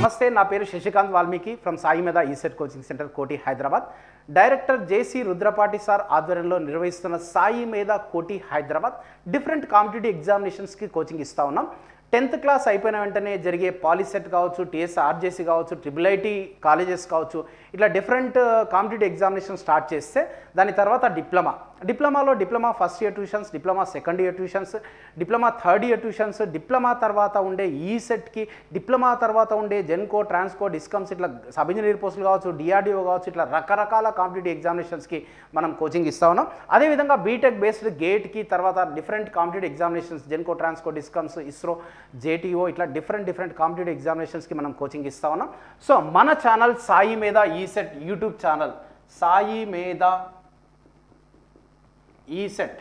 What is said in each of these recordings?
నమస్తే, నా పేరు Shashikanth Valmiki from Saimedha ECET coaching centre Koti Hyderabad. Director JC RUDRAPATI Sir ఆధ్వర్యంలో నిర్వహిస్తున్న సాయిమేధ కోటి హైదరాబాద్ డిఫరెంట్ కాంపిటేటివ్ ఎగ్జామినేషన్స్కి కోచింగ్ ఇస్తూ ఉన్నాం. 10th క్లాస్ అయిపోయిన వెంటనే జరిగే పాలిసెట్ కావచ్చు, TSRJC కావచ్చు, IIIT కాలేజెస్ కావచ్చు, ఇట్లా డిఫరెంట్ కాంపిటేటివ్ ఎగ్జామినేషన్ స్టార్ట్ చేస్తే దాని తర్వాత డిప్లొమాలో diploma first year tuitions, diploma second year tuitions, diploma third year tuitions, diploma తర్వాత ఉండే ఈసెట్కి, డిప్లొమా తర్వాత ఉండే జెన్కో, ట్రాన్స్కో, డిస్కమ్స్, ఇట్లా సబ్ ఇంజనీర్ పోస్టులు కావచ్చు, DRDO కావచ్చు, ఇట్లా రకరకాల కాంపిటేటివ్ ఎగ్జామినేషన్స్కి మనం కోచింగ్ ఇస్తూ ఉన్నాం. అదేవిధంగా బీటెక్ బేస్డ్ గేట్కి, తర్వాత different competitive examinations Genco, Transco, Discoms, ISRO, JTO, ఇట్లా డిఫరెంట్ కాంపిటేటివ్ ఎగ్జామినేషన్స్కి మనం కోచింగ్ ఇస్తూ ఉన్నాం. సో మన channel Saimedha ECET YouTube channel, Saimedha ECET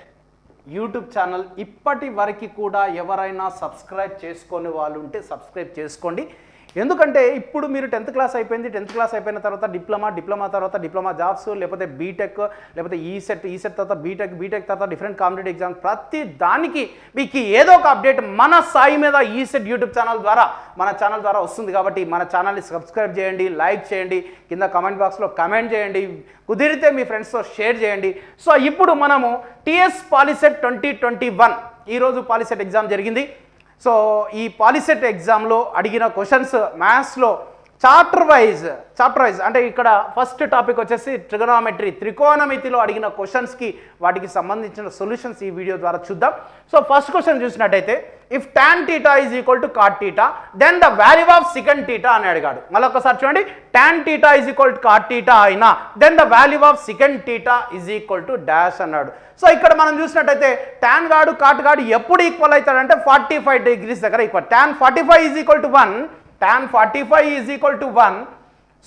YouTube channel ఇప్పటి వరకు కూడా ఎవరైనా సబ్స్క్రైబ్ చేసుకొని వాళ్ళు ఉంటే సబ్స్క్రైబ్ చేసుకోండి. ఎందుకంటే ఇప్పుడు మీరు 10th క్లాస్ అయిపోయింది, 10th క్లాస్ అయిపోయిన తర్వాత డిప్లొమా తర్వాత డిప్లొమా జాబ్స్, లేకపోతే బీటెక్, లేకపోతే ఈసెట్ తర్వాత బీటెక్ తర్వాత డిఫరెంట్ కాంపిటేటివ్ ఎగ్జామ్స్, ప్రతి దానికి మీకు ఏదో ఒక అప్డేట్ మన సాయిమేధ ఈసెట్ యూట్యూబ్ ఛానల్ ద్వారా వస్తుంది. కాబట్టి మన ఛానల్ని సబ్స్క్రైబ్ చేయండి, లైక్ చేయండి, కింద కామెంట్ బాక్స్లో కామెంట్ చేయండి, కుదిరితే మీ ఫ్రెండ్స్తో షేర్ చేయండి. సో ఇప్పుడు మనము POLYCET 2021 ఈరోజు పాలిసెట్ ఎగ్జామ్ జరిగింది. సో ఈ పాలిసెట్ ఎగ్జామ్లో అడిగిన క్వశ్చన్స్ మ్యాథ్స్లో చాప్టర్ వైజ్ అంటే ఇక్కడ ఫస్ట్ టాపిక్ వచ్చేసి ట్రిగోనామెట్రీ, త్రికోణమితిలో అడిగిన క్వశ్చన్స్కి వాటికి సంబంధించిన సొల్యూషన్స్ ఈ వీడియో ద్వారా చూద్దాం. సో ఫస్ట్ క్వశ్చన్ చూసినట్టయితే, if tan θ is equal to cot θ then the value of secant θ అని అడిగాడు. మళ్ళీ ఒకసారి చూడండి, tan θ is equal to cot θ అయినా then the value of secant θ is equal to dash అన్నాడు. సో ఇక్కడ మనం చూసినట్టయితే tan గాడు కాట్ గాడు ఎప్పుడు ఈక్వల్ అవుతాడంటే 45 degrees దగ్గర equal. tan 45 is equal to 1, tan 45 is equal to 1.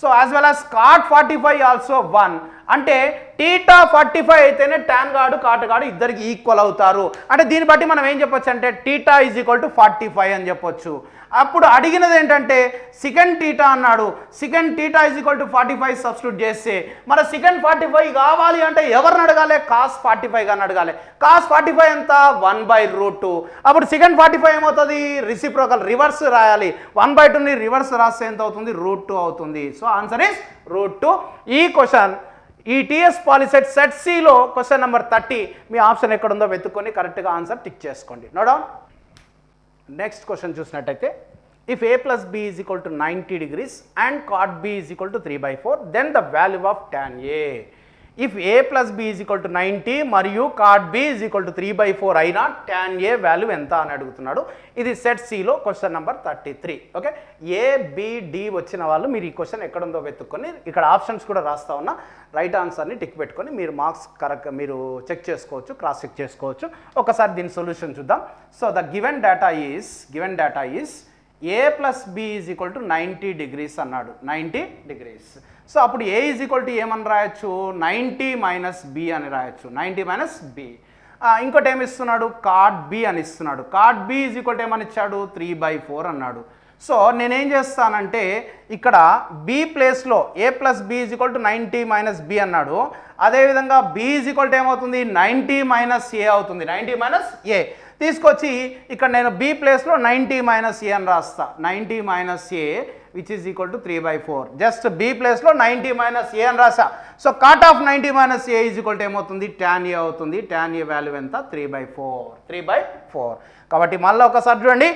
So as well as cot 45 also 1. అంటే θ 45 అయితేనే tan గాడు కాట్ గాడు ఇద్దరికి ఈక్వల్ అవుతారు. అంటే దీన్ని బట్టి మనం ఏం చెప్పొచ్చు అంటే θ ఈజ్ ఈక్వల్ టు 45 అని చెప్పొచ్చు. అప్పుడు అడిగినది ఏంటంటే secant θ అన్నాడు. secant θ is equal to 45 substitute చేస్తే మరి secant 45 కావాలి అంటే ఎవరిని అడగాలి? cos 45 గాని అడగాలి. cos 45 ఎంత? 1/√2. అప్పుడు secant 45 ఏమవుతుంది? రెసిప్రోకల్ రివర్స్ రాయాలి. 1/2ని రివర్స్ రాస్తే ఎంత అవుతుంది? √2 అవుతుంది. So answer is √2. ఈ క్వశ్చన్ ఈ POLYCET సెట్ సిలో క్వశ్చన్ నెంబర్ 30 మీ ఆప్షన్ ఎక్కడుందో వెతుక్కొని కరెక్ట్గా ఆన్సర్ టిక్ చేసుకోండి. Note down. నెక్స్ట్ క్వశ్చన్ చూసినట్టయితే, if a plus b is equal to 90 degrees and cot b is equal to 3/4 then the value of tan a. If a plus b is equal to 90 మరియు cot b is equal to 3/4 అయినా tan a value ఎంత అని అడుగుతున్నాడు. ఇది set సిలో question number 33. Okay, ABD వచ్చిన వాళ్ళు మీరు ఈ క్వశ్చన్ ఎక్కడుందో వెతుక్కొని ఇక్కడ ఆప్షన్స్ కూడా రాస్తా ఉన్నా, రైట్ ఆన్సర్ని టిక్ పెట్టుకొని మీరు మార్క్స్ కరెక్ట్ మీరు చెక్ చేసుకోవచ్చు, క్రాస్ చెక్ చేసుకోవచ్చు. ఒకసారి దీని సొల్యూషన్ చూద్దాం. So the given data is a plus b is equal to 90 degrees అన్నాడు. 90 degrees. సో అప్పుడు a ఈజ్ ఈక్వల్ టు ఏమని రాయొచ్చు? 90 - b అని రాయొచ్చు. 90 - b. ఇంకోటి ఏమి ఇస్తున్నాడు? cot b అని ఇస్తున్నాడు. cot b is equal to ఏమని ఇచ్చాడు? 3/4 అన్నాడు. సో నేనేం చేస్తానంటే ఇక్కడ b ప్లేస్లో a plus b is equal to 90 - b అన్నాడు. అదేవిధంగా b ఈజ్ ఈక్వల్ టు ఏమవుతుంది? 90 - a అవుతుంది. 90 - a తీసుకొచ్చి ఇక్కడ నేను b ప్లేస్లో 90 - a అని రాస్తా. 90 - a which is equal to 3/4. Just b ప్లేస్లో 90 - a అని రాసా. So cot of 90 - a is equal to ఏమవుతుంది? tan a అవుతుంది. tan a వాల్యూ ఎంత? 3/4. కాబట్టి మళ్ళీ ఒకసారి చూడండి,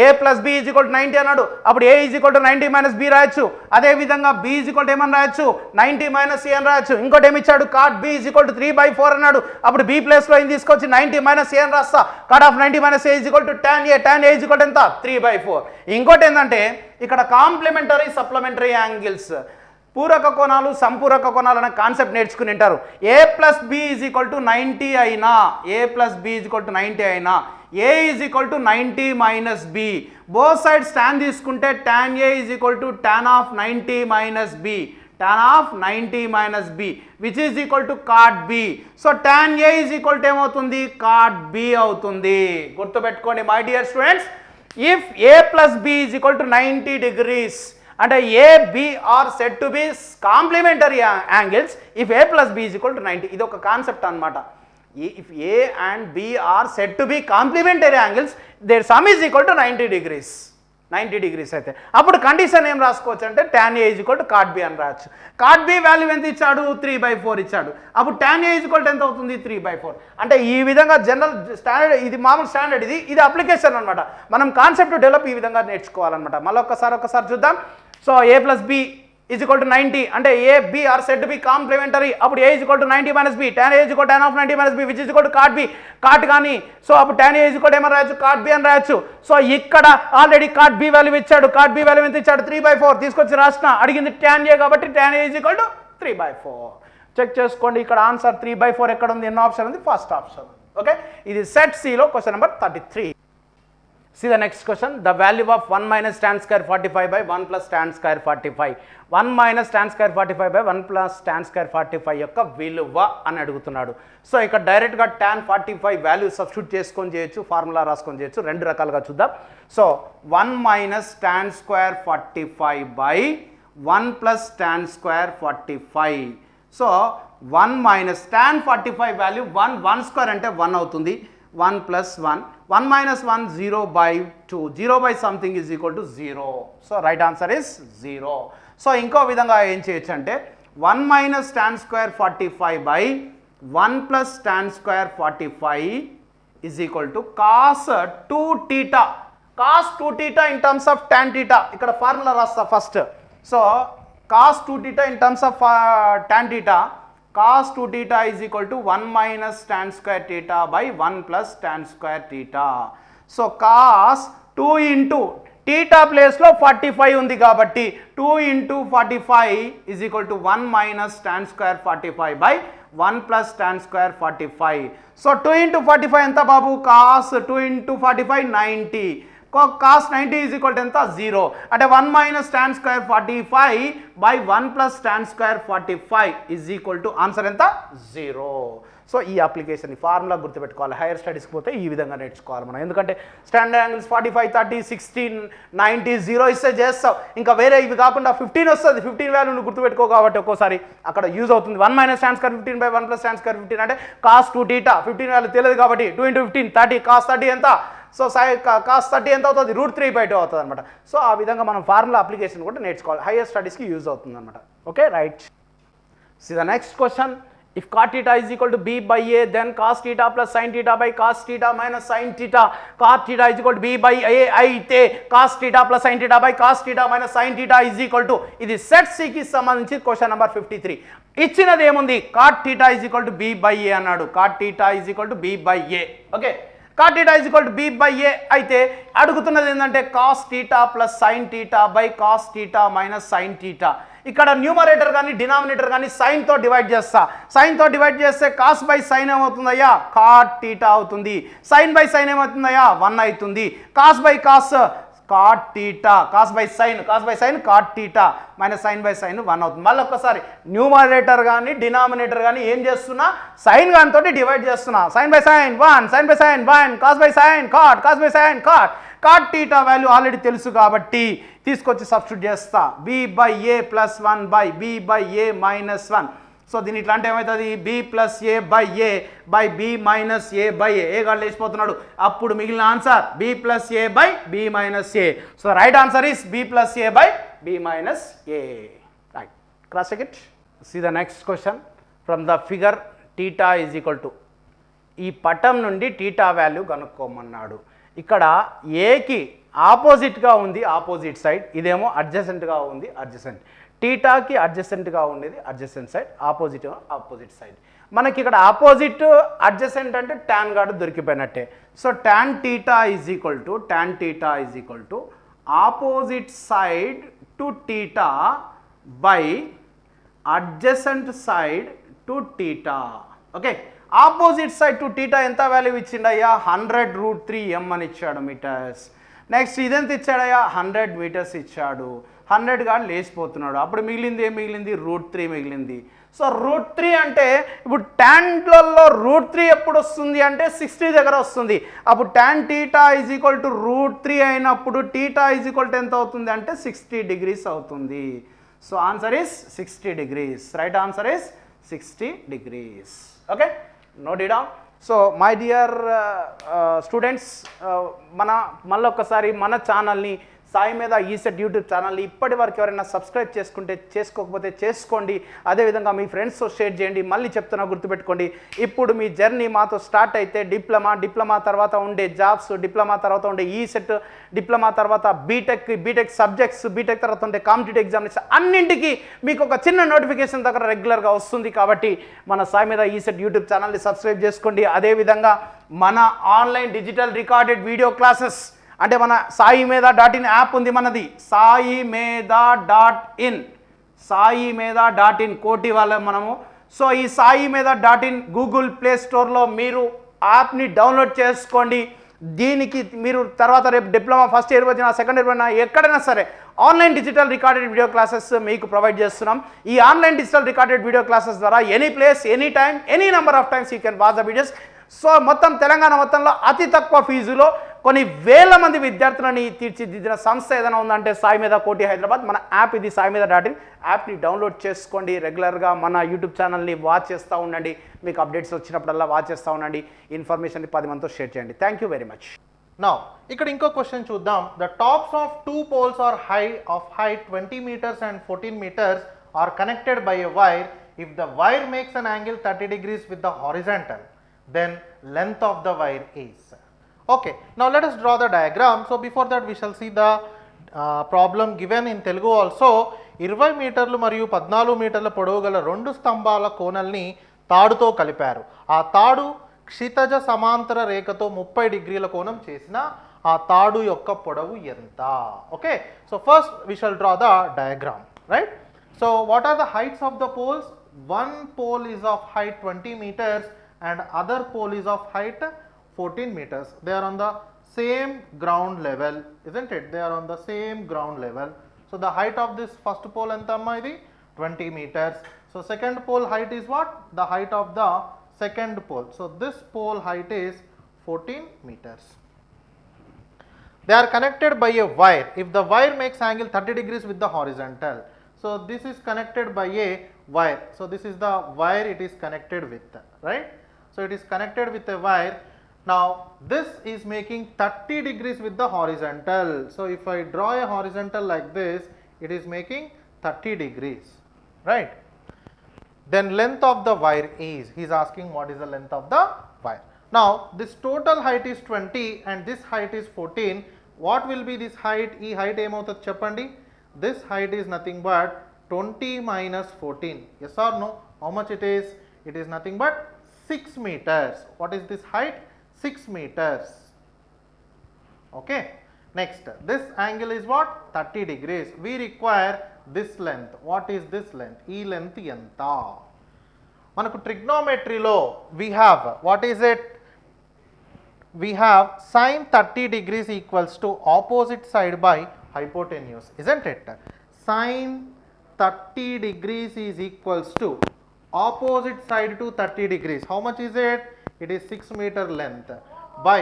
a plus b is equal to 90 అన్నాడు. అప్పుడు a is equal to 90 - b రాయొచ్చు. అదేవిధంగా b ఈజ్ ఈక్వల్ టు ఏమని రాయొచ్చు? 90 - a అని రాయొచ్చు. ఇంకోటి ఏమి ఇచ్చాడు? cot b is equal to 3/4 అన్నాడు. అప్పుడు b ప్లేస్లో ఏం తీసుకొచ్చి 90 - a అని రాస్తా. Cot of 90 - a is equal to tan a is equal to ఎంత? 3/4. ఇంకోటి ఏంటంటే ఇక్కడ కాంప్లిమెంటరీ సప్లిమెంటరీ యాంగిల్స్, పూరక కోణాలు, సంపూరక కోణాలు అనే కాన్సెప్ట్ నేర్చుకుని ఉంటారు. a plus b is equal to 90 అయినా, a plus b is equal to 90 అయినా a is equal to 90 - b. Both sides tan తీసుకుంటే tan a is equal to tan of 90 - b, tan of 90 - b which is equal to cot b. So tan a is equal to ఏమవుతుంది? cot b అవుతుంది. గుర్తుపెట్టుకోండి my dear students, if a plus b is equal to 90 degrees అంటే a b are said to be complementary angles if a plus b is equal to 90. ఇది ఒక concept అనమాట. if a and b are said to be complementary angles, their sum is equal to 90 degrees. 90 degrees అయితే అప్పుడు condition ఏం రాసుకోవచ్చు అంటే tan A cot B అని రాయొచ్చు. cot B వాల్యూ ఎంత ఇచ్చాడు 3/4 ఇచ్చాడు. అప్పుడు tan A ఎంత అవుతుంది 3/4. అంటే ఈ విధంగా జనరల్ స్టాండర్డ్ ఇది మామూలు స్టాండర్డ్ ఇది అప్లికేషన్ అనమాట. మనం కాన్సెప్ట్ డెవలప్ ఈ విధంగా నేర్చుకోవాలన్నమాట. మళ్ళీ ఒక్కసారి చూద్దాం. So A + B is equal to 90 అంటే A B are said to be complementary. అప్పుడు A is equal to 90 minus B, tan A is equal to tan of 90 minus B which is equal to cot B. cot కానీ so అప్పుడు tan A is equal to ఏమని రాయొచ్చు cot B అని రాయొచ్చు. So ఇక్కడ already cot B value ఇచ్చాడు. cot B value ఎంత ఇచ్చాడు 3/4 తీసుకొచ్చి రాసిన. అడిగింది tan A కాబట్టి tan A is equal to 3/4. Check చేసుకోండి ఇక్కడ ఆన్సర్ 3/4 ఎక్కడ ఉంది, ఎన్నో ఆప్షన్ ఉంది, ఫస్ట్ ఆప్షన్. ఓకే, ఇది సెట్ సి లో question number 33. See the next question. The value of 1 minus tan square 45 by 1 plus tan square 45. 1 minus tan square 45 by 1 plus tan square 45 యొక్క విలువ అని అడుగుతున్నాడు. సో ఇక్కడ డైరెక్ట్గా tan 45 వాల్యూ సబ్స్టిట్యూట్ చేసుకొని చేయొచ్చు, ఫార్ములా రాసుకొని చేయొచ్చు. రెండు రకాలుగా చూద్దాం. So 1 minus tan square 45 by 1 plus tan square 45. So 1 minus tan 45 value 1 square అంటే 1 అవుతుంది. 1 plus 1, 1 minus 1 0/2, 0 by something is equal to 0. So right answer is 0. So ఇంకో విధంగా ఏం చేయొచ్చు అంటే 1 minus tan square 45 by 1 plus tan square 45 is equal to cos 2 theta. cos 2 theta in terms of tan theta. ఇక్కడ formula రాస్తా first. So cos 2 theta in terms of tan theta, cos 2 theta is equal to 1 minus tan square theta by 1 plus tan square theta. So cos 2 into theta place లో 45 ఉంది కాబట్టి 2 into 45 is equal to 1 minus tan square 45 by 1 plus tan square 45. So 2 into 45 ఎంత బాబు, cos 2 into 45 90. cos 90 is equal to ఎంత 0. అంటే 1 minus tan square 45 by 1 plus tan square 45 is equal to answer ఎంత 0. So ఈ application ఈ formula గుర్తుపెట్టుకోవాలి. Hire స్టడీస్కి పోతే ఈ విధంగా నేర్చుకోవాలి మనం. ఎందుకంటే స్టాండర్డ్ యాంగిల్స్ 45 30 16 90 0 ఇస్తే చేస్తావు. ఇంకా వేరే ఇవి కాకుండా 15 వస్తుంది. 15 వాల్యూ నువ్వు గుర్తుపెట్టుకో కాబట్టి ఒక్కోసారి అక్కడ యూజ్ అవుతుంది. 1 minus tan square 15 by 1 plus tan square 15 అంటే cos 2 theta 15 వాల్యూ తెలియదు కాబట్టి 2 into 15 30, cos 30 ఎంత, సో cos 30 ఎంత అవుతుంది √3/2 అవుతుంది అనమాట. సో ఆ విధంగా మనం ఫార్ములా అప్లికేషన్ కూడా నేర్చుకోవాలి. హైయర్ స్టడీస్కి యూజ్ అవుతుంది అనమాట. Okay right. See the next question. If cot theta is equal to B by A, then cos theta plus sin theta by cos theta minus sin theta. Cot theta is equal to B by A అయితే cos theta plus sin theta by cos theta minus sin theta is equal to, ఇది set C కి సంబంధించి question number 53. ఇచ్చినది ఏముంది, cot theta is equal to B by A అన్నాడు. cot theta is equal to B by A. Okay, cot theta is equal to B by A అయితే అడుగుతున్నది ఏంటంటే cos theta plus sin theta by cos theta minus sin theta. ఇక్కడ numerator కానీ denominator కానీ సైన్తో divide చేస్తా. సైన్తో divide చేస్తే కాస్ బై సైన్ ఏమవుతుందయ్యా కాట్ టీటా అవుతుంది. సైన్ బై సైన్ ఏమవుతుందయ్యా 1 అవుతుంది. Cos by cos cot theta, cos by sine cot theta minus sine by sine 1 అవుతుంది. మళ్ళీ ఒక్కసారి న్యూమరేటర్ కానీ డినామినేటర్ కానీ ఏం చేస్తున్నా సైన్ గానితో డివైడ్ చేస్తున్నా. Sine by sine 1, sine by sine 1, cos by sine cot, cos by sine cot. Cot theta value already తెలుసు కాబట్టి తీసుకొచ్చి సబ్స్టిట్యూట్ చేస్తా. b by a plus 1 by b by a minus 1. So దీని ఇట్లా అంటే ఏమవుతుంది, b plus a by b minus a by a గాడు లేచిపోతున్నాడు. అప్పుడు మిగిలిన answer b plus a by b minus a. So right answer is b plus a by b minus a. Right, cross check it. See the next question. From the figure theta is equal to, ఈ పటం నుండి theta value కనుక్కోమన్నాడు. ఇక్కడ ఏకి ఆపోజిట్గా ఉంది opposite side, ఇదేమో అడ్జసెంట్గా ఉంది adjacent. టీటాకి అడ్జసెంట్గా ఉండేది అడ్జసెంట్ సైడ్, ఆపోజిట్ సైడ్. మనకి ఇక్కడ ఆపోజిట్ అడ్జసెంట్ అంటే ట్యాన్ గార్డు దొరికిపోయినట్టే. So tan theta is equal to opposite side to theta by adjacent side to theta. Okay, opposite side to theta ఎంత వాల్యూ ఇచ్చిండయ్యా 100√3m అని ఇచ్చాడు మీటర్స్. నెక్స్ట్ ఇదెంత ఇచ్చాడయ్యా 100 మీటర్స్ ఇచ్చాడు. 100 గాడు లేచిపోతున్నాడు. అప్పుడు మిగిలింది ఏం మిగిలింది √3 మిగిలింది. సో √3 అంటే ఇప్పుడు ట్యాన్లలో √3 ఎప్పుడు వస్తుంది అంటే 60 దగ్గర వస్తుంది. అప్పుడు tan theta is equal to √3 అయినప్పుడు టీటా ఈజ్ ఈక్వల్ టు ఎంత అవుతుంది అంటే 60 degrees అవుతుంది. So answer is 60 degrees. Right answer is 60 degrees. Okay, note it down. So my dear students, మళ్ళొక్కసారి మన ఛానల్ని సాయి మీద ఈ సెట్ యూట్యూబ్ ఛానల్ని ఇప్పటి వరకు ఎవరైనా సబ్స్క్రైబ్ చేసుకోకపోతే చేసుకోండి. అదేవిధంగా మీ ఫ్రెండ్స్తో షేర్ చేయండి. మళ్ళీ చెప్తున్నా, గుర్తుపెట్టుకోండి, ఇప్పుడు మీ జర్నీ మాతో స్టార్ట్ అయితే డిప్లొమా తర్వాత ఉండే జాబ్స్, డిప్లొమా తర్వాత ఉండే ఈ సెట్, డిప్లొమా తర్వాత బీటెక్ సబ్జెక్ట్స్, బీటెక్ తర్వాత ఉండే కాంపిటేటివ్ ఎగ్జామినేషన్ అన్నింటికి మీకు ఒక చిన్న నోటిఫికేషన్ దగ్గర రెగ్యులర్గా వస్తుంది. కాబట్టి మన సాయి మీద ఈ సెట్ యూట్యూబ్ ఛానల్ని సబ్స్క్రైబ్ చేసుకోండి. అదేవిధంగా మన online digital recorded video classes అంటే మన SAIMEDHA.in యాప్ ఉంది, మనది SAIMEDHA.in కోటి వాళ్ళ మనము. సో ఈ SAIMEDHA.in గూగుల్ ప్లే స్టోర్లో మీరు యాప్ని డౌన్లోడ్ చేసుకోండి. దీనికి మీరు తర్వాత రేపు డిప్లొమా ఫస్ట్ ఇయర్ వచ్చినా సెకండ్ ఇయర్ వచ్చినా ఎక్కడైనా సరే online digital recorded video classes మీకు ప్రొవైడ్ చేస్తున్నాం. ఈ online digital recorded video classes ద్వారా any place, any time, any number of times you can watch the videos. So మొత్తం తెలంగాణ మొత్తంలో అతి తక్కువ ఫీజులో కొన్ని వేల మంది విద్యార్థులని తీర్చిదిద్దిన సంస్థ ఏదైనా ఉందంటే SAIMEDHA కోటి హైదరాబాద్. మన యాప్ ఇది SAIMEDHA.in యాప్ని డౌన్లోడ్ చేసుకోండి. రెగ్యులర్గా మన యూట్యూబ్ ఛానల్ని వాచ్ చేస్తూ ఉండండి. మీకు అప్డేట్స్ వచ్చినప్పుడల్లా వాచ్ చేస్తూ ఉండండి. ఇన్ఫర్మేషన్ని 10 మందితో షేర్ చేయండి. Thank you very much. Now, ఇక్కడ ఇంకో క్వశ్చన్ చూద్దాం. The tops of two poles are of height 20 meters and 14 meters are connected by a wire. If the wire makes an angle 30 degrees with the horizontal, then length of the wire is. Okay, now let us draw the diagram. So before that we shall see the problem given in Telugu also. 20 మీటర్లు మరియు 14 మీటర్ల పొడవు గల రెండు స్తంభాల కోణల్ని తాడుతో కలిపారు. ఆ తాడు క్షితజ సమాంతర రేఖతో 30 డిగ్రీల కోణం చేసిన ఆ తాడు యొక్క పొడవు ఎంత? Okay, so first we shall draw the diagram, right? So what are the heights of the poles? One pole is of height 20 meters and other pole is of height 14 meters. They are on the same ground level, isn't it? They are on the same ground level. So the height of this first pole enta amma idi 20 meters. So second pole height is what? The height of the second pole. So this pole height is 14 meters. They are connected by a wire. If the wire makes angle 30 degrees with the horizontal. So this is connected by a wire. So this is the wire it is connected with, right? So it is connected with a wire. Now this is making 30 degrees with the horizontal. So if I draw a horizontal like this, it is making 30 degrees, right? Then length of the wire is, he is asking what is the length of the wire. Now this total height is 20 and this height is 14. What will be this height? Ee height em avutadi cheppandi. This height is nothing but 20 minus 14. Yes or no? How much it is? It is nothing but 6 meters. What is this height? 6 meters. Okay. Next, this angle is what? 30 degrees. We require this length. What is this length? E length enta? Manaku trigonometry lo we have, what is it? We have sin 30 degrees equals to opposite side by hypotenuse, isn't it? Sin 30 degrees is equals to opposite side to 30 degrees. How much is it? It is 6 meter length by,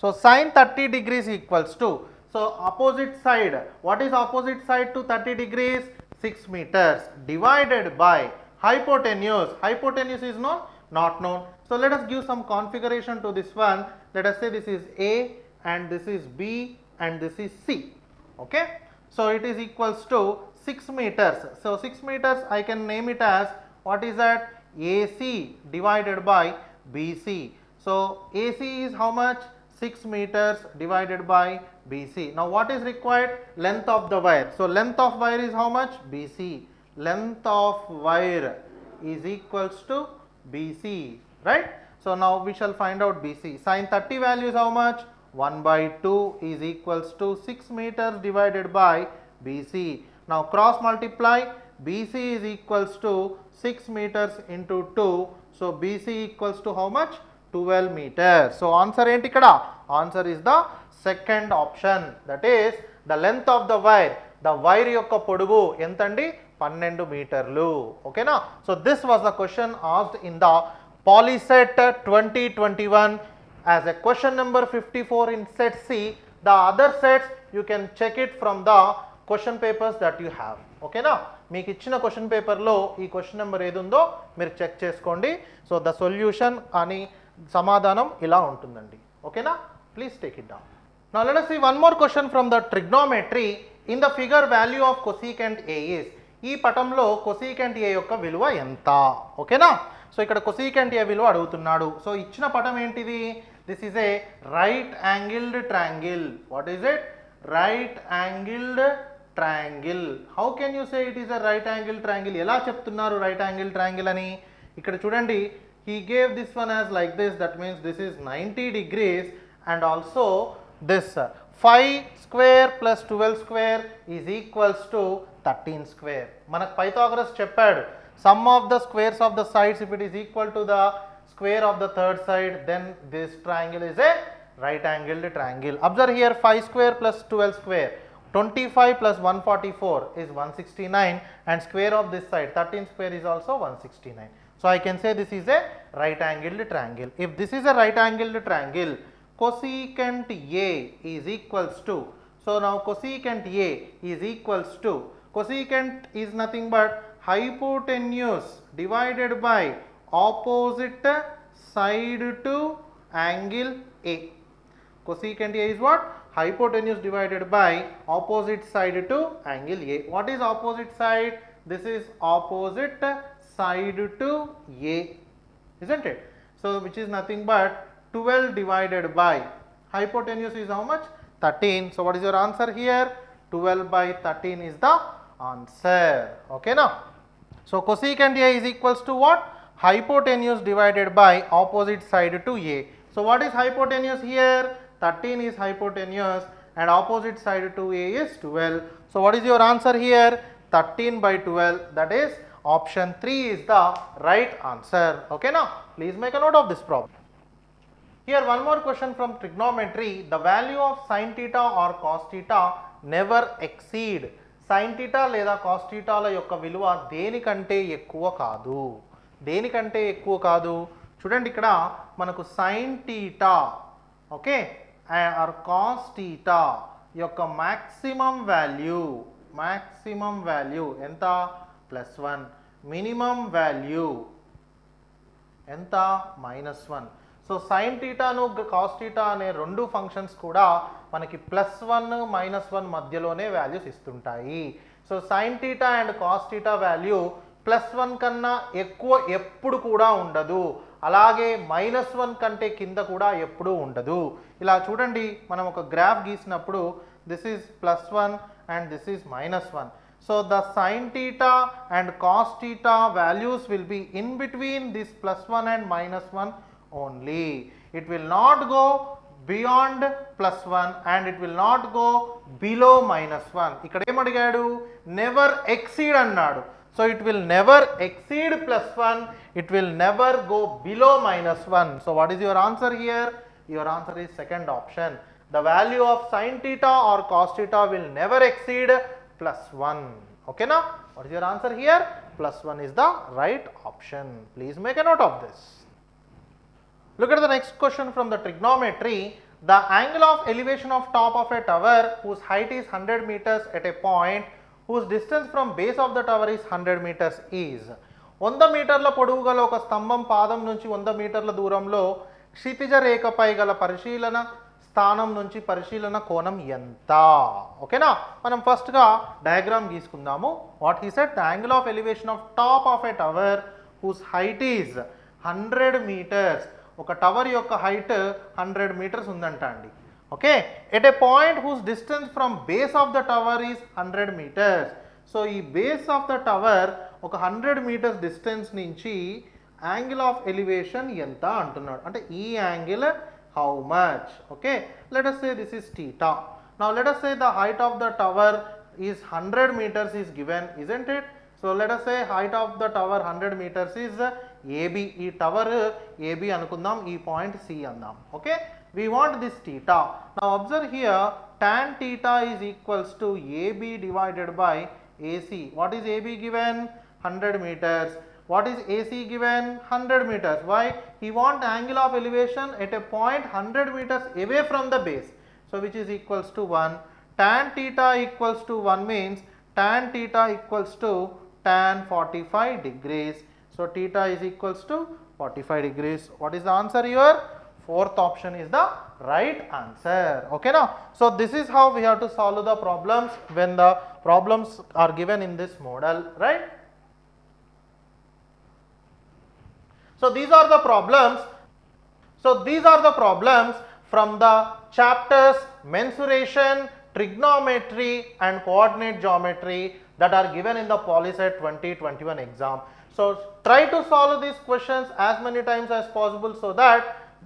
so sin 30 degrees equals to, so opposite side, what is opposite side to 30 degrees? 6 meters divided by hypotenuse. Hypotenuse is known? Not known. So let us give some configuration to this one. Let us say this is A and this is B and this is C. Okay, so it is equals to 6 meters. So 6 meters I can name it as, what is that? AC divided by BC. So AC is how much? 6 meters divided by BC. Now what is required? Length of the wire. So length of wire is how much? BC. Length of wire is equals to BC, right? So now we shall find out BC. Sin 30 value is how much? 1 by 2 is equals to 6 meters divided by BC. Now cross multiply. BC is equals to 6 meters into 2. So BC equals to how much? 12 meters. So answer enti ikkada? Answer is the second option. That is the length of the wire. The wire yokka podugu entandi? 12 meterlu. Okay na? So this was the question asked in the POLYCET 2021 as a question number 54 in set C. The other sets you can check it from the question papers that you have. Okay na? మీకు ఇచ్చిన question పేపర్లో ఈ question number ఏది ఉందో మీరు check చేసుకోండి. So the solution అని సమాధానం ఇలా ఉంటుందండి. ఓకేనా? Please take it down. Now let us see one more question from the trigonometry. In the figure, value of cosecant A is. ఈ పటంలో cosecant A యొక్క విలువ ఎంత? ఓకేనా? సో ఇక్కడ cosecant A విలువ అడుగుతున్నాడు. సో ఇచ్చిన పటం ఏంటిది? This is a right angled triangle. What is it? Right angled triangle. How can you say it is a right angled triangle? ఎలా చెప్తున్నారు right angled triangle అని? ఇక్కడ చూడండి, he gave this one as like this, that means this is 90 degrees, and also this 5 square plus 12 square is equals to 13 square. మనకు Pythagoras చెప్పాడు, sum of the squares of the sides, if it is equal to the square of the third side, then this triangle is a right angled triangle. Observe here, 5 square plus 12 square, 25 plus 144 is 169, and square of this side 13 square is also 169. So I can say this is a right angled triangle. If this is a right angled triangle, cosecant A is equals to, so now cosecant A is equals to, cosecant is nothing but hypotenuse divided by opposite side to angle A. Cosecant A is what? Hypotenuse divided by opposite side to angle A. What is opposite side? This is opposite side to A, isn't it? So which is nothing but 12 divided by, hypotenuse is how much? 13. So what is your answer here? 12 by 13 is the answer. Okay now. So cosecant A is equals to what? Hypotenuse divided by opposite side to A. So what is hypotenuse here? 13 is hypotenuse, and opposite side to A is 12. So what is your answer here? 13 by 12, that is option 3 is the right answer. Okay now, please make a note of this problem. Here one more question from trigonometry. The value of sin theta or cos theta never exceed. Sin theta లేదా cos theta ల యొక్క విలువ దేనికంటే ఎక్కువ కాదు. దేనికంటే ఎక్కువ కాదు. చూడండి ఇక్కడ మనకు sin theta, okay, or cos theta యొక్క maximum value ఎంత? +1. minimum value ఎంత? -1. సో sin theta ను cos theta అనే రెండు ఫంక్షన్స్ కూడా మనకి +1 -1 మధ్యలోనే వాల్యూస్ ఇస్తుంటాయి. So sin theta and cos theta value +1 కన్నా ఎక్కువ ఎప్పుడు కూడా ఉండదు, అలాగే -1 కంటే కింద కూడా ఎప్పుడూ ఉండదు. ఇలా చూడండి, మనం ఒక గ్రాఫ్ గీసినప్పుడు this is +1 and this is -1. So the sin theta and cos theta values will be in between this +1 and -1 only. It will not go beyond +1 and it will not go below -1. ఇక్కడ ఏం అడిగాడు? Never exceed అన్నాడు. So it will never exceed +1, it will never go below -1. So what is your answer here? Your answer is second option. The value of sin theta or cos theta will never exceed +1. Okay now, what is your answer here? +1 is the right option. Please make a note of this. Look at the next question from the trigonometry. The angle of elevation of top of a tower whose height is 100 meters at a point whose distance from base of the tower is 100 meters is. 100 మీటర్ల పొడవు గల ఒక స్తంభం పాదం నుంచి 100 మీటర్ల దూరంలో క్షితిజ రేఖపై గల పరిశీలన స్థానం నుంచి పరిశీలన కోణం ఎంత? ఓకేనా, మనం ఫస్ట్గా డయాగ్రామ్ గీసుకుందాము. What he said, the angle of elevation of top of a tower whose height is 100 metres. ఒక టవర్ యొక్క హైట్ 100 మీటర్స్ ఉందంట అండి. Okay, at a point whose distance from base of the tower is 100 metres. So ఈ base of the tower ఒక 100 metres distance నుంచి angle of elevation ఎంత అంటున్నాడు. అంటే ఈ angle how much? Okay, let us say this is theta. Now let us say the height of the tower is 100 meters is given, isn't it? So let us say height of the tower 100 meters is AB. ఈ tower AB అనుకుందాం, ఈ point C అందాం. Okay, we want this theta. Now observe here, tan theta is equals to AB divided by AC. What is AB given? 100 meters. What is AC given? 100 meters. Why? He want angle of elevation at a point 100 meters away from the base. So which is equals to 1. Tan theta equals to 1 means tan theta equals to tan 45 degrees. So theta is equals to 45 degrees. What is the answer here? Fourth option is the right answer. Okay now, so this is how we have to solve the problems when the problems are given in this model, right? So these are the problems. So these are the problems from the chapters mensuration, trigonometry and coordinate geometry that are given in the POLYCET 2021 exam. So try to solve these questions as many times as possible so that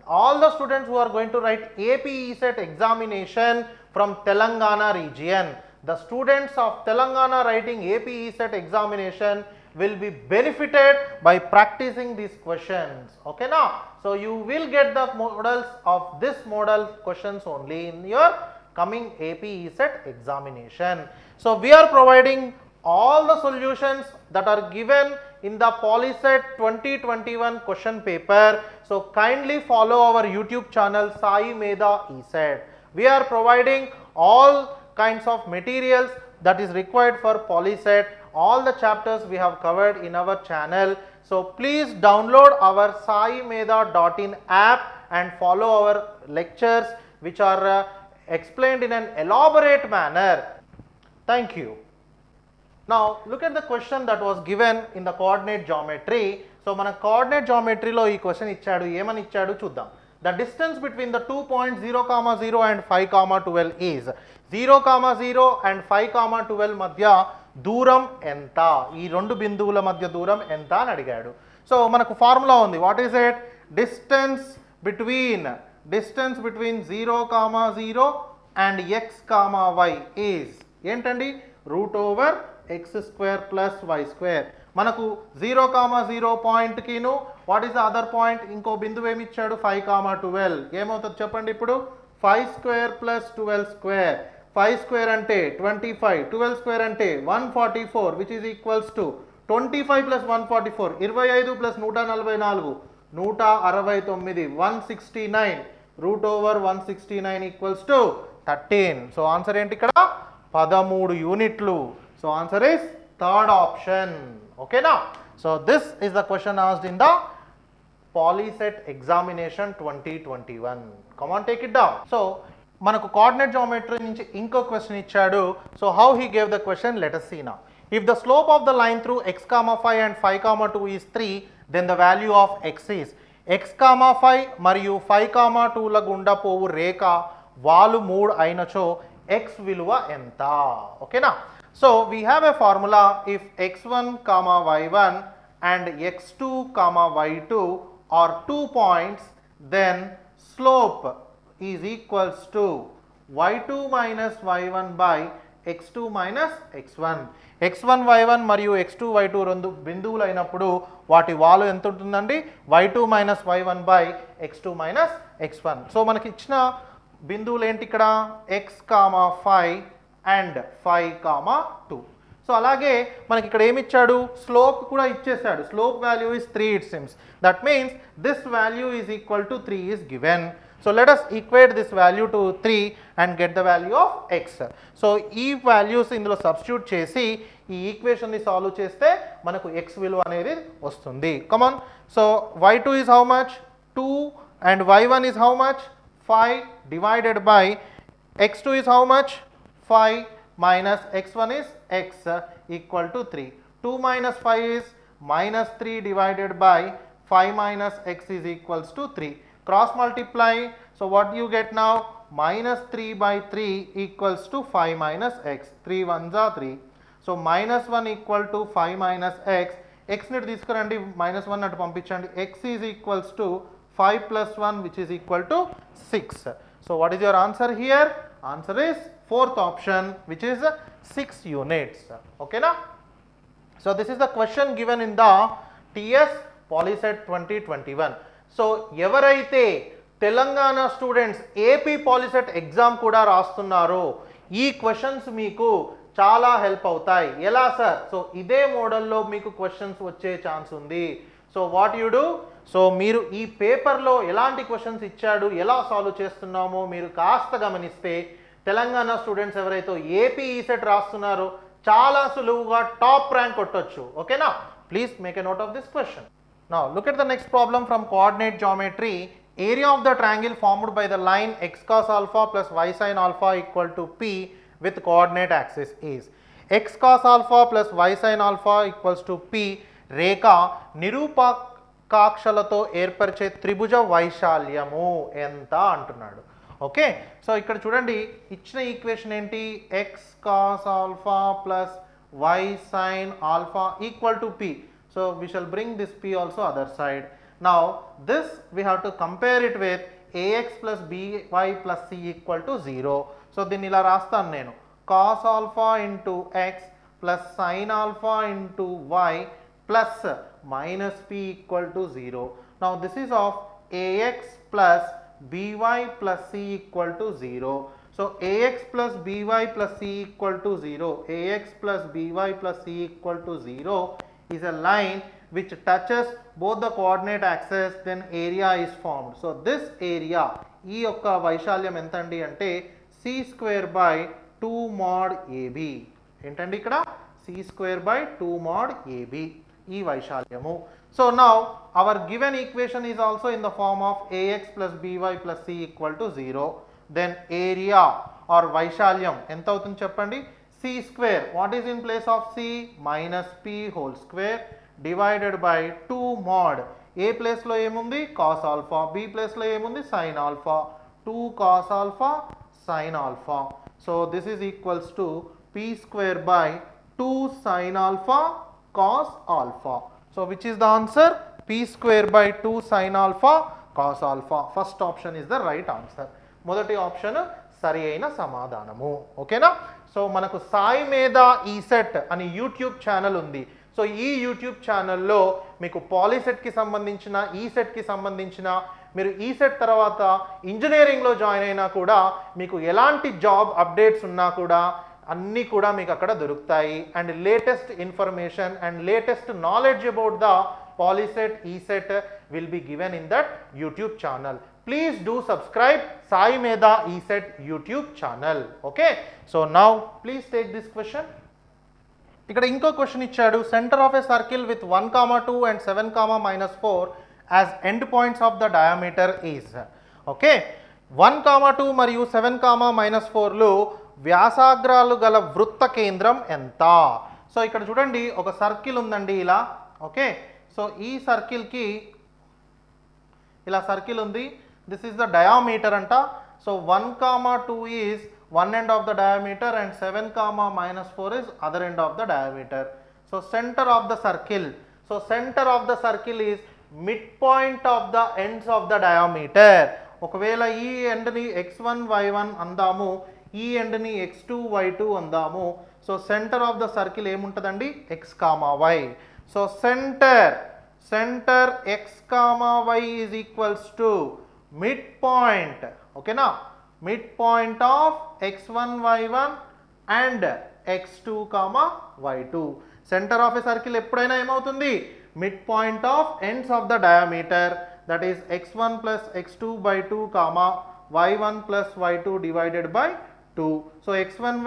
all the students who are going to write AP ESET examination from Telangana region, the students of Telangana writing AP ESET examination will be benefited by practicing these questions. Okay now, so you will get the models of this model questions only in your coming AP ESET examination. So we are providing all the solutions that are given in the POLYCET 2021 question paper. So kindly follow our YouTube channel SAIMEDHA ESET. We are providing all kinds of materials that is required for POLYCET. All the chapters we have covered in our channel. So please download our saimedha.in app and follow our lectures which are explained in an elaborate manner. Thank you. Now look at the question that was given in the coordinate geometry. So మన coordinate geometry లో ఈ question ఇచ్చాడు, ఏమని ఇచ్చాడు చూద్దాం. The distance between the 2 points 0, 0 and 5, 12 is 0, 0 and 5, 12 మధ్య దూరం ఎంత? ఈ రెండు బిందువుల మధ్య దూరం ఎంత అని అడిగాడు. సో మనకు ఫార్ములా ఉంది. What is it? Distance between 0, 0 and x, y is ఏంటండి? √x² + y². మనకు 0, 0 పాయింట్ కిను what is the other point? ఇంకో బిందువు ఏమి ఇచ్చాడు? 5, 12. ఏమవుతుంది చెప్పండి ఇప్పుడు? 5² + 12². 5² అంటే 25, 12² అంటే 144 which is equals to 25 + 144, 25 + 144, 169, 169 √169 equals to 13. So answer ఏంటి ఇక్కడ? 13 యూనిట్లు. So answer is third option. ఓకేనా? So this is the question asked in the POLYCET examination 2021. Come on, take it down. So మనకు కోఆర్డినేట్ జామెట్రీ నుంచి ఇంకో question ఇచ్చాడు. So how he gave the question, let us see now. If the slope of the line through x, 5 and 5, 2 is 3, then the value of x is x, 5 మరియు 5, 2ల గుండా పోవు రేఖ వాలు 3 అయినచో x విలువ ఎంత? ఓకేనా? So we have a formula. If x1, y1 and x2, y2 are 2 points, then slope is equals to y2 minus y1 by x2 minus x1. x1 y1 మరియు x2 y2 రెండు బిందువులు అయినప్పుడు వాటి వాలు ఎంత ఉంటుందండి? y2 minus y1 by x2 minus x1. So మనకి ఇచ్చిన బిందువులు ఏంటి ఇక్కడ? x, 5 and 5, 2. సో అలాగే మనకి ఇక్కడ ఏమి ఇచ్చాడు? స్లోప్ కూడా ఇచ్చేసాడు. Slope value is 3 it seems. That means this value is equal to 3 is given. So let us equate this value to 3 and get the value of x. So ఈ values ఇందులో substitute చేసి ఈ equation ని solve చేస్తే మనకు x విలువ అనేది వస్తుంది. Come on. So y2 is how much? 2 and y1 is how much? 5 divided by x2 is how much? 5 minus x1 is x equal to 3. 2 minus 5 is minus 3 divided by 5 minus x is equals to 3. Cross multiply. So what you get now? Minus 3 by 3 equals to 5 minus x. 3 ones are 3. So minus 1 equal to 5 minus x. X ni తీసుకురండి, minus 1 అటు పంపించండి. X is equals to 5 plus 1 which is equal to 6. So what is your answer here? Answer is fourth option which is 6 units. Okay na? So this is the question given in the TS POLYCET 2021. So ఎవరైతే Telangana students AP POLYCET exam కూడా రాస్తున్నారో ఈ questions మీకు చాలా help అవుతాయి. ఎలా sir? So ఇదే మోడల్లో మీకు క్వశ్చన్స్ వచ్చే ఛాన్స్ ఉంది. So what you do? So మీరు ఈ పేపర్లో ఎలాంటి క్వశ్చన్స్ ఇచ్చాడు, ఎలా సాల్వ్ చేస్తున్నామో మీరు కాస్త గమనిస్తే తెలంగాణ స్టూడెంట్స్ ఎవరైతే ఏపీ ఈసెట్ రాస్తున్నారో చాలా సులువుగా టాప్ ర్యాంక్ కొట్టొచ్చు. ఓకేనా? Please make a note of this question. Now look at the next problem from coordinate geometry. area of the triangle formed by the line x cos alpha plus y sin alpha equal to p with coordinate axis is x cos alpha plus y sin alpha equals to p రేఖ నిరూపకాక్షలతో ఏర్పరిచే త్రిభుజ వైశాల్యము ఎంత అంటున్నాడు. Okay, so ఇక్కడ చూడండి ఇచ్చిన equation ఏంటి, x cos alpha plus y sin alpha equal to p. So we shall bring this p also other side. Now this we have to compare it with ax plus by plus c equal to 0. So దీన్ని ఇలా రాస్తాను నేను, cos alpha into x plus sin alpha into y plus minus p equal to 0. Now this is of ax plus by plus c equal to 0. So ax plus by plus c equal to 0, ax plus by plus c equal to 0 is a line which touches both the coordinate axes, then area is formed. So this area, ఈ యొక్క వైశాల్యం ఎంత అండి అంటే c square by 2 mod ab. ఏంటండి ఇక్కడ c square by 2 mod ab ఈ వైశాల్యము. So now our given equation is also in the form of ax plus by plus c equal to 0. Then area or వైశాల్యం ఎంత అవుతుంది చెప్పండి, c square, what is in place of c, minus p whole square divided by 2 mod, a place లో ఏముంది cos alpha, b place లో ఏముంది sin alpha, 2 cos alpha sin alpha. So this is equals to p square by 2 sin alpha cos alpha. So which is the answer, p square by 2 sin alpha cos alpha. First option is the right answer. మొదటి option సరి అయిన సమాధానము. ఓకేనా, so మనకు సాయి మేధ ECET అని YouTube channel ఉంది. So ఈ యూట్యూబ్ ఛానల్లో మీకు పాలీసెట్కి సంబంధించిన, ఈసెట్కి సంబంధించిన, మీరు ఈసెట్ తర్వాత ఇంజనీరింగ్లో జాయిన్ అయినా కూడా మీకు ఎలాంటి జాబ్ అప్డేట్స్ ఉన్నా కూడా అన్నీ కూడా మీకు అక్కడ దొరుకుతాయి. And latest information and latest knowledge about the POLYCET, ESET will be given in that YouTube channel. Please do subscribe SAIMEDHA ESET YouTube channel. Okay, so now please take this question. ఇక్కడ ఇంకో question ఇచ్చాడు, centre of a circle with 1, 2 and 7, -4 as end points of the diameter is. Okay, 1, 2 మరియు 7, -4లు వ్యాసాగ్రాలు గల వృత్త కేంద్రం ఎంత. So ఇక్కడ చూడండి ఒక సర్కిల్ ఉందండి ఇలా. ఓకే, సో ఈ సర్కిల్కి ఇలా సర్కిల్ ఉంది, దిస్ ఈస్ ద డయామీటర్ అంట. So 1, 2 is one end of the diameter and 7, -4 is other end of the diameter. So center of the circle, so center of the circle is midpoint of the ends of the diameter. ఒకవేళ ఈ end ని x1 y1 అందాము, ఈ end ని x2 y2 అందాము. So centre of the circle ఏముంటదండి, x, y. So centre x, y is equals to midpoint. ఓకేనా, midpoint of x1 y1 and x2 y2. Centre of a circle ఎప్పుడైనా ఏమవుతుంది, midpoint of ends of the diameter, that is x1 plus x2 by 2, y1 plus y2 divided by 2. So x1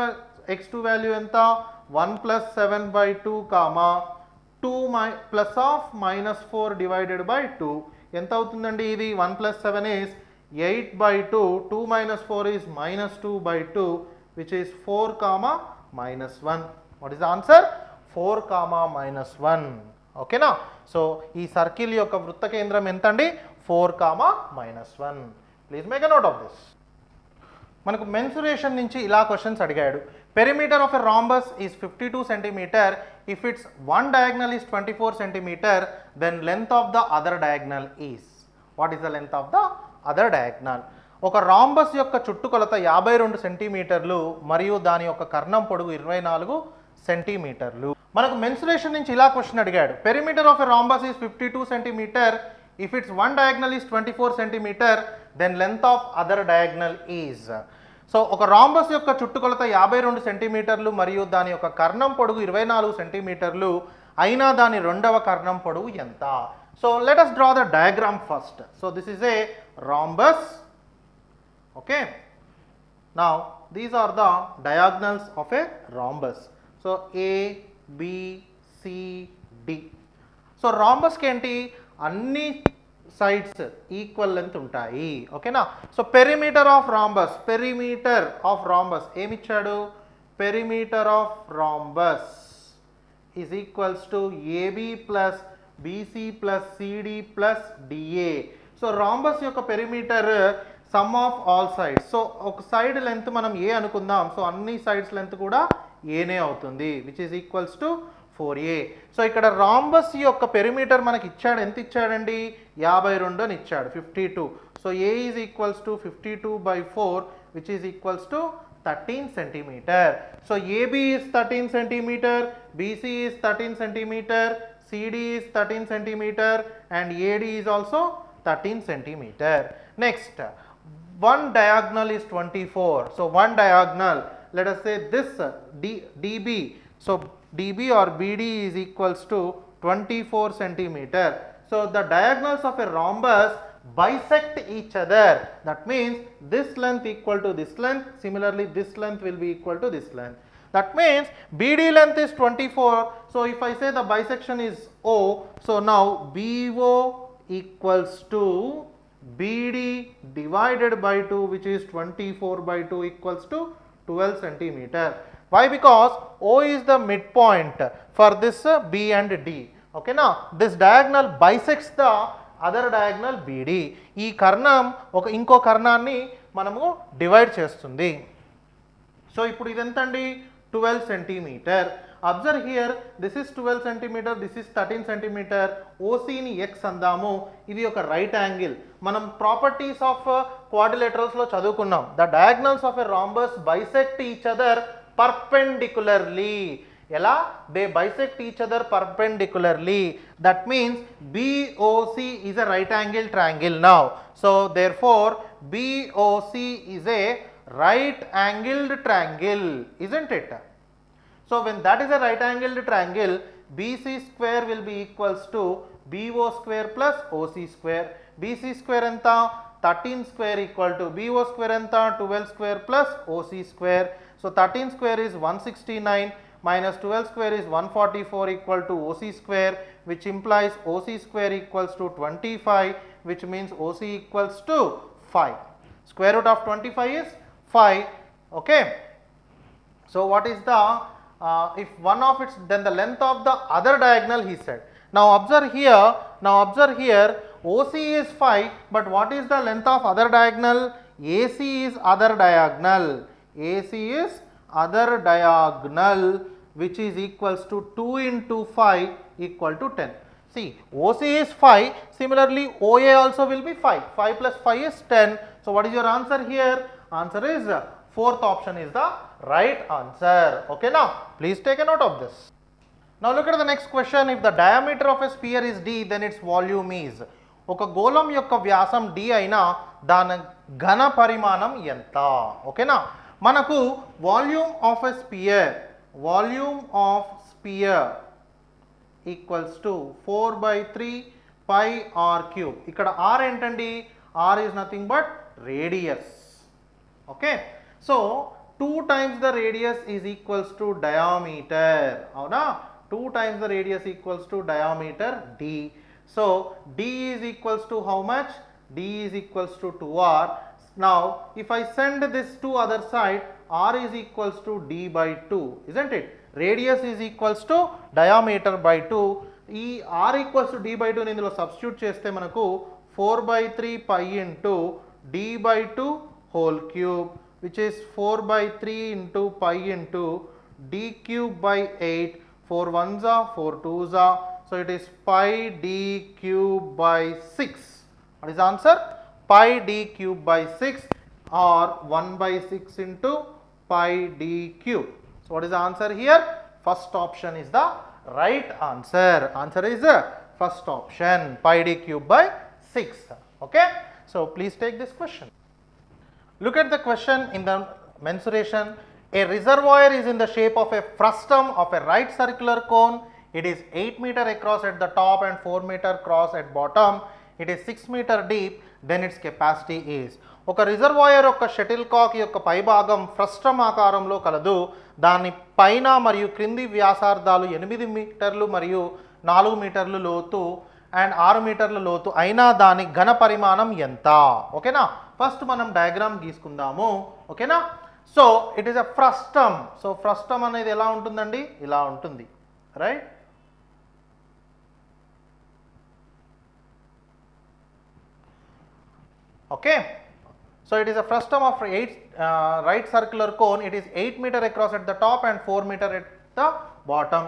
x2 value ఎంత, 1 plus 7 by 2, 2 plus of -4 divided by 2. ఎంత అవుతుందండి ఇది, 1 plus 7 is 8 by 2, 2 minus 4 is -2 by 2, which is 4, -1. What is the answer, 4, -1. ఓకేనా, so ఈ circle యొక్క వృత్త కేంద్రం ఎంత అండి, 4, -1. Please make a note of this. మనకు మెన్సురేషన్ నుంచి ఇలా క్వశ్చన్స్ అడిగాడు. Perimeter of a rhombus is 52 cm. If its one diagonal is 24 cm, then length of the other diagonal is. What is the length of the other diagonal? ఒక rhombus యొక్క చుట్టుకొలత 52 సెంటీమీటర్లు మరియు దాని యొక్క కర్ణం పొడుగు 24 సెంటీమీటర్లు. మనకు మెన్సురేషన్ నుంచి ఇలా క్వశ్చన్ అడిగాడు. Perimeter of a rhombus is 52 cm. If its one diagonal is 24 cm, then length of other diagonal is. So ఒక రాంబస్ యొక్క చుట్టుకొలత 52 సెంటీమీటర్లు మరియు దాని యొక్క కర్ణం పొడుగు 24 సెంటీమీటర్లు అయినా దాని రెండవ కర్ణం పొడవు ఎంత? So let us draw the diagram first. So this is a rhombus. Okay. Now these are the diagonals of a rhombus. So A, B, C, D. So rhombus ki enti anni sides equal length ఉంటాయి ఓకేనా so perimeter of rhombus ఏమి ఇచ్చాడు perimeter of rhombus is equals to AB plus BC plus CD plus DA so rhombus యొక్క perimeter sum of all sides so ఒక side length మనం A అనుకుందాం so అన్ని sides length కూడా A నే అవుతుంది which is equals to 4A so ఇక్కడ rhombus యొక్క పెరిమీటర్ మనకి ఇచ్చాడు ఎంత ఇచ్చాడండి 52 అని ఇచ్చాడు 52 so A is equals to 52/4 which is equals to 13 centimeter so AB is 13 centimeter BC is 13 centimeter CD is 13 centimeter and AD is also 13 centimeter next one diagonal is 24 so one diagonal let us say this DB so DB or BD is equals to 24 centimeter so the diagonals of a rhombus bisect each other that means this length equal to this length similarly this length will be equal to this length that means BD length is 24 so if I say the bisection is O so now BO equals to BD divided by 2 which is 24/2 equals to 12 centimeter why because O is the midpoint for this B and D okay now this diagonal bisects the other diagonal BD ఈ కర్ణం ఒక ఇంకో కర్ణాన్ని మనము divide చేస్తుంది so ఇప్పుడు ఇదెంతండి 12 centimetre observe here this is 12 centimetre this is 13 centimetre ఓసీని x అందాము ఇది ఒక రైట్ యాంగిల్ మనం ప్రాపర్టీస్ ఆఫ్ క్వాడ్రిలేటరల్స్ లో చదువుకున్నాం the diagonals of a rhombus bisect each other perpendicularly ela they bisect each other perpendicularly that means BOC is a right angle triangle now so therefore BOC is a right angled triangle isn't it so when that is a right angled triangle BC square will be equals to BO square plus OC square BC square enta 13 square equal to BO square enta 12 square plus OC square so 13 square is 169 minus 12 square is 144 equal to OC square which implies OC square equals to 25 which means OC equals to 5. Square root of 25 is 5 okay. So what is the if one of its then the length of the other diagonal he said. Now observe here OC is 5 but what is the length of other diagonal AC is other diagonal AC is other diagonal which is equals to 2 into 5 equal to 10. See OC is 5 similarly OA also will be 5. 5 plus 5 is 10. So what is your answer here? Answer is fourth option is the right answer. Okay now please take a note of this. Now look at the next question if the diameter of a sphere is D then its volume is ఒక గోళం యొక్క వ్యాసం D అయినా దాని ఘన పరిమాణం ఎంత ఓకేనా మనకు volume of a sphere equals to 4/3 pi r cube ఇక్కడ ఆర్ ఏంటండి r is nothing but radius okay so 2 times the radius is equals to diameter అవునా 2 times the radius equals to diameter D so D is equals to how much D is equals to 2r. Now if I send this to other side r is equals to D by 2 isn't it radius is equals to diameter by 2 ఈ r equals to D by 2 ని ఇందులో substitute చేస్తే మనకు 4/3 pi into D by 2 whole cube which is 4/3 into pi into D cube by 8 4 1s are 4 2s are so it is pi D cube by 6 what is the answer pi D cube by 6 or 1/6 into pi D cube. So what is the answer here? First option is the right answer. Answer is the first option pi D cube by 6. Okay. So please take this question. Look at the question in the mensuration. A reservoir is in the shape of a frustum of a right circular cone. It is 8 meter across at the top and 4 meter across at bottom. It is 6 meter deep. Then its capacity is. ఒక reservoir యొక్క shuttle కాక్ యొక్క పైభాగం frustum ఆకారంలో కలదు దాని పైన మరియు క్రింది వ్యాసార్థాలు 8 మీటర్లు మరియు 4 మీటర్లు లోతు అండ్ 6 మీటర్ల లోతు అయినా దాని ఘన పరిమాణం ఎంత? ఓకేనా, ఫస్ట్ మనం డయాగ్రామ్ గీసుకుందాము. ఓకేనా, so it is a frustum. So frustum అనేది ఎలా ఉంటుందండి? ఇలా ఉంటుంది, right? Okay, so it is a frustum of 8 right circular cone. It is 8 meter across at the top and 4 meter at the bottom.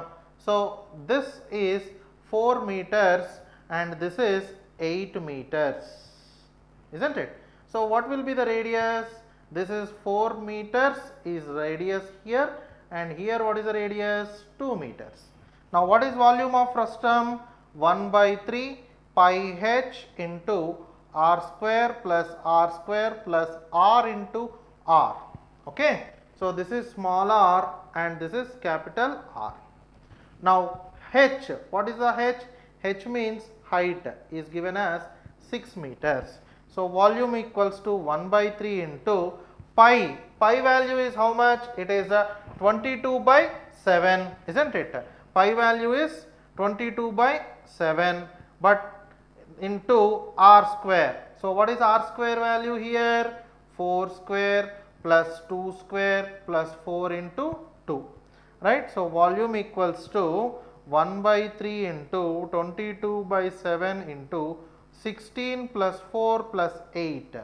So this is 4 meters and this is 8 meters, isn't it? So what will be the radius? This is 4 meters is radius here, and here what is the radius? 2 meters. Now what is volume of frustum? 1 by 3 pi h into r square plus r into r. Okay, so this is small r and this is capital R. Now h, what is the h? H means height is given as 6 meters. So volume equals to 1 by 3 into pi. Pi value is how much? It is 22 by 7, isn't it? Pi value is 22 by 7, but into r square. So what is r square value here? 4 square plus 2 square plus 4 into 2, right? So volume equals to 1 by 3 into 22 by 7 into 16 plus 4 plus 8.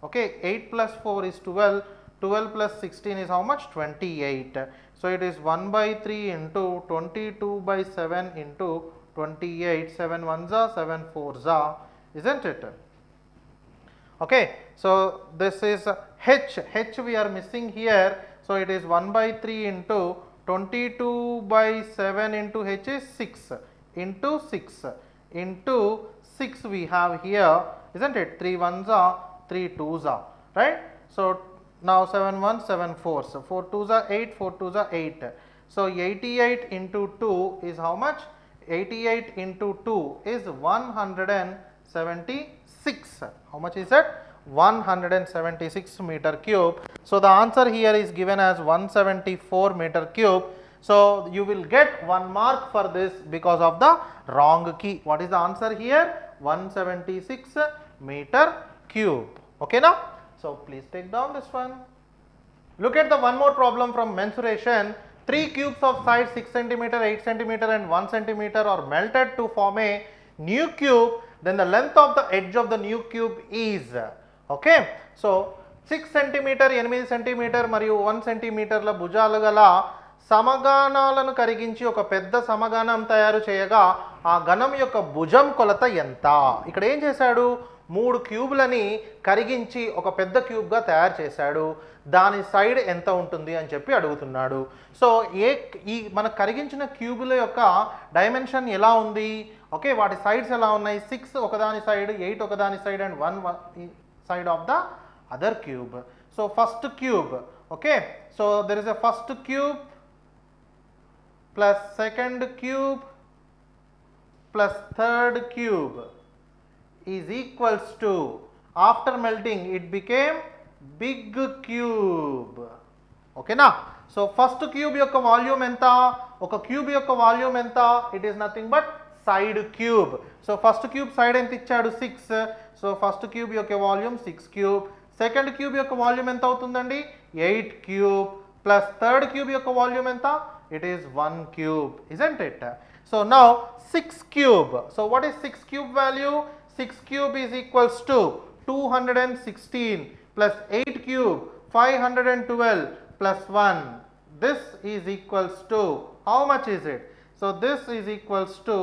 Okay, 8 plus 4 is 12, 12 plus 16 is how much? 28. So it is 1 by 3 into 22 by 7 into 28, 7 1s are 7 4s are, isn't it? Okay, so this is h we are missing here. So it is 1 by 3 into 22 by 7 into h is 6 into 6 into 6 we have here, isn't it? 3 1s are 3 2s are, right? So now 7 1s 7 4s, 4 2s are 8, 4 2s are 8. So 88 into 2 is how much? 88 into 2 is 176. How much is it? 176 meter cube. So the answer here is given as 174 meter cube. So you will get 1 mark for this because of the wrong key. What is the answer here? 176 meter cube. Okay now? So please take down this one. Look at the one more problem from mensuration. 3 cubes of size 6 cm, 8 cm and 1 cm are melted to form a new cube. Then the length of the edge of the new cube is, okay, so 6 cm, 8 cm మరియు 1 cm భుజాలు గల సమగానాలను కరిగించి ఒక పెద్ద సమగానం తయారు చేయగా ఆ గణం యొక్క భుజం కొలత ఎంత? ఇక్కడ ఏం చేశాడు? 3 క్యూబ్లని కరిగించి ఒక పెద్ద క్యూబ్గా తయారు చేశాడు. దాని సైడ్ ఎంత ఉంటుంది అని చెప్పి అడుగుతున్నాడు. సో ఈ మన కరిగించిన క్యూబుల యొక్క డైమెన్షన్ ఎలా ఉంది? ఓకే, వాటి సైడ్స్ ఎలా ఉన్నాయి? 6 ఒకదాని సైడ్, 8 ఒకదాని side and 1 side of the other cube. So first cube, okay, so there is a first cube plus second cube plus third cube is equals to, after melting it became big cube. Okay na? So first cube yokka volume enta? Oka cube yokka volume enta? It is nothing but side cube. So first cube side enta ichchadu? 6. So first cube yokka volume 6 cube. Second cube yokka volume enta avutundandi? 8 cube plus third cube yokka volume enta? It is 1 cube, isn't it? So now 6 cube. So what is 6 cube value? 6 cube is equals to 216 plus 8 cube 512 plus 1. This is equals to, how much is it? So this is equals to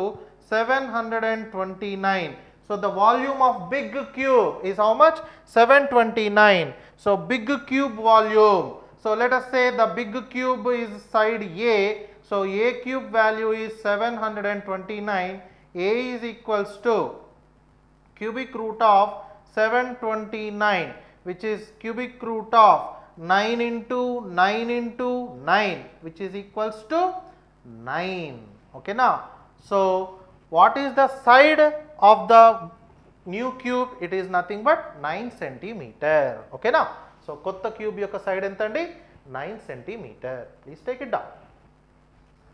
729. So the volume of big cube is how much? 729. So big cube volume. So let us say the big cube is side A. So A cube value is 729. A is equals to cubic root of 729, which is cubic root of 9 into 9 into 9, which is equals to 9. Okay now? So what is the side of the new cube? It is nothing but 9 centimeter. Okay now? So kotta cube yokka side entandi? 9 centimeter. Please take it down.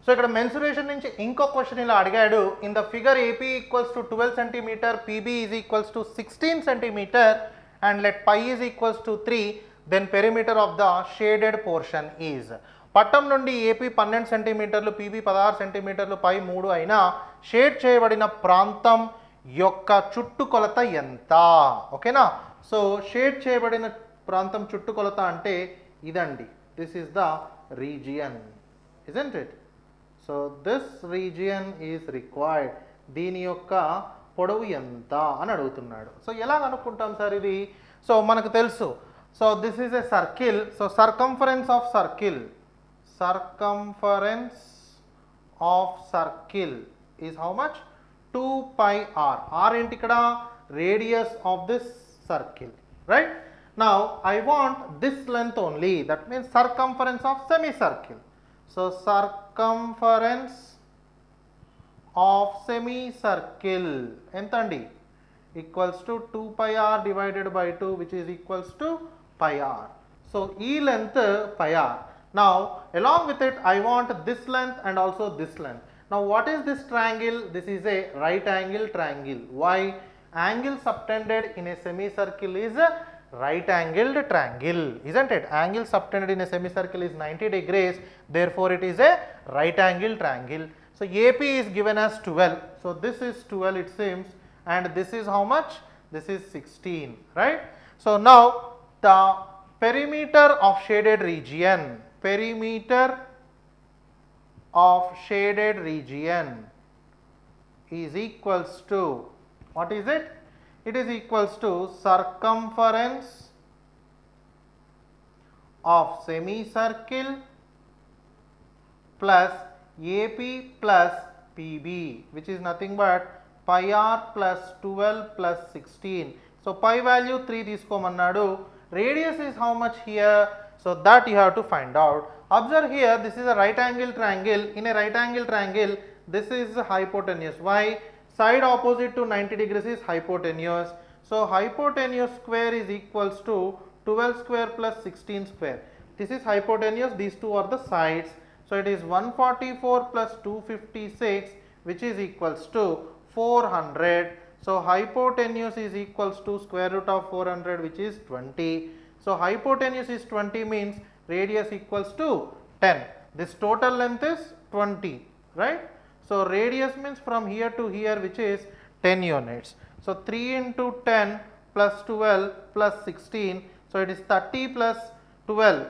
So ఇక్కడ mensuration నుంచి ఇంకో question ఇలా అడిగాడు. In the figure AP equals to 12 centimetre, PB is equals to 16 centimetre and let pi is equals to 3, then perimeter of the shaded portion is. పట్టం నుండి AP 12 సెంటీమీటర్లు, PB 16 సెంటీమీటర్లు, పై 3 అయినా షేడ్ చేయబడిన ప్రాంతం యొక్క చుట్టుకొలత ఎంత? ఓకేనా. సో షేడ్ చేయబడిన ప్రాంతం చుట్టుకొలత అంటే ఇదండి. This is the region, isn't it? So this region is required. దీని యొక్క పొడవు ఎంత అని అడుగుతున్నాడు. సో ఎలా కనుక్కుంటాం సార్ ఇది? సో మనకు తెలుసు. So this is a circle. So circumference of circle, circumference of circle is how much? 2 pi r. R ఏంటి ఇక్కడ? Radius of this circle, right? Now I want this length only, that means circumference of semicircle. So circumference of semicircle ఎంత అండి? Equals to 2 pi r divided by 2, which is equals to pi r. So ఈ length pi r. Now along with it I want this length and also this length. Now what is this triangle? This is a right angle triangle. Why? Angle subtended in a semicircle is a right angled triangle, isn't it? Angle subtended in a semicircle is 90 degrees, therefore it is a right angle triangle. So AP is given as 12. So this is 12 it seems, and this is how much? This is 16, right? So now the perimeter of shaded region, perimeter of shaded region is equals to, what is it? It is equals to circumference of semicircle plus AP plus PB, which is nothing but pi r plus 12 plus 16. So pi value 3 తీసుకోమన్నాడు. Radius is how much here? So that you have to find out. Observe here, this is a right angle triangle. In a right angle triangle, this is hypotenuse. Why? Side opposite to 90 degrees is hypotenuse. So hypotenuse square is equals to 12 square plus 16 square. This is hypotenuse, these two are the sides. So it is 144 plus 256, which is equals to 400. So hypotenuse is equals to square root of 400, which is 20. So hypotenuse is 20 means radius equals to 10. This total length is 20, right? So radius means from here to here, which is 10 units. So 3 into 10 plus 12 plus 16. So it is 30 plus 12,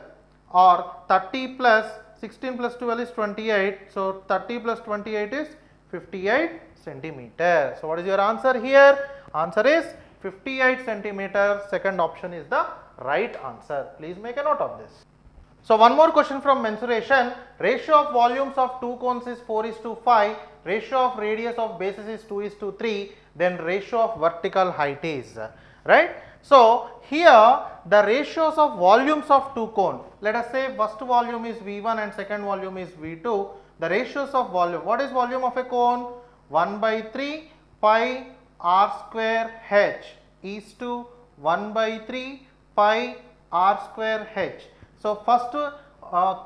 or 30 plus 16 plus 12 is 28. So 30 plus 28 is 58 centimeters. So what is your answer here? Answer is 58 centimeters. Second option is the right answer. Please make a note of this. So one more question from mensuration. Ratio of volumes of two cones is 4:5. Ratio of radius of bases is 2:3. Then ratio of vertical height is, right? So here the ratios of volumes of two cone. Let us say first volume is V1 and second volume is V2. The ratios of volume. What is volume of a cone? 1/3 pi r square h is to 1/3 pi r square h. So first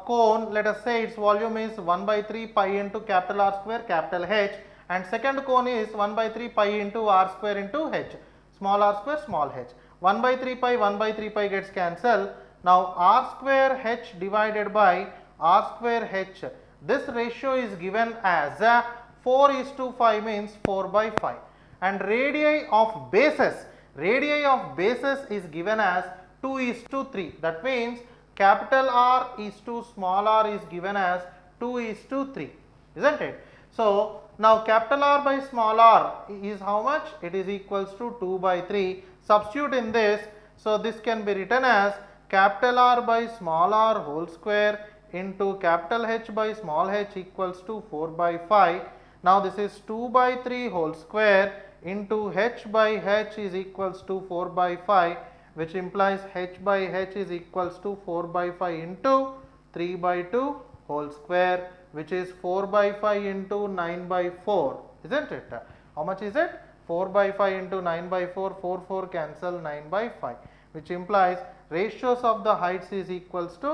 cone, let us say its volume is 1/3 pi into capital R square capital H, and second cone is 1/3 pi into R square into H, small r square small h. 1/3 pi gets cancelled. Now R square H divided by R square H, this ratio is given as 4:5 means 4/5, and radii of bases is given as 2:3. That means capital R is to small r is given as 2:3, isn't it? So now capital R by small r is how much? It is equals to 2/3. Substitute in this. So this can be written as capital R by small r whole square into capital H by small h equals to 4/5. Now this is 2/3 whole square into h by h is equals to 4/5, which implies h by h is equals to 4/5 into 3/2 whole square, which is 4/5 into 9/4, isn't it? How much is it? 4/5 into 9/4, 4 cancel 9/5, which implies ratios of the heights is equals to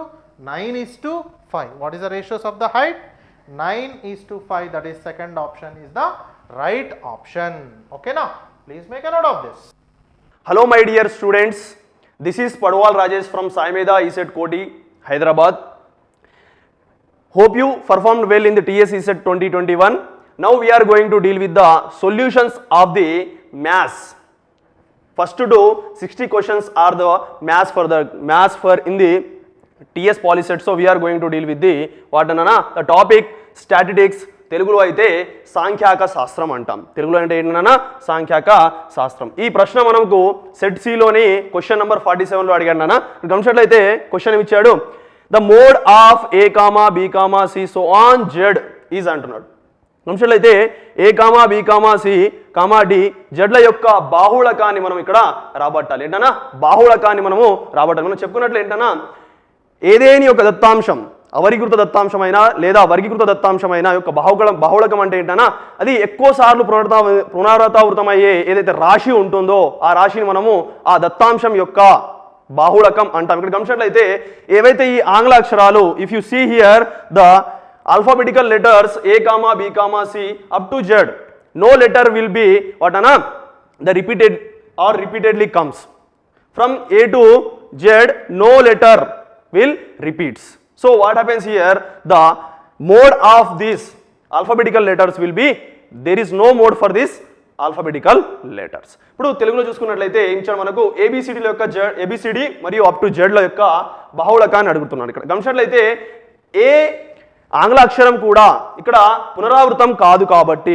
9:5. What is the ratios of the height? 9:5, that is second option is the right option. Okay now, please make a note of this. Hello my dear students, this is Padwal Rajesh from SAIMEDHA ESET Koti, Hyderabad. Hope you performed well in the TS ESET 2021. Now we are going to deal with the solutions of the maths. First to do 60 questions are the maths for in the TS POLYCET. So we are going to deal with the what anana the topic statistics. తెలుగులో అయితే సాంఖ్యాక శాస్త్రం అంటాం. తెలుగులో అంటే ఏంటన్నా సాంఖ్యాక శాస్త్రం. ఈ ప్రశ్న మనకు సెట్ సిలోని క్వశ్చన్ నెంబర్ 47లో అడిగాడు నాన్న. గమనించినట్లయితే క్వశ్చన్ ఇచ్చాడు, the mode of a comma b comma c so on z is అంటున్నాడు. గమనించినట్లయితే a comma b comma c comma d జెడ్ల యొక్క బాహుళకాన్ని మనం ఇక్కడ రాబట్టాలి. ఏంటన్నా బాహుళకాన్ని మనము రాబట్టాలి. మనం చెప్పుకున్నట్లు ఏంటన్నా ఏదేని ఒక దత్తాంశం అవరీకృత దత్తాంశమైన లేదా వర్గీకృత దత్తాంశమైన యొక్క బాహుళకం అంటే ఏంటన్నా అది ఎక్కువ సార్లు పునరావృతమయ్యే ఏదైతే రాశి ఉంటుందో ఆ రాశిని మనము ఆ దత్తాంశం యొక్క బాహుళకం అంటాం. ఇక్కడ గమనించినట్లయితే ఏవైతే ఈ ఆంగ్ల అక్షరాలు if you see here the alphabetical letters a comma b comma c up to z, no letter will be what ana the repeated or repeatedly comes from a to z, no letter will repeats. So what happens here, the mode of these alphabetical letters will be, there is no mode for this alphabetical letters. ఇప్పుడు తెలుగులో చూసుకున్నట్లయితే ఇచ్చాడు మనకు ABCD ల యొక్క ABCD మరియు up to Z ల యొక్క బాహుళకాన్ని అడుగుతున్నాడు. ఇక్కడ గమనించినట్లయితే ఏ ఆంగ్ల అక్షరం కూడా ఇక్కడ పునరావృతం కాదు కాబట్టి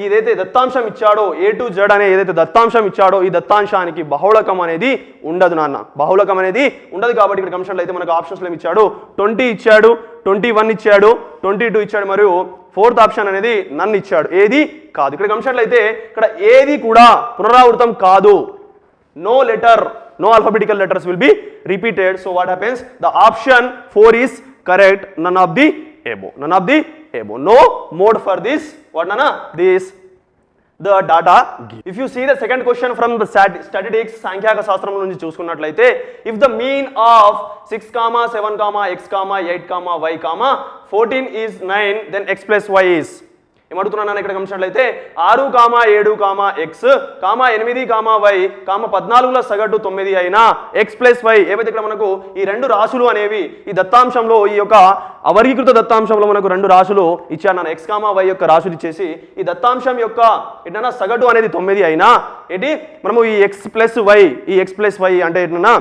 ఏదైతే దత్తాంశం ఇచ్చాడో ఏ టు జెడ్ అనే ఏదైతే దత్తాంశం ఇచ్చాడో ఈ దత్తాంశానికి బహుళకం అనేది ఉండదు నాన్న. బహుళకం అనేది ఉండదు కాబట్టి ఇక్కడ గమనించినట్లయితే మనకు ఆప్షన్స్లో ఇచ్చాడు 20 ఇచ్చాడు, 21 ఇచ్చాడు, 22 ఇచ్చాడు మరియు ఫోర్త్ ఆప్షన్ అనేది నన్ను ఇచ్చాడు. ఏది కాదు. ఇక్కడ గమనించినట్లయితే ఇక్కడ ఏది కూడా పునరావృతం కాదు. No letter, no alphabetical letters will be repeated. So what happens, the option 4 is correct, none of the above, none of the above, no mode for this what nana this the data give. If you see the second question from the statistics సాంఖ్యాక శాస్త్రం నుంచి చూసుకున్నట్లయితే if the mean of 6 7 x 8 y 14 is 9 then x plus y is ఏమడుగుతున్నాను ఇక్కడ గమనించినట్లయితే 6 7 x 8 y 14ల సగటు 9 అయినా x plus y ఏవైతే ఇక్కడ మనకు ఈ రెండు రాశులు అనేవి ఈ దత్తాంశంలో ఈ యొక్క అవర్గీకృత దత్తాంశంలో మనకు రెండు రాశులు ఇచ్చాను నాన్న. x y యొక్క రాశులు ఇచ్చేసి ఈ దత్తాంశం యొక్క ఏంటన్నా సగటు అనేది 9 అయినా ఏంటి మనము ఈ x ప్లస్ y అంటే ఏంటన్నా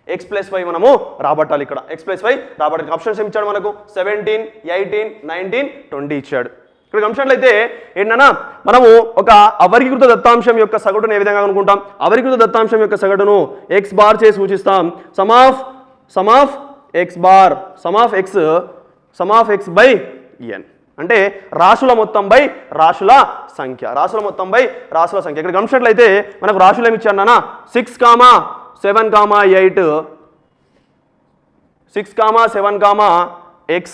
x ప్లస్ y మనము రాబట్టాలి. ఇక్కడ x ప్లస్ y రాబట్టాలి. ఆప్షన్స్ ఏమి ఇచ్చాడు మనకు 17 18 19 20 ఇచ్చాడు. ఇక్కడ గమనించినట్లయితే ఏంటన్నా మనము ఒక అవర్గీకృత దత్తాంశం యొక్క సగటును ఏ విధంగా అనుకుంటాం, అవర్గీకృత దత్తాంశం యొక్క సగటును x బార్ చేసి సూచిస్తాం. Sum of x bar sum of x by n అంటే రాశుల మొత్తం బై రాశుల సంఖ్య, రాశుల మొత్తం బై రాశుల సంఖ్య. ఇక్కడ గమనించినట్లయితే మనకు రాశులు ఏమి ఇచ్చారు నాన్న 6 7 8 6 7 x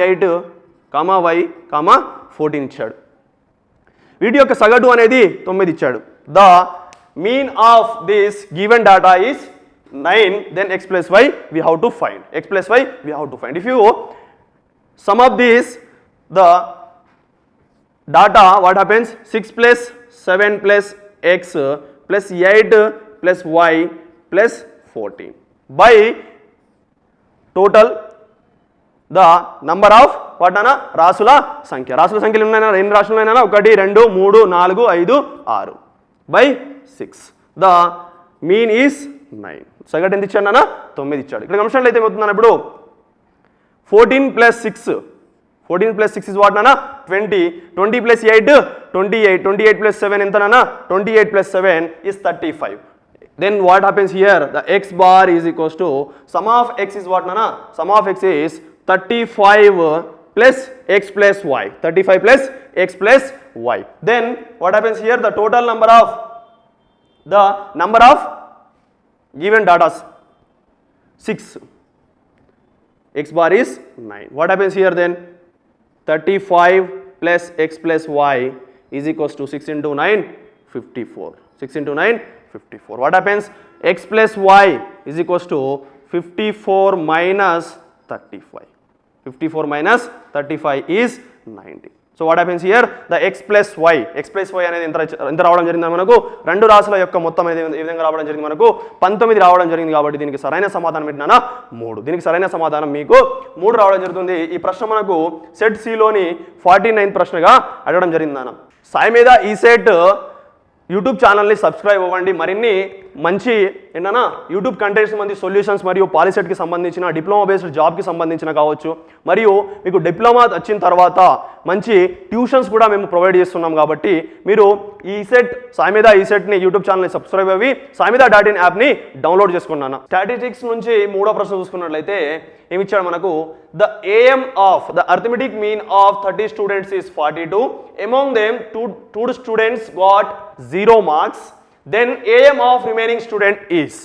8 y 14 ఇచ్చాడు. వీటి యొక్క సగటు అనేది 9 ఇచ్చాడు. The mean of this given data is 9 then x plus y we have to find, x plus y we have to find. If you sum up this the data what happens, 6 plus 7 plus x plus 8 plus y plus 14 by total the number of what అన్న రాశుల సంఖ్య. రాశుల సంఖ్యలు ఉన్నాయన్నా ఎన్ని రాశులు ఉన్నాయన్నా 1 2 3 4 5 6 by 6. The mean is 9. సగటు ఎంత ఇచ్చాడు అన్న 9 ఇచ్చాడు. ఇక్కడ గమనించినట్లయితే ఏమవుతుందన్న ఇప్పుడు 14 plus 6 is what అన్న 20 plus 8 28 plus 7 ఎంత అన్న 28 plus 7 is 35. Then what happens here, the x bar is equals to sum of x is what nana, sum of x is 35 plus x plus y, 35 plus x plus y. Then what happens here, the total number of given data 6, x bar is 9. What happens here then, 35 plus x plus y is equals to 6 into 9 54, 6 into 9 54. What happens, x plus y is equals to 54 minus 35. 54 minus 35 is 90. So what happens here? The x plus y అనేది ఎంత రావడం జరిగింది మనకు రెండు రాశుల యొక్క మొత్తం అనేది ఈ విధంగా రావడం జరిగింది మనకు 19 రావడం జరిగింది కాబట్టి దీనికి సరైన సమాధానం ఏంటన్నా 3. దీనికి సరైన సమాధానం మీకు 3 రావడం జరుగుతుంది. ఈ ప్రశ్న మనకు సెట్ సి లోని 49 ప్రశ్నగా అడగడం జరిగింది అన్న. సాయిమేధ ఈ సెట్ యూట్యూబ్ ఛానల్ని సబ్స్క్రైబ్ అవ్వండి. మరిన్ని మంచి ఏంటన్నా యూట్యూబ్ కంటెంట్స్ మంది సొల్యూషన్స్ మరియు పాలిసెట్కి సంబంధించిన డిప్లొమా బేస్డ్ జాబ్కి సంబంధించిన కావచ్చు, మరియు మీకు డిప్లొమా వచ్చిన తర్వాత మంచి ట్యూషన్స్ కూడా మేము ప్రొవైడ్ చేస్తున్నాం. కాబట్టి మీరు ఈ సెట్ సాయిమేధ ఈ సెట్ని యూట్యూబ్ ఛానల్ని సబ్స్క్రైబ్ అవ్వి saimedha.in యాప్ని డౌన్లోడ్ చేసుకున్నాను. స్టాటిస్టిక్స్ నుంచి 3వ ప్రశ్న చూసుకున్నట్లయితే ఏమిచ్చాడు మనకు the AM of the arithmetic mean of 30 students is 42. Among them 2 students got 0 marks. Then AM of remaining student is.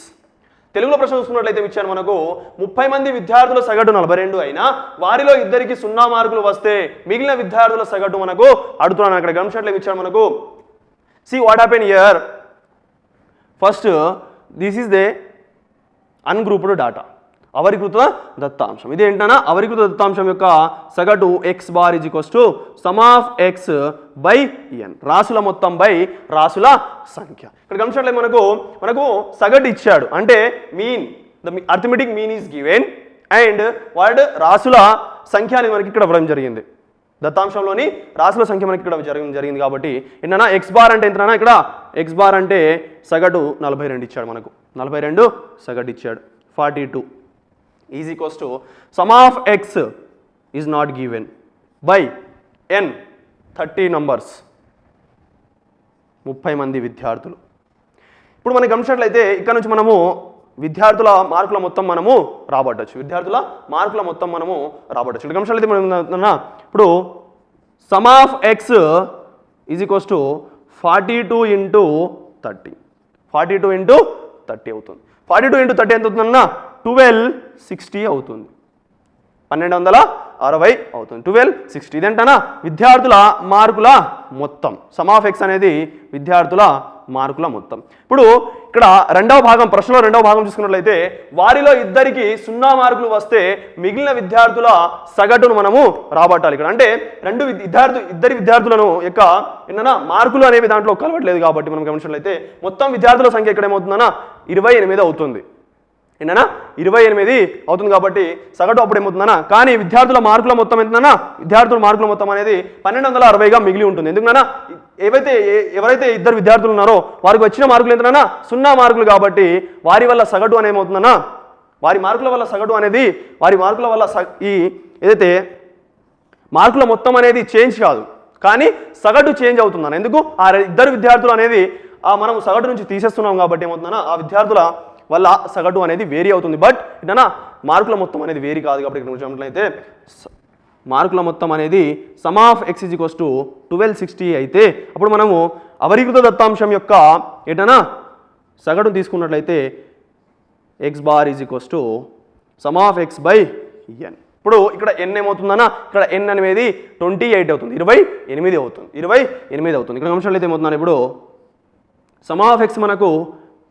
తెలుగులో ప్రశ్న చూసుకున్నట్లయితే ఇచ్చాను మనకు 30 మంది విద్యార్థుల సగటు 42 అయినా వారిలో ఇద్దరికి 0 మార్కులు వస్తే మిగిలిన విద్యార్థుల సగటు మనకు అడుగుతున్నాను. అక్కడ గమనించినట్లే ఇచ్చాను మనకు see what happened here. First this is the ungrouped data, అవరీకృత దత్తాంశం. ఇది ఏంటన్నా అవరీకృత దత్తాంశం యొక్క సగటు x bar is equals to sum of x by n, రాసుల మొత్తం బై రాసుల సంఖ్య. ఇక్కడ గమనించట్లే మనకు సగటు ఇచ్చాడు అంటే mean, the arithmetic mean is given and వాడు రాసుల సంఖ్య అనేది మనకి ఇక్కడ ఇవ్వడం జరిగింది. దత్తాంశంలోని రాసుల సంఖ్య మనకి ఇక్కడ జరిగింది కాబట్టి ఏంటన్నా ఎక్స్ బార్ అంటే ఎంతనా, ఇక్కడ ఎక్స్ బార్ అంటే సగటు 42 ఇచ్చాడు మనకు, 42 సగటు ఇచ్చాడు. 42 is equals to sum of x is not given by n 30 numbers, 30 మంది విద్యార్థులు. ఇప్పుడు మనం గమనించినట్లయితే ఇక్కడ నుంచి మనము విద్యార్థుల మార్కుల మొత్తం మనము రాబట్టచ్చు, విద్యార్థుల మార్కుల మొత్తం మనము రాబట్టచ్చు. ఇక్కడ గమనించినట్లయితే మనం ఇప్పుడు some of x is equals to 42 into 30, 42 into 30 అవుతుంది. 42 ఇంటూ 30 ఎంత అవుతుందన్నా 1260 అవుతుంది, 1260 అవుతుంది, 1260. ఇదేంటన్నా విద్యార్థుల మార్కుల మొత్తం. సమ్ ఆఫ్ ఎక్స్ అనేది విద్యార్థుల మార్కుల మొత్తం. ఇప్పుడు ఇక్కడ ప్రశ్నలో రెండవ భాగం చూసుకున్నట్లయితే వారిలో ఇద్దరికి 0 మార్కులు వస్తే మిగిలిన విద్యార్థుల సగటును మనము రాబట్టాలి. ఇక్కడ అంటే ఇద్దరి విద్యార్థులను యొక్క ఏంటన్నా మార్కులు అనేవి దాంట్లో కలవట్లేదు కాబట్టి మనం గమనించినట్లయితే మొత్తం విద్యార్థుల సంఖ్య ఇక్కడ ఏమవుతుందన్నా 28 అవుతుంది. ఏంటన్నా 28 అవుతుంది కాబట్టి సగటు అప్పుడు ఏమవుతుందన్నా, కానీ విద్యార్థుల మార్కుల మొత్తం ఎంతనా, విద్యార్థుల మార్కుల మొత్తం అనేది 1260గా మిగిలి ఉంటుంది. ఎందుకన్నా ఎవరైతే ఇద్దరు విద్యార్థులు ఉన్నారో వారికి వచ్చిన మార్కులు ఎంతనా 0 మార్కులు కాబట్టి వారి వల్ల సగటు అనేది ఏమవుతుందన్నా, వారి మార్కుల వల్ల సగటు అనేది ఈ ఏదైతే మార్కుల మొత్తం అనేది చేంజ్ కాదు కానీ సగటు చేంజ్ అవుతుందన్న. ఎందుకు ఆ ఇద్దరు విద్యార్థులు అనేది మనం సగటు నుంచి తీసేస్తున్నాం కాబట్టి ఏమవుతుందన్నా ఆ విద్యార్థుల వల్ల సగటు అనేది వేరీ అవుతుంది. బట్ ఇటనా మార్కుల మొత్తం అనేది వేరీ కాదు కాబట్టి ఇక్కడ చూసినట్లయితే మార్కుల మొత్తం అనేది some of x is equals to 1260 అయితే అప్పుడు మనము అవరీకృత దత్తాంశం యొక్క ఏంటనా సగటును తీసుకున్నట్లయితే x bar is equals to sum of x by n. ఇప్పుడు ఇక్కడ ఎన్ ఏమవుతుందన్నా, ఇక్కడ ఎన్ అనేది 28 అవుతుంది, 28 అవుతుంది, 28 అవుతుంది. ఇక్కడ అంశాలు అయితే ఏమవుతుందని ఇప్పుడు సమ్ ఆఫ్ ఎక్స్ మనకు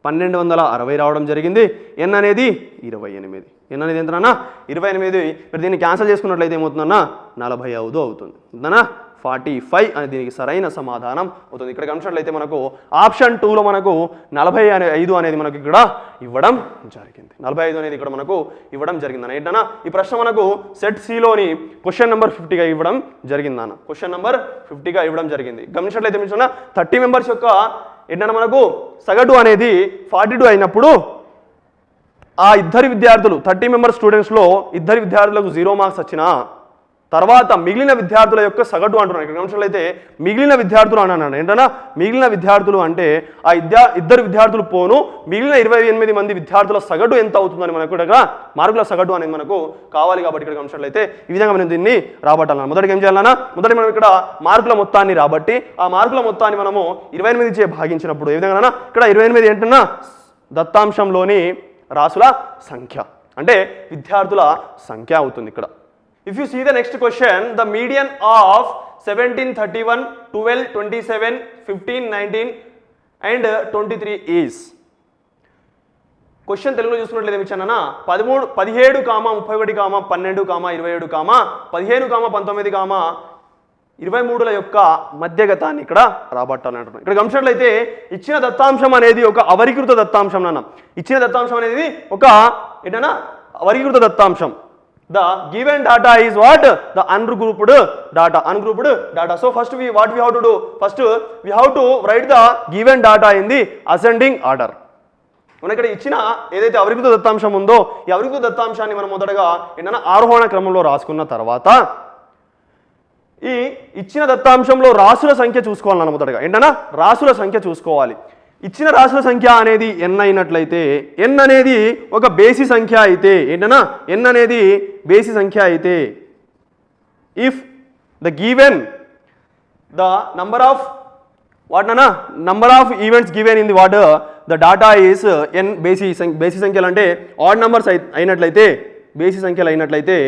1260 రావడం జరిగింది, ఎన్ అనేది 28, ఎన్ అనేది ఎంతనా 28. మరి దీన్ని క్యాన్సిల్ చేసుకున్నట్లయితే ఏమవుతుందన్నా 45 అవుతుంది, ఎంతనా 45 అనేది దీనికి సరైన సమాధానం అవుతుంది. ఇక్కడ గమనించినట్లయితే మనకు ఆప్షన్ 2లో మనకు 45 అనేది మనకు ఇక్కడ ఇవ్వడం జరిగింది, 45 అనేది ఇక్కడ మనకు ఇవ్వడం జరిగిందన్న. ఏంటన్నా ఈ ప్రశ్న మనకు సెట్ సిలోని క్వశ్చన్ నెంబర్ 50గా ఇవ్వడం జరిగిందన్న, క్వశ్చన్ నెంబర్ 50గా ఇవ్వడం జరిగింది. గమనించినట్లయితే మించిన 30 మెంబర్స్ యొక్క ఏంటన్నా మనకు సగటు అనేది 42 అయినప్పుడు ఆ ఇద్దరి విద్యార్థులు 30 మెంబర్ స్టూడెంట్స్లో ఇద్దరి విద్యార్థులకు 0 మార్క్స్ వచ్చినా తర్వాత మిగిలిన విద్యార్థుల యొక్క సగటు అంటున్నాను. ఇక్కడ గమనించినట్లయితే మిగిలిన విద్యార్థులు అన్నాను. ఏంటన్నా మిగిలిన విద్యార్థులు అంటే ఆ ఇద్దరు విద్యార్థులు పోను మిగిలిన 28 మంది విద్యార్థుల సగటు ఎంత అవుతుందని మనకు ఇక్కడ మార్కుల సగటు అనేది మనకు కావాలి కాబట్టి ఇక్కడ గమనించినట్లయితే ఈ విధంగా మనం దీన్ని రాబట్టాలన్నా. మొదటిగా ఏం చేయాలన్నా, మొదటి మనం ఇక్కడ మార్కుల మొత్తాన్ని రాబట్టి ఆ మార్కుల మొత్తాన్ని మనము 28 చే భాగించినప్పుడు ఏ విధంగా ఇక్కడ 28 ఏంటన్నా దత్తాంశంలోని రాసుల సంఖ్య అంటే విద్యార్థుల సంఖ్య అవుతుంది ఇక్కడ. If you see the next question, the median of 17, 31, 12, 27, 15, 19 and 23 is. Question తెలుగులో చూసుకున్నట్లయితే ఇచ్చానన్నా 17, 31, 12, 12, 27, 15, 19, 23ల యొక్క మధ్యగతాన్ని ఇక్కడ రాబట్టాలని అంటున్నాం. ఇక్కడ గమనించినట్లయితే ఇచ్చిన దత్తాంశం అనేది ఒక అవరీకృత దత్తాంశం నాన్న. ఇచ్చిన దత్తాంశం అనేది ఒక ఏంటన్నా అవరీకృత దత్తాంశం. The given data is what? The ungrouped data. So first what we have to do? First we have to write the given data in the ascending order. మనం ఇక్కడ ఇచ్చిన ఏదైతే అవరీకృత దత్తాంశం ఉందో ఈ అవరీకృత దత్తాంశాన్ని మనం మొదటగా ఏంటన్నా ఆరోహణ క్రమంలో రాసుకున్న తర్వాత ఈ ఇచ్చిన దత్తాంశంలో రాసుల సంఖ్య చూసుకోవాలి. మొదటగా ఏంటన్నా రాసుల సంఖ్య చూసుకోవాలి. ఇచ్చిన రాసుల సంఖ్య అనేది n అయినట్లయితే n అనేది ఒక బేసి సంఖ్య అయితే ఏంటన్నా n అనేది బేసి సంఖ్య అయితే if the given the number of what అన్నా number of events given in the what the data is n బేసి సంఖ్యలు అంటే ఆడ్ నంబర్స్ అయినట్లయితే బేసి సంఖ్యలు అయినట్లయితే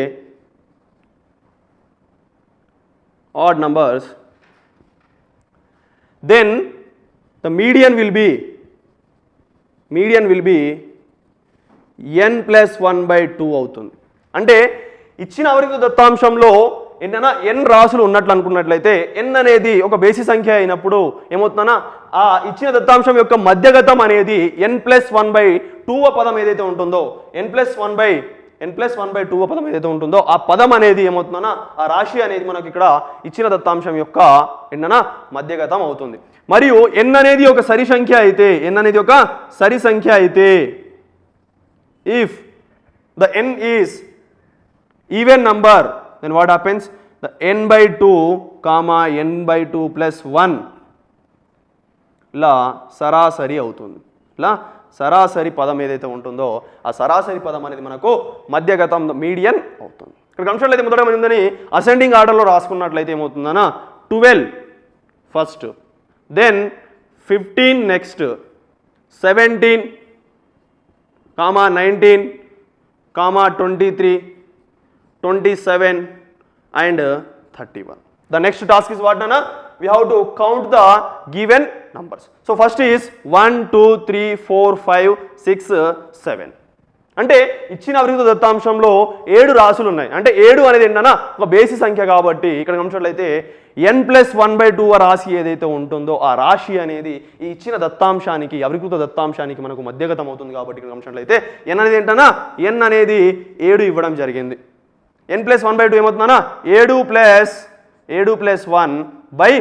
odd numbers, then the median will be n plus 1 by 2 అవుతుంది. అంటే ఇచ్చిన అవరీకృత దత్తాంశంలో ఏంటన్నా n రాసులు ఉన్నట్లు అనుకున్నట్లయితే n అనేది ఒక బేసి సంఖ్య అయినప్పుడు ఏమవుతుందన్నా ఆ ఇచ్చిన దత్తాంశం యొక్క మధ్యగతం అనేది n plus 1 by 2 పదం ఏదైతే ఉంటుందో n plus 1 by 2 పదం ఏదైతే ఉంటుందో ఆ పదం అనేది ఏమవుతుందన్నా ఆ రాశి అనేది మనకి ఇక్కడ ఇచ్చిన దత్తాంశం యొక్క ఏంటన్నా మధ్యగతం అవుతుంది. మరియు n అనేది ఒక సరి సంఖ్య అయితే if the n is even number then what happens? The n by 2 n by 2 plus 1 లా సరాసరి అవుతుంది. ఇలా సరాసరి పదం ఏదైతే ఉంటుందో ఆ సరాసరి పదం అనేది మనకు మధ్యగతం మీడియన్ అవుతుంది. ఇక్కడ గమనించినట్లయితే మొదట ఏమైందని అసెండింగ్ ఆర్డర్లో రాసుకున్నట్లయితే ఏమవుతుందన్నా 12 first, then 15 next, 17, 19, 23, 27 and 31. The next task is what nana? We have to count the given numbers. So first is 1, 2, 3, 4, 5, 6, 7. అంటే ఇచ్చిన అవరీకృత దత్తాంశంలో 7 రాసులు ఉన్నాయి. అంటే 7 అనేది ఏంటన్నా ఒక బేసి సంఖ్య కాబట్టి ఇక్కడ గమనించినట్లయితే n plus 1 by 2 రాశి ఏదైతే ఉంటుందో ఆ రాశి అనేది ఈ ఇచ్చిన దత్తాంశానికి అవరీకృత దత్తాంశానికి మనకు మధ్యగతం అవుతుంది కాబట్టి ఇక్కడ గమనించినట్లయితే n అనేది ఏంటన్నా n అనేది 7 ఇవ్వడం జరిగింది. n plus 1 by 2 ఏమవుతుందన్నా 7 plus 1 by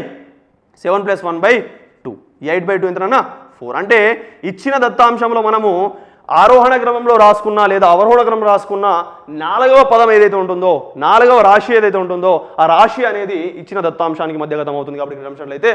7 plus 1 by 2, 8 by 2 ఎంతనన్నా 4. అంటే ఇచ్చిన దత్తాంశంలో మనము ఆరోహణ క్రమంలో రాసుకున్నా లేదా అవరోహణ క్రమంలో రాసుకున్నా 4వ పదం ఏదైతే ఉంటుందో 4వ రాశి ఏదైతే ఉంటుందో ఆ రాశి అనేది ఇచ్చిన దత్తాంశానికి మధ్యగతం అవుతుంది. కాబట్టి ఇక్కడ గమనించినట్లయితే